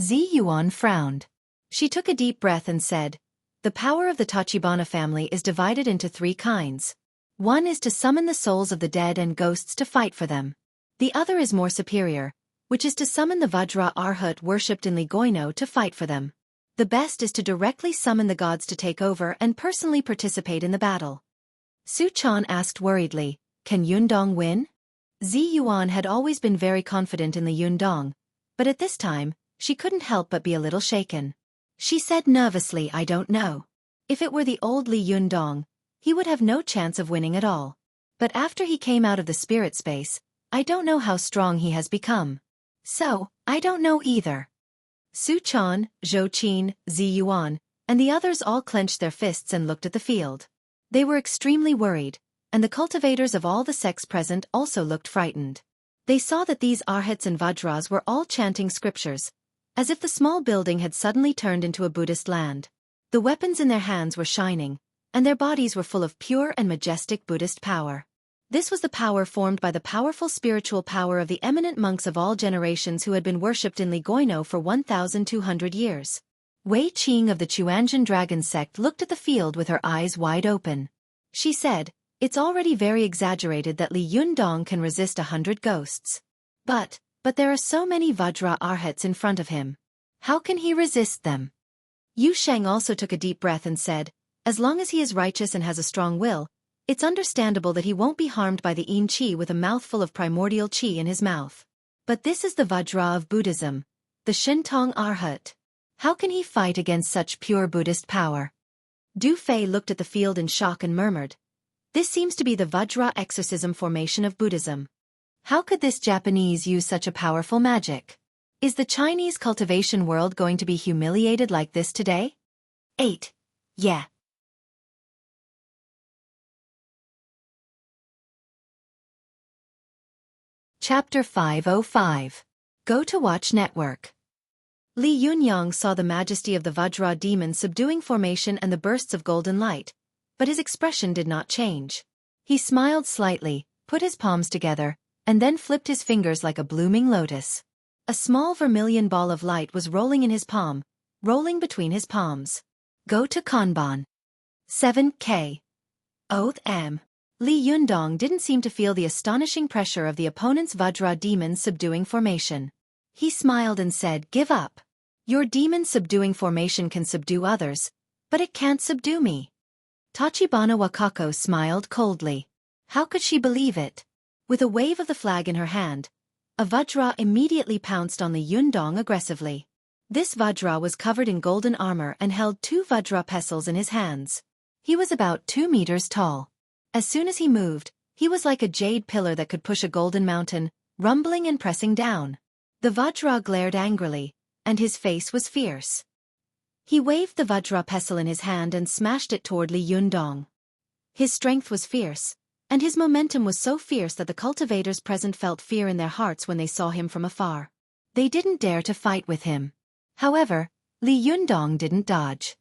Zi Yuan frowned. She took a deep breath and said, "The power of the Tachibana family is divided into 3 kinds. One is to summon the souls of the dead and ghosts to fight for them. The other is more superior, which is to summon the Vajra Arhat worshipped in Ligoino to fight for them. The best is to directly summon the gods to take over and personally participate in the battle." Su Chan asked worriedly, "Can Yundong win?" Zi Yuan had always been very confident in the Yundong, but at this time, she couldn't help but be a little shaken. She said nervously, "I don't know. If it were the old Li Yundong, he would have no chance of winning at all. But after he came out of the spirit space, I don't know how strong he has become. So, I don't know either." Su Chan, Zhou Qin, Zi Yuan, and the others all clenched their fists and looked at the field. They were extremely worried, and the cultivators of all the sects present also looked frightened. They saw that these arhats and vajras were all chanting scriptures, as if the small building had suddenly turned into a Buddhist land. The weapons in their hands were shining, and their bodies were full of pure and majestic Buddhist power. This was the power formed by the powerful spiritual power of the eminent monks of all generations who had been worshipped in Ligoino for 1,200 years. Wei Qing of the Chuanjian dragon sect looked at the field with her eyes wide open. She said, "It's already very exaggerated that Li Yundong can resist 100 ghosts. But there are so many Vajra arhats in front of him. How can he resist them?" Yu Sheng also took a deep breath and said, "As long as he is righteous and has a strong will, it's understandable that he won't be harmed by the Yin Qi with a mouthful of primordial Qi in his mouth. But this is the Vajra of Buddhism, the Shintong Arhat. How can he fight against such pure Buddhist power?" Du Fei looked at the field in shock and murmured, "This seems to be the Vajra exorcism formation of Buddhism. How could this Japanese use such a powerful magic? Is the Chinese cultivation world going to be humiliated like this today?" 8. Yeah. Chapter 505. Go to Watch Network. Li Yunyang saw the majesty of the Vajra demon subduing formation and the bursts of golden light, but his expression did not change. He smiled slightly, put his palms together, and then flipped his fingers like a blooming lotus. A small vermilion ball of light was rolling in his palm, rolling between his palms. Go to Kanban. 7K. Oath M. Li Yundong didn't seem to feel the astonishing pressure of the opponent's Vajra demon subduing formation. He smiled and said, "Give up. Your demon subduing formation can subdue others, but it can't subdue me." Tachibana Wakako smiled coldly. How could she believe it? With a wave of the flag in her hand, a Vajra immediately pounced on Li Yundong aggressively. This Vajra was covered in golden armor and held 2 Vajra pestles in his hands. He was about 2 meters tall. As soon as he moved, he was like a jade pillar that could push a golden mountain, rumbling and pressing down. The Vajra glared angrily, and his face was fierce. He waved the Vajra pestle in his hand and smashed it toward Li Yundong. His strength was fierce, and his momentum was so fierce that the cultivators present felt fear in their hearts when they saw him from afar. They didn't dare to fight with him. However, Li Yundong didn't dodge.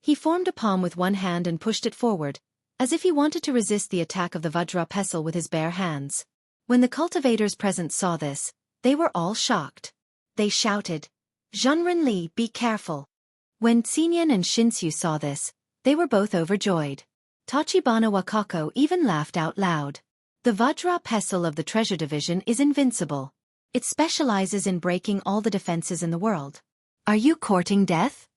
He formed a palm with one hand and pushed it forward, as if he wanted to resist the attack of the Vajra pestle with his bare hands. When the cultivators present saw this, they were all shocked. They shouted, "Zhenren Li, be careful." When Xinyan and Xinxiu saw this, they were both overjoyed. Tachibana Wakako even laughed out loud. The Vajra pestle of the Treasure Division is invincible. It specializes in breaking all the defenses in the world. Are you courting death?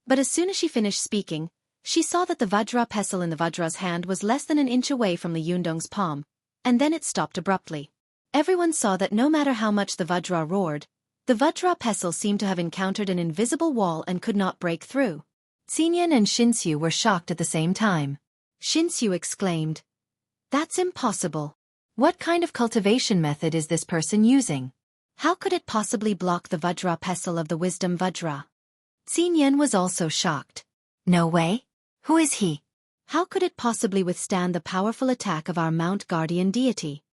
But as soon as she finished speaking, she saw that the Vajra pestle in the Vajra's hand was less than an inch away from Li Yundong's palm, and then it stopped abruptly. Everyone saw that no matter how much the Vajra roared, the Vajra pestle seemed to have encountered an invisible wall and could not break through. Xinyan and Xinxiu were shocked at the same time. Xinxiu exclaimed, "That's impossible. What kind of cultivation method is this person using? How could it possibly block the Vajra pestle of the Wisdom Vajra?" Xinyan was also shocked. "No way. Who is he? How could it possibly withstand the powerful attack of our Mount Guardian deity?"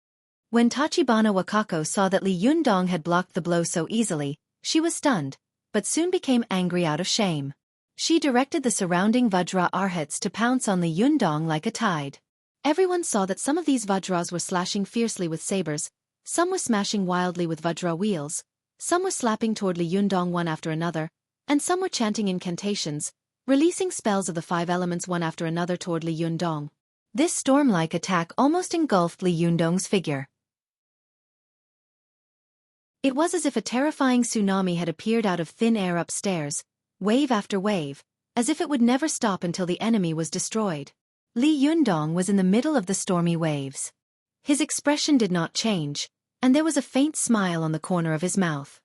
When Tachibana Wakako saw that Li Yundong had blocked the blow so easily, she was stunned, but soon became angry out of shame. She directed the surrounding Vajra arhats to pounce on Li Yundong like a tide. Everyone saw that some of these Vajras were slashing fiercely with sabers, some were smashing wildly with Vajra wheels, some were slapping toward Li Yundong one after another, and some were chanting incantations, releasing spells of the 5 elements one after another toward Li Yundong. This storm-like attack almost engulfed Li Yundong's figure. It was as if a terrifying tsunami had appeared out of thin air upstairs, wave after wave, as if it would never stop until the enemy was destroyed. Li Yundong was in the middle of the stormy waves. His expression did not change, and there was a faint smile on the corner of his mouth.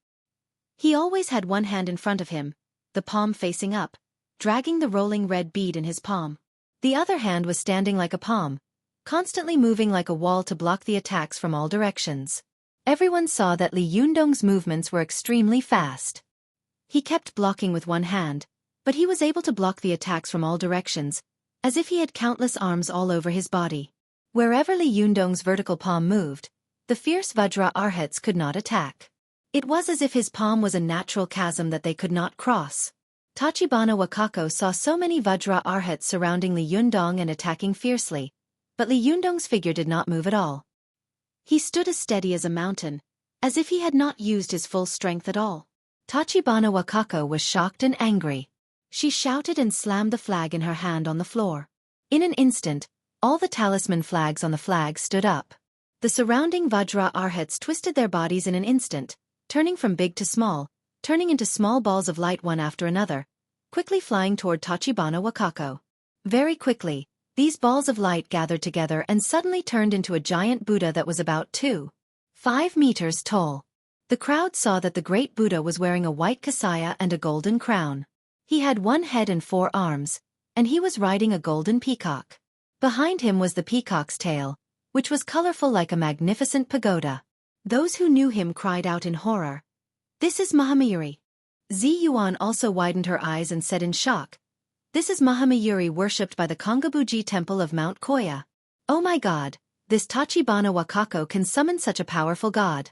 He always had one hand in front of him, the palm facing up, dragging the rolling red bead in his palm. The other hand was standing like a palm, constantly moving like a wall to block the attacks from all directions. Everyone saw that Li Yundong's movements were extremely fast. He kept blocking with one hand, but he was able to block the attacks from all directions, as if he had countless arms all over his body. Wherever Li Yundong's vertical palm moved, the fierce Vajra Arhats could not attack. It was as if his palm was a natural chasm that they could not cross. Tachibana Wakako saw so many Vajra Arhats surrounding Li Yundong and attacking fiercely, but Li Yundong's figure did not move at all. He stood as steady as a mountain, as if he had not used his full strength at all. Tachibana Wakako was shocked and angry. She shouted and slammed the flag in her hand on the floor. In an instant, all the talisman flags on the flag stood up. The surrounding Vajra Arhats twisted their bodies in an instant, turning from big to small, turning into small balls of light one after another, quickly flying toward Tachibana Wakako. Very quickly, these balls of light gathered together and suddenly turned into a giant Buddha that was about 2.5 meters tall. The crowd saw that the great Buddha was wearing a white kasaya and a golden crown. He had 1 head and 4 arms, and he was riding a golden peacock. Behind him was the peacock's tail, which was colorful like a magnificent pagoda. Those who knew him cried out in horror, "This is Mahamayuri." Zi Yuan also widened her eyes and said in shock, "This is Mahamayuri worshipped by the Kongabuji temple of Mount Koya. Oh my god, this Tachibana Wakako can summon such a powerful god.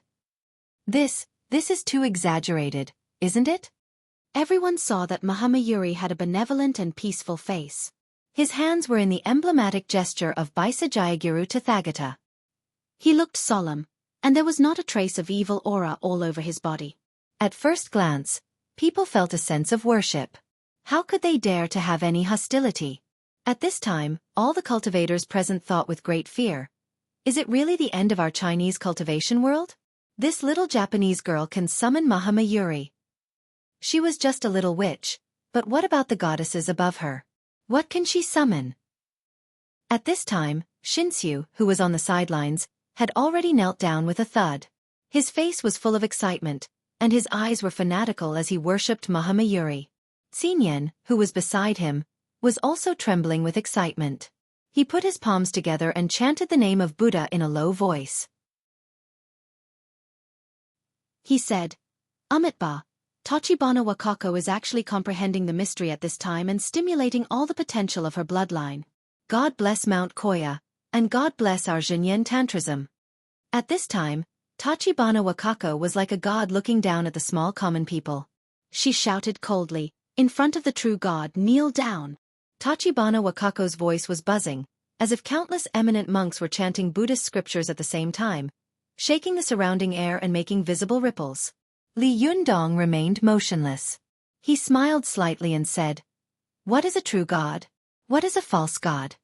This is too exaggerated, isn't it?" Everyone saw that Mahamayuri had a benevolent and peaceful face. His hands were in the emblematic gesture of Baisa Jayaguru Tathagata. He looked solemn, and there was not a trace of evil aura all over his body. At first glance, people felt a sense of worship. How could they dare to have any hostility? At this time, all the cultivators present thought with great fear, "Is it really the end of our Chinese cultivation world? This little Japanese girl can summon Mahamayuri. She was just a little witch, but what about the goddesses above her? What can she summon?" At this time, Shinsu, who was on the sidelines, had already knelt down with a thud. His face was full of excitement, and his eyes were fanatical as he worshipped Mahamayuri. Xinyan, who was beside him, was also trembling with excitement. He put his palms together and chanted the name of Buddha in a low voice. He said, "Amitba, Tachibana Wakako is actually comprehending the mystery at this time and stimulating all the potential of her bloodline. God bless Mount Koya, and God bless our Jinyen Tantrism." At this time, Tachibana Wakako was like a god looking down at the small common people. She shouted coldly, "In front of the true God, kneel down." Tachibana Wakako's voice was buzzing, as if countless eminent monks were chanting Buddhist scriptures at the same time, shaking the surrounding air and making visible ripples. Li Yundong remained motionless. He smiled slightly and said, "What is a true god? What is a false god?"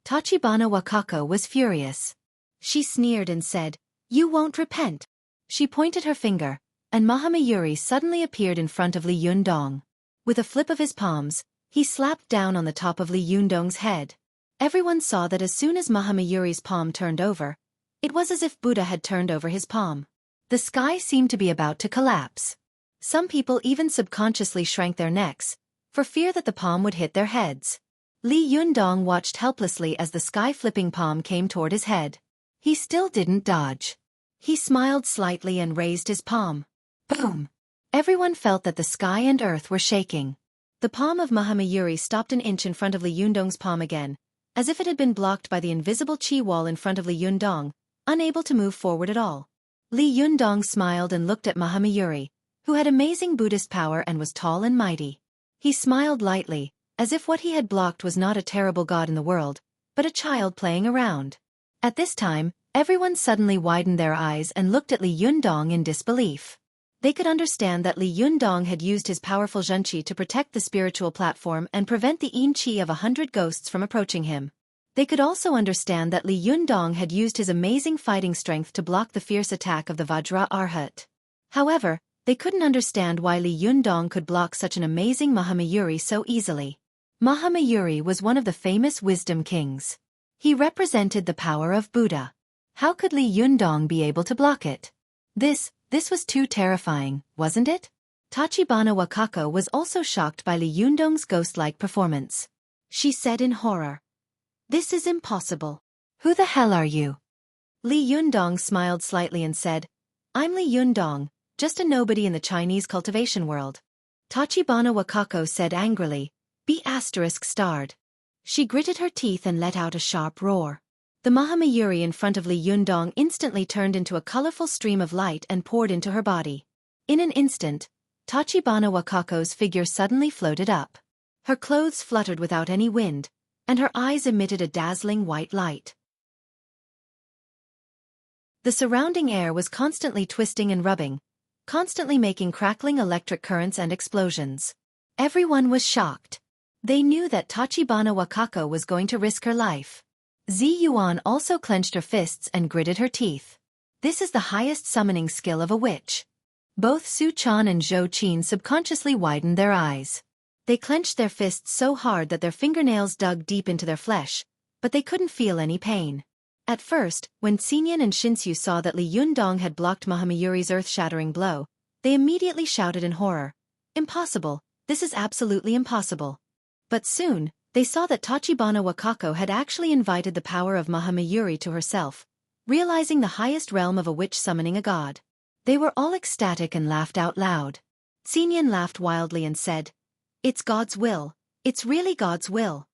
Tachibana Wakako was furious. She sneered and said, "You won't repent." She pointed her finger, and Mahamayuri suddenly appeared in front of Li Yundong. With a flip of his palms, he slapped down on the top of Li Yundong's head. Everyone saw that as soon as Mahamayuri's palm turned over, it was as if Buddha had turned over his palm. The sky seemed to be about to collapse. Some people even subconsciously shrank their necks, for fear that the palm would hit their heads. Li Yundong watched helplessly as the sky-flipping palm came toward his head. He still didn't dodge. He smiled slightly and raised his palm. Boom! Everyone felt that the sky and earth were shaking. The palm of Mahamayuri stopped an inch in front of Li Yundong's palm again, as if it had been blocked by the invisible chi wall in front of Li Yundong, unable to move forward at all. Li Yundong smiled and looked at Mahamayuri, who had amazing Buddhist power and was tall and mighty. He smiled lightly, as if what he had blocked was not a terrible god in the world, but a child playing around. At this time, everyone suddenly widened their eyes and looked at Li Yundong in disbelief. They could understand that Li Yundong had used his powerful Zhenqi to protect the spiritual platform and prevent the Yin Qi of 100 ghosts from approaching him. They could also understand that Li Yundong had used his amazing fighting strength to block the fierce attack of the Vajra Arhat. However, they couldn't understand why Li Yundong could block such an amazing Mahamayuri so easily. Mahamayuri was one of the famous wisdom kings. He represented the power of Buddha. How could Li Yundong be able to block it? This was too terrifying, wasn't it? Tachibana Wakako was also shocked by Li Yundong's ghost-like performance. She said in horror, "This is impossible. Who the hell are you?" Li Yundong smiled slightly and said, "I'm Li Yundong, just a nobody in the Chinese cultivation world. Tachibana Wakako said angrily, "Be asterisk starred." She gritted her teeth and let out a sharp roar. The Mahamayuri in front of Li Yundong instantly turned into a colorful stream of light and poured into her body. In an instant, Tachibana Wakako's figure suddenly floated up. Her clothes fluttered without any wind, and her eyes emitted a dazzling white light. The surrounding air was constantly twisting and rubbing, constantly making crackling electric currents and explosions. Everyone was shocked. They knew that Tachibana Wakako was going to risk her life. Zi Yuan also clenched her fists and gritted her teeth. This is the highest summoning skill of a witch. Both Su Chan and Zhou Qin subconsciously widened their eyes. They clenched their fists so hard that their fingernails dug deep into their flesh, but they couldn't feel any pain. At first, when Xinyan and Shinsu saw that Li Yundong had blocked Mahamayuri's earth-shattering blow, they immediately shouted in horror, "Impossible, this is absolutely impossible." But soon, they saw that Tachibana Wakako had actually invited the power of Mahamayuri to herself, realizing the highest realm of a witch summoning a god. They were all ecstatic and laughed out loud. Xinyan laughed wildly and said, "It's God's will, it's really God's will."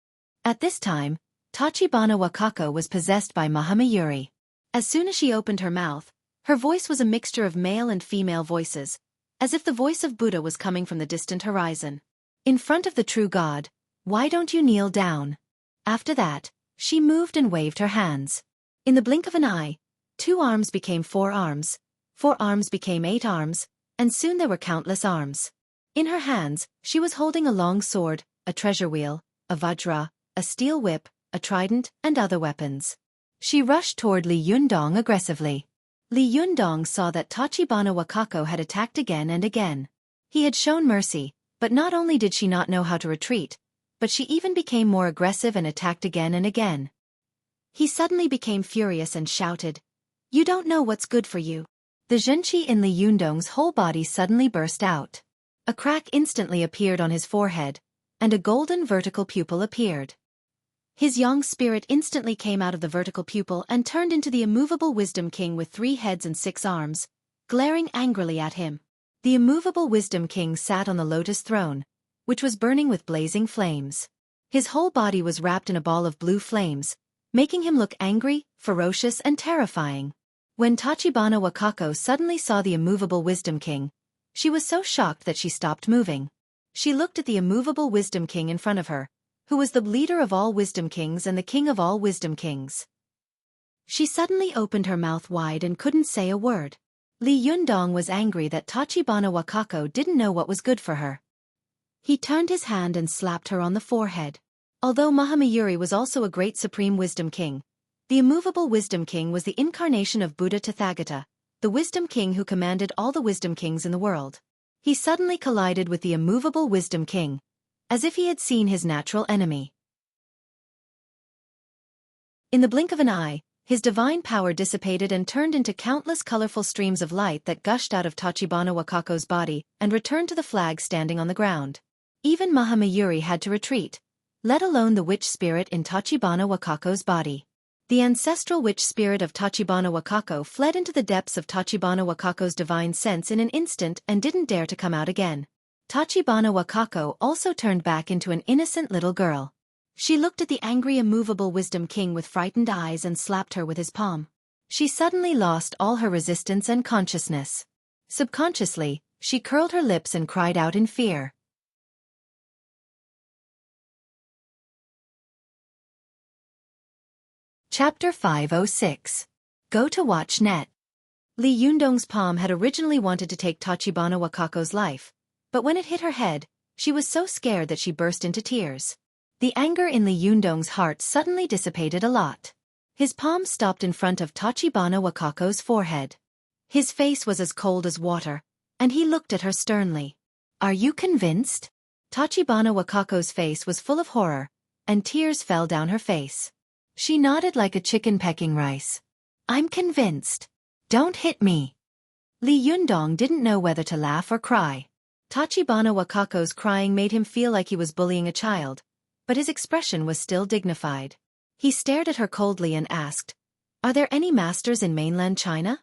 At this time, Tachibana Wakako was possessed by Mahamayuri. As soon as she opened her mouth, her voice was a mixture of male and female voices, as if the voice of Buddha was coming from the distant horizon. In front of the true God, why don't you kneel down? After that, she moved and waved her hands. In the blink of an eye, 2 arms became 4 arms, 4 arms became 8 arms, and soon there were countless arms. In her hands, she was holding a long sword, a treasure wheel, a vajra, a steel whip, a trident, and other weapons. She rushed toward Li Yundong aggressively. Li Yundong saw that Tachibana Wakako had attacked again and again. He had shown mercy, but not only did she not know how to retreat, but she even became more aggressive and attacked again and again. He suddenly became furious and shouted, "You don't know what's good for you." The zhenqi in Li Yundong's whole body suddenly burst out. A crack instantly appeared on his forehead, and a golden vertical pupil appeared. His yang spirit instantly came out of the vertical pupil and turned into the immovable Wisdom King with 3 heads and 6 arms, glaring angrily at him. The immovable Wisdom King sat on the lotus throne, which was burning with blazing flames. His whole body was wrapped in a ball of blue flames, making him look angry, ferocious, and terrifying. When Tachibana Wakako suddenly saw the immovable Wisdom King, she was so shocked that she stopped moving. She looked at the immovable Wisdom King in front of her, who was the leader of all Wisdom Kings and the king of all Wisdom Kings. She suddenly opened her mouth wide and couldn't say a word. Li Yundong was angry that Tachibana Wakako didn't know what was good for her. He turned his hand and slapped her on the forehead. Although Mahamayuri was also a great supreme Wisdom King, the immovable Wisdom King was the incarnation of Buddha Tathagata, the Wisdom King who commanded all the Wisdom Kings in the world. He suddenly collided with the immovable Wisdom King, as if he had seen his natural enemy. In the blink of an eye, his divine power dissipated and turned into countless colorful streams of light that gushed out of Tachibana Wakako's body and returned to the flag standing on the ground. Even Mahamayuri had to retreat, let alone the witch spirit in Tachibana Wakako's body. The ancestral witch spirit of Tachibana Wakako fled into the depths of Tachibana Wakako's divine sense in an instant and didn't dare to come out again. Tachibana Wakako also turned back into an innocent little girl. She looked at the angry immovable Wisdom King with frightened eyes and slapped her with his palm. She suddenly lost all her resistance and consciousness. Subconsciously, she curled her lips and cried out in fear. Chapter 506. Go to watch net. Li Yundong's palm had originally wanted to take Tachibana Wakako's life, but when it hit her head, she was so scared that she burst into tears. The anger in Li Yundong's heart suddenly dissipated a lot. His palm stopped in front of Tachibana Wakako's forehead. His face was as cold as water, and he looked at her sternly. "Are you convinced?" Tachibana Wakako's face was full of horror, and tears fell down her face. She nodded like a chicken pecking rice. "I'm convinced. Don't hit me." Li Yundong didn't know whether to laugh or cry. Tachibana Wakako's crying made him feel like he was bullying a child, but his expression was still dignified. He stared at her coldly and asked, "Are there any masters in mainland China?"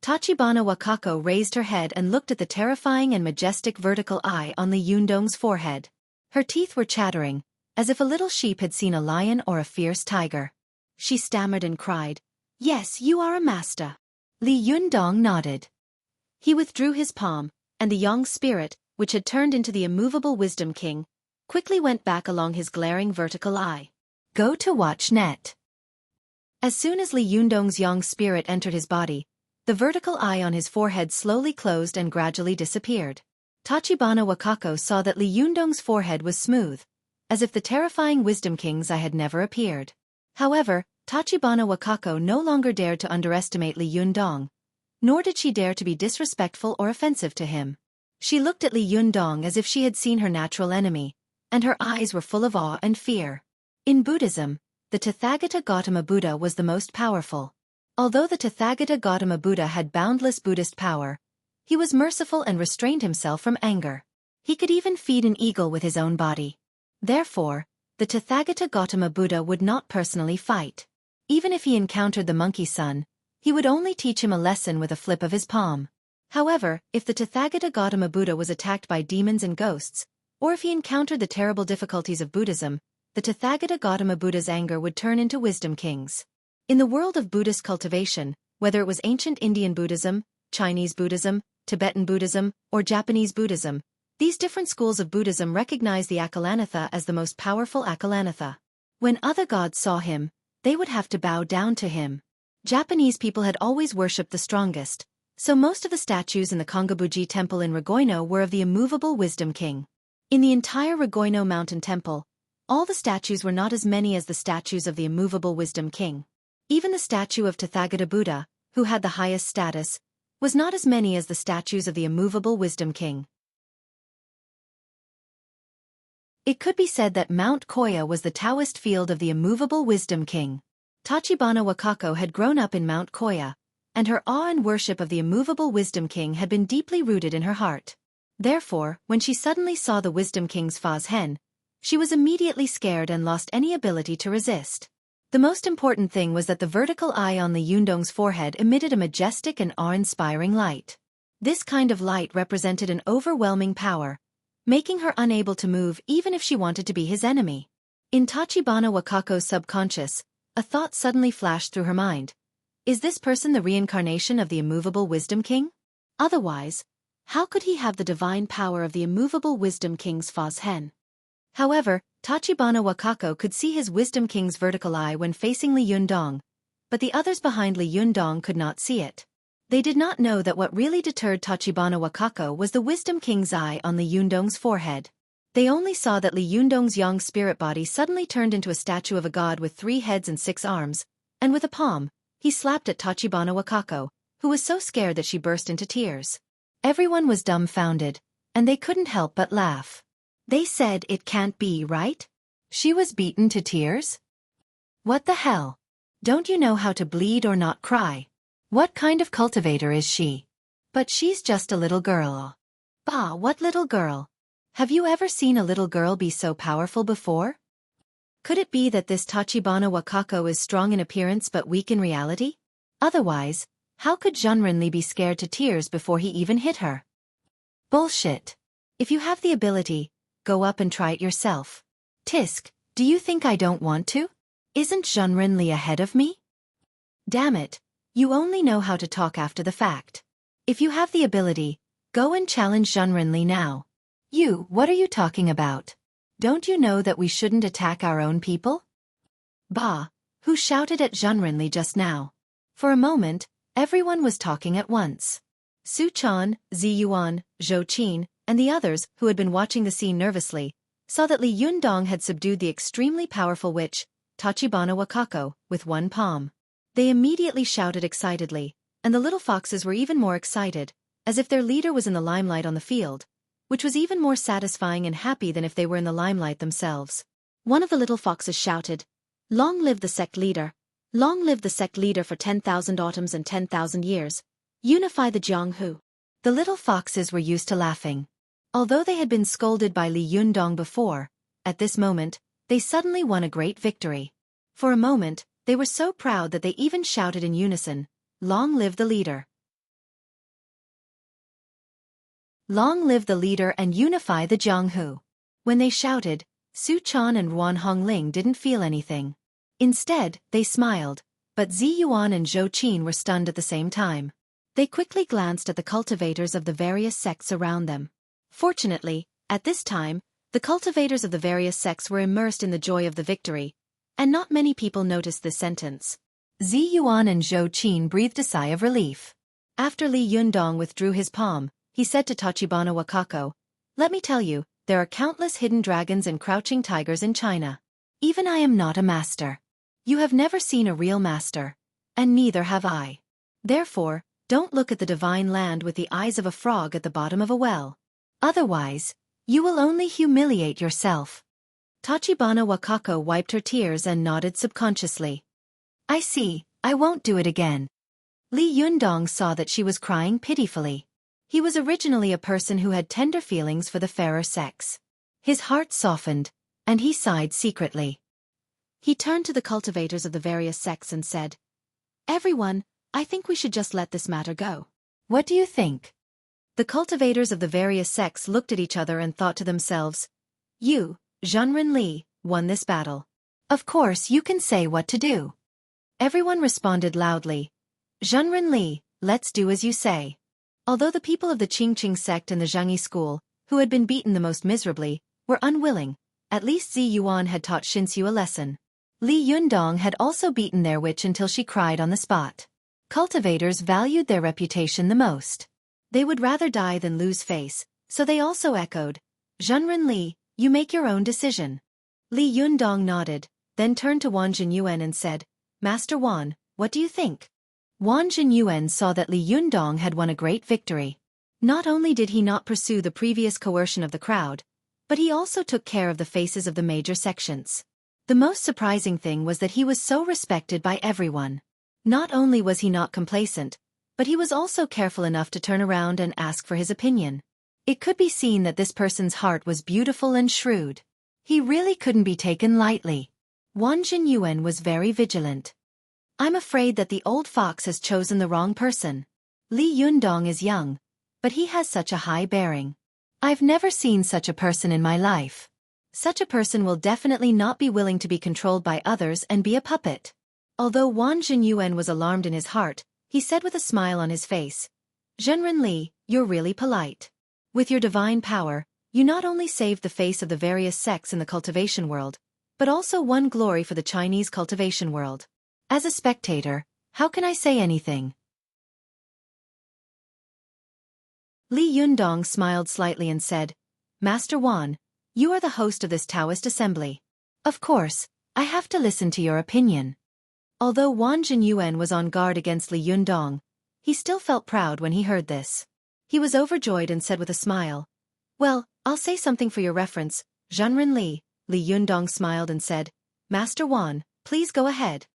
Tachibana Wakako raised her head and looked at the terrifying and majestic vertical eye on Li Yundong's forehead. Her teeth were chattering, as if a little sheep had seen a lion or a fierce tiger. She stammered and cried, "Yes, you are a master." Li Yundong nodded. He withdrew his palm, and the young spirit, which had turned into the immovable Wisdom King, quickly went back along his glaring vertical eye. Go to watch net. As soon as Li Yundong's young spirit entered his body, the vertical eye on his forehead slowly closed and gradually disappeared. Tachibana Wakako saw that Li Yundong's forehead was smooth, as if the terrifying Wisdom King's eye had never appeared. However, Tachibana Wakako no longer dared to underestimate Li Yundong, nor did she dare to be disrespectful or offensive to him. She looked at Li Yundong as if she had seen her natural enemy, and her eyes were full of awe and fear. In Buddhism, the Tathagata Gautama Buddha was the most powerful. Although the Tathagata Gautama Buddha had boundless Buddhist power, he was merciful and restrained himself from anger. He could even feed an eagle with his own body. Therefore, the Tathagata Gautama Buddha would not personally fight. Even if he encountered the monkey son, he would only teach him a lesson with a flip of his palm. However, if the Tathagata Gautama Buddha was attacked by demons and ghosts, or if he encountered the terrible difficulties of Buddhism, the Tathagata Gautama Buddha's anger would turn into Wisdom Kings. In the world of Buddhist cultivation, whether it was ancient Indian Buddhism, Chinese Buddhism, Tibetan Buddhism, or Japanese Buddhism, these different schools of Buddhism recognized the Akalanatha as the most powerful Akalanatha. When other gods saw him, they would have to bow down to him. Japanese people had always worshipped the strongest, so most of the statues in the Kongabuji Temple in Ragoino were of the immovable Wisdom King. In the entire Ragoino Mountain Temple, all the statues were not as many as the statues of the immovable Wisdom King. Even the statue of Tathagata Buddha, who had the highest status, was not as many as the statues of the immovable Wisdom King. It could be said that Mount Koya was the Taoist field of the immovable Wisdom King. Tachibana Wakako had grown up in Mount Koya, and her awe and worship of the immovable Wisdom King had been deeply rooted in her heart. Therefore, when she suddenly saw the Wisdom King's Fa's hen, she was immediately scared and lost any ability to resist. The most important thing was that the vertical eye on Li Yundong's forehead emitted a majestic and awe-inspiring light. This kind of light represented an overwhelming power, making her unable to move even if she wanted to be his enemy. In Tachibana Wakako's subconscious, a thought suddenly flashed through her mind. Is this person the reincarnation of the immovable Wisdom King? Otherwise, how could he have the divine power of the immovable Wisdom King's Fa's hen? However, Tachibana Wakako could see his Wisdom King's vertical eye when facing Li Yundong, but the others behind Li Yundong could not see it. They did not know that what really deterred Tachibana Wakako was the Wisdom King's eye on Li Yundong's forehead. They only saw that Li Yundong's young spirit body suddenly turned into a statue of a god with 3 heads and 6 arms, and with a palm, he slapped at Tachibana Wakako, who was so scared that she burst into tears. Everyone was dumbfounded, and they couldn't help but laugh. They said it can't be, right? She was beaten to tears? What the hell? Don't you know how to bleed or not cry? What kind of cultivator is she? But she's just a little girl. Bah, what little girl? Have you ever seen a little girl be so powerful before? Could it be that this Tachibana Wakako is strong in appearance but weak in reality? Otherwise, how could Junrenli be scared to tears before he even hit her? Bullshit. If you have the ability, go up and try it yourself. Tisk, do you think I don't want to? Isn't Junrenli ahead of me? Damn it, you only know how to talk after the fact. If you have the ability, go and challenge Junrenli now. You, what are you talking about? Don't you know that we shouldn't attack our own people? Bah, who shouted at Junrenli just now? For a moment, everyone was talking at once. Su Chan, Ziyuan, Zhou Qin, and the others, who had been watching the scene nervously, saw that Li Yundong had subdued the extremely powerful witch, Tachibana Wakako, with one palm. They immediately shouted excitedly, and the little foxes were even more excited, as if their leader was in the limelight on the field, which was even more satisfying and happy than if they were in the limelight themselves. One of the little foxes shouted, "Long live the sect leader! Long live the sect leader for 10,000 autumns and 10,000 years! Unify the Jianghu!" The little foxes were used to laughing. Although they had been scolded by Li Yundong before, at this moment, they suddenly won a great victory. For a moment, they were so proud that they even shouted in unison, "Long live the leader!" Long live the leader and unify the Jianghu. When they shouted, Su Chan and Ruan Hongling didn't feel anything. Instead, they smiled, but Zi Yuan and Zhou Qin were stunned at the same time. They quickly glanced at the cultivators of the various sects around them. Fortunately, at this time, the cultivators of the various sects were immersed in the joy of the victory, and not many people noticed this sentence. Zi Yuan and Zhou Qin breathed a sigh of relief. After Li Yundong withdrew his palm, he said to Tachibana Wakako, "Let me tell you, there are countless hidden dragons and crouching tigers in China. Even I am not a master. You have never seen a real master, and neither have I. Therefore, don't look at the divine land with the eyes of a frog at the bottom of a well. Otherwise, you will only humiliate yourself." Tachibana Wakako wiped her tears and nodded subconsciously. "I see, I won't do it again." Li Yundong saw that she was crying pitifully. He was originally a person who had tender feelings for the fairer sex. His heart softened, and he sighed secretly. He turned to the cultivators of the various sects and said, "Everyone, I think we should just let this matter go. What do you think?" The cultivators of the various sects looked at each other and thought to themselves, "You, Zhenren Li, won this battle. Of course you can say what to do." Everyone responded loudly, "Zhenren Li, let's do as you say." Although the people of the Qingqing sect and the Zhangyi school, who had been beaten the most miserably, were unwilling, at least Zi Yuan had taught Xinxiu a lesson. Li Yundong had also beaten their witch until she cried on the spot. Cultivators valued their reputation the most. They would rather die than lose face, so they also echoed, "Zhenren Li, you make your own decision." Li Yundong nodded, then turned to Wang Jinyuan and said, "Master Wan, what do you think?" Wang Jinyuan saw that Li Yundong had won a great victory. Not only did he not pursue the previous coercion of the crowd, but he also took care of the faces of the major sections. The most surprising thing was that he was so respected by everyone. Not only was he not complacent, but he was also careful enough to turn around and ask for his opinion. It could be seen that this person's heart was beautiful and shrewd. He really couldn't be taken lightly. Wang Jinyuan was very vigilant. "I'm afraid that the old fox has chosen the wrong person. Li Yundong is young, but he has such a high bearing. I've never seen such a person in my life. Such a person will definitely not be willing to be controlled by others and be a puppet." Although Wang Jinyuan was alarmed in his heart, he said with a smile on his face, "Zhenren Li, you're really polite. With your divine power, you not only saved the face of the various sects in the cultivation world, but also won glory for the Chinese cultivation world. As a spectator, how can I say anything?" Li Yundong smiled slightly and said, "Master Wan, you are the host of this Taoist assembly. Of course, I have to listen to your opinion." Although Wang Jinyuan was on guard against Li Yundong, he still felt proud when he heard this. He was overjoyed and said with a smile, "Well, I'll say something for your reference, Zhenren Li." Li Yundong smiled and said, "Master Wan, please go ahead."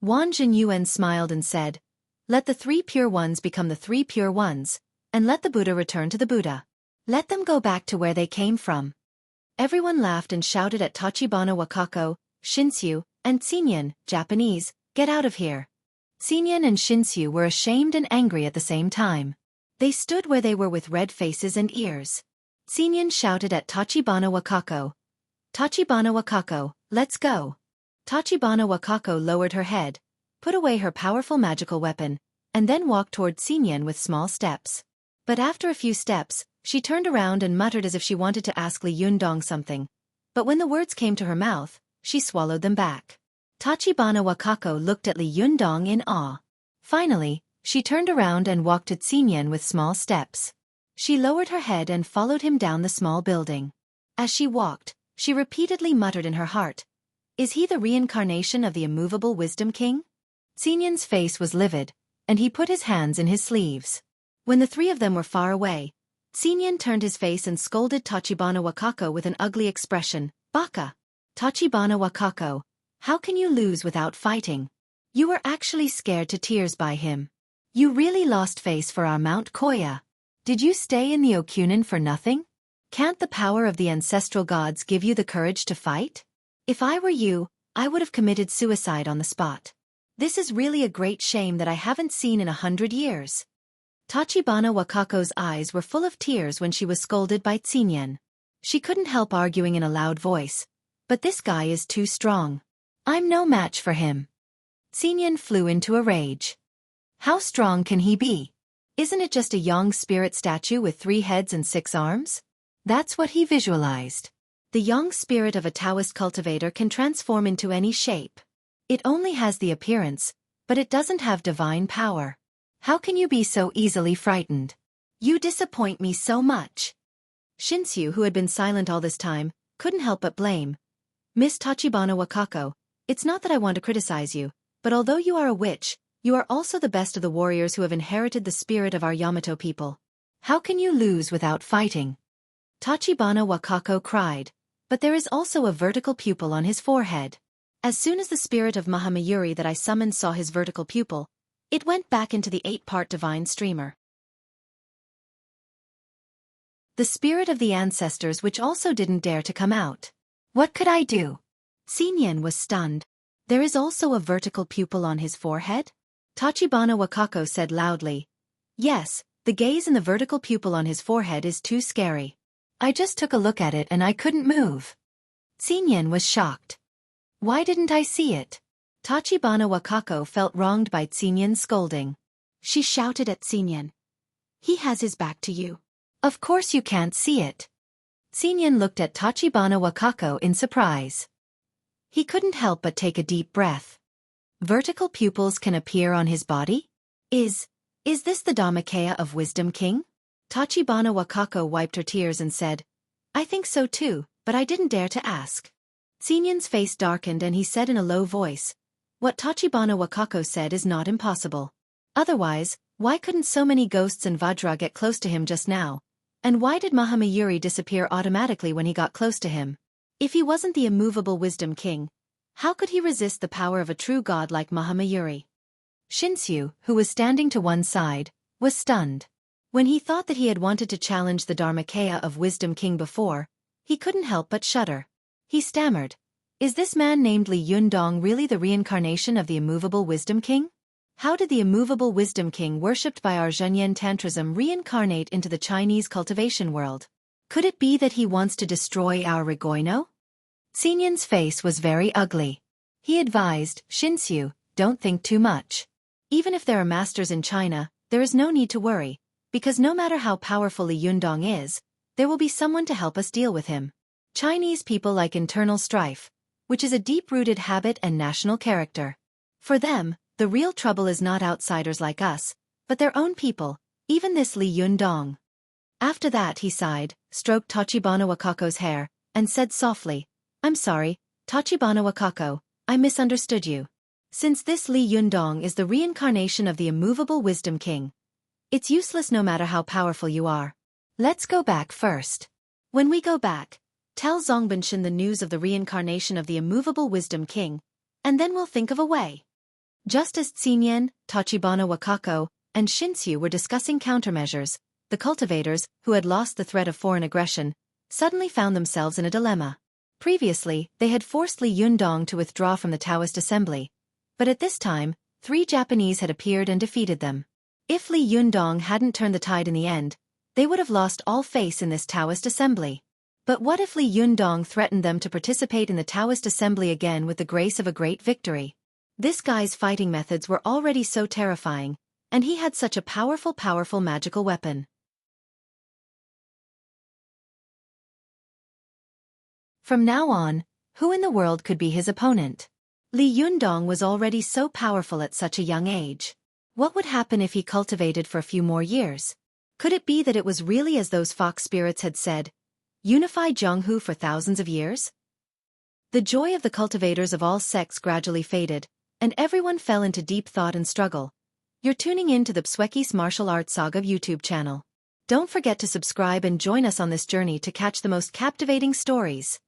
Wang Jinyuan smiled and said, "Let the 3 pure ones become the 3 pure ones, and let the Buddha return to the Buddha. Let them go back to where they came from." Everyone laughed and shouted at Tachibana Wakako, Xinxiu, and Xinyan, Japanese, "Get out of here." Xinyan and Xinxiu were ashamed and angry at the same time. They stood where they were with red faces and ears. Xinyan shouted at Tachibana Wakako, "Tachibana Wakako, let's go." Tachibana Wakako lowered her head, put away her powerful magical weapon, and then walked toward Xinyan with small steps. But after a few steps, she turned around and muttered as if she wanted to ask Li Yundong something. But when the words came to her mouth, she swallowed them back. Tachibana Wakako looked at Li Yundong in awe. Finally, she turned around and walked at Xinyan with small steps. She lowered her head and followed him down the small building. As she walked, she repeatedly muttered in her heart, "Is he the reincarnation of the immovable Wisdom King?" Xinyan's face was livid, and he put his hands in his sleeves. When the 3 of them were far away, Xinyan turned his face and scolded Tachibana Wakako with an ugly expression, "Baka! Tachibana Wakako, how can you lose without fighting? You were actually scared to tears by him. You really lost face for our Mount Koya. Did you stay in the Okunin for nothing? Can't the power of the ancestral gods give you the courage to fight? If I were you, I would have committed suicide on the spot. This is really a great shame that I haven't seen in 100 years." Tachibana Wakako's eyes were full of tears when she was scolded by Xinyan. She couldn't help arguing in a loud voice. But this guy is too strong. I'm no match for him. Xinyan flew into a rage. How strong can he be? Isn't it just a young spirit statue with 3 heads and 6 arms? That's what he visualized. The young spirit of a Taoist cultivator can transform into any shape. It only has the appearance, but it doesn't have divine power. How can you be so easily frightened? You disappoint me so much. Shinsu, who had been silent all this time, couldn't help but blame. Miss Tachibana Wakako, it's not that I want to criticize you, but although you are a witch, you are also the best of the warriors who have inherited the spirit of our Yamato people. How can you lose without fighting? Tachibana Wakako cried, but there is also a vertical pupil on his forehead. As soon as the spirit of Mahamayuri that I summoned saw his vertical pupil, it went back into the 8-part divine streamer. The spirit of the ancestors which also didn't dare to come out. What could I do? Xinyan was stunned. There is also a vertical pupil on his forehead? Tachibana Wakako said loudly. Yes, the gaze in the vertical pupil on his forehead is too scary. I just took a look at it and I couldn't move. Xinyan was shocked. Why didn't I see it? Tachibana Wakako felt wronged by Xinyan's scolding. She shouted at Xinyan. He has his back to you. Of course you can't see it. Xinyan looked at Tachibana Wakako in surprise. He couldn't help but take a deep breath. Vertical pupils can appear on his body? Is this the Dharmakaya of Wisdom King? Tachibana Wakako wiped her tears and said, I think so too, but I didn't dare to ask. Xinyan's face darkened and he said in a low voice, what Tachibana Wakako said is not impossible. Otherwise, why couldn't so many ghosts and Vajra get close to him just now? And why did Mahamayuri disappear automatically when he got close to him? If he wasn't the immovable Wisdom King, how could he resist the power of a true god like Mahamayuri? Shinsu, who was standing to one side, was stunned. When he thought that he had wanted to challenge the Dharmakaya of Wisdom King before, he couldn't help but shudder. He stammered, is this man named Li Yundong really the reincarnation of the immovable Wisdom King? How did the immovable Wisdom King worshipped by our Zhenyan Tantrism reincarnate into the Chinese cultivation world? Could it be that he wants to destroy our Rigoino? Xinyan's face was very ugly. He advised, Shinsu, don't think too much. Even if there are masters in China, there is no need to worry, because no matter how powerful Li Yundong is, there will be someone to help us deal with him. Chinese people like internal strife, which is a deep-rooted habit and national character. For them, the real trouble is not outsiders like us, but their own people, even this Li Yundong. After that he sighed, stroked Tachibana Wakako's hair, and said softly, I'm sorry, Tachibana Wakako, I misunderstood you. Since this Li Yundong is the reincarnation of the immovable Wisdom King, it's useless no matter how powerful you are. Let's go back first. When we go back, tell Zongbanshin the news of the reincarnation of the immovable Wisdom King, and then we'll think of a way. Just as Xinyan, Tachibana Wakako, and Shinsu were discussing countermeasures, the cultivators, who had lost the threat of foreign aggression, suddenly found themselves in a dilemma. Previously, they had forced Li Yundong to withdraw from the Taoist assembly, but at this time, 3 Japanese had appeared and defeated them. If Li Yundong hadn't turned the tide in the end, they would have lost all face in this Taoist assembly. But what if Li Yundong threatened them to participate in the Taoist assembly again with the grace of a great victory? This guy's fighting methods were already so terrifying, and he had such a powerful magical weapon. From now on, who in the world could be his opponent? Li Yundong was already so powerful at such a young age. What would happen if he cultivated for a few more years? Could it be that it was really as those fox spirits had said, unify Zhonghu for thousands of years? The joy of the cultivators of all sects gradually faded, and everyone fell into deep thought and struggle. You're tuning in to the Xueqi's Martial Arts Saga YouTube channel. Don't forget to subscribe and join us on this journey to catch the most captivating stories.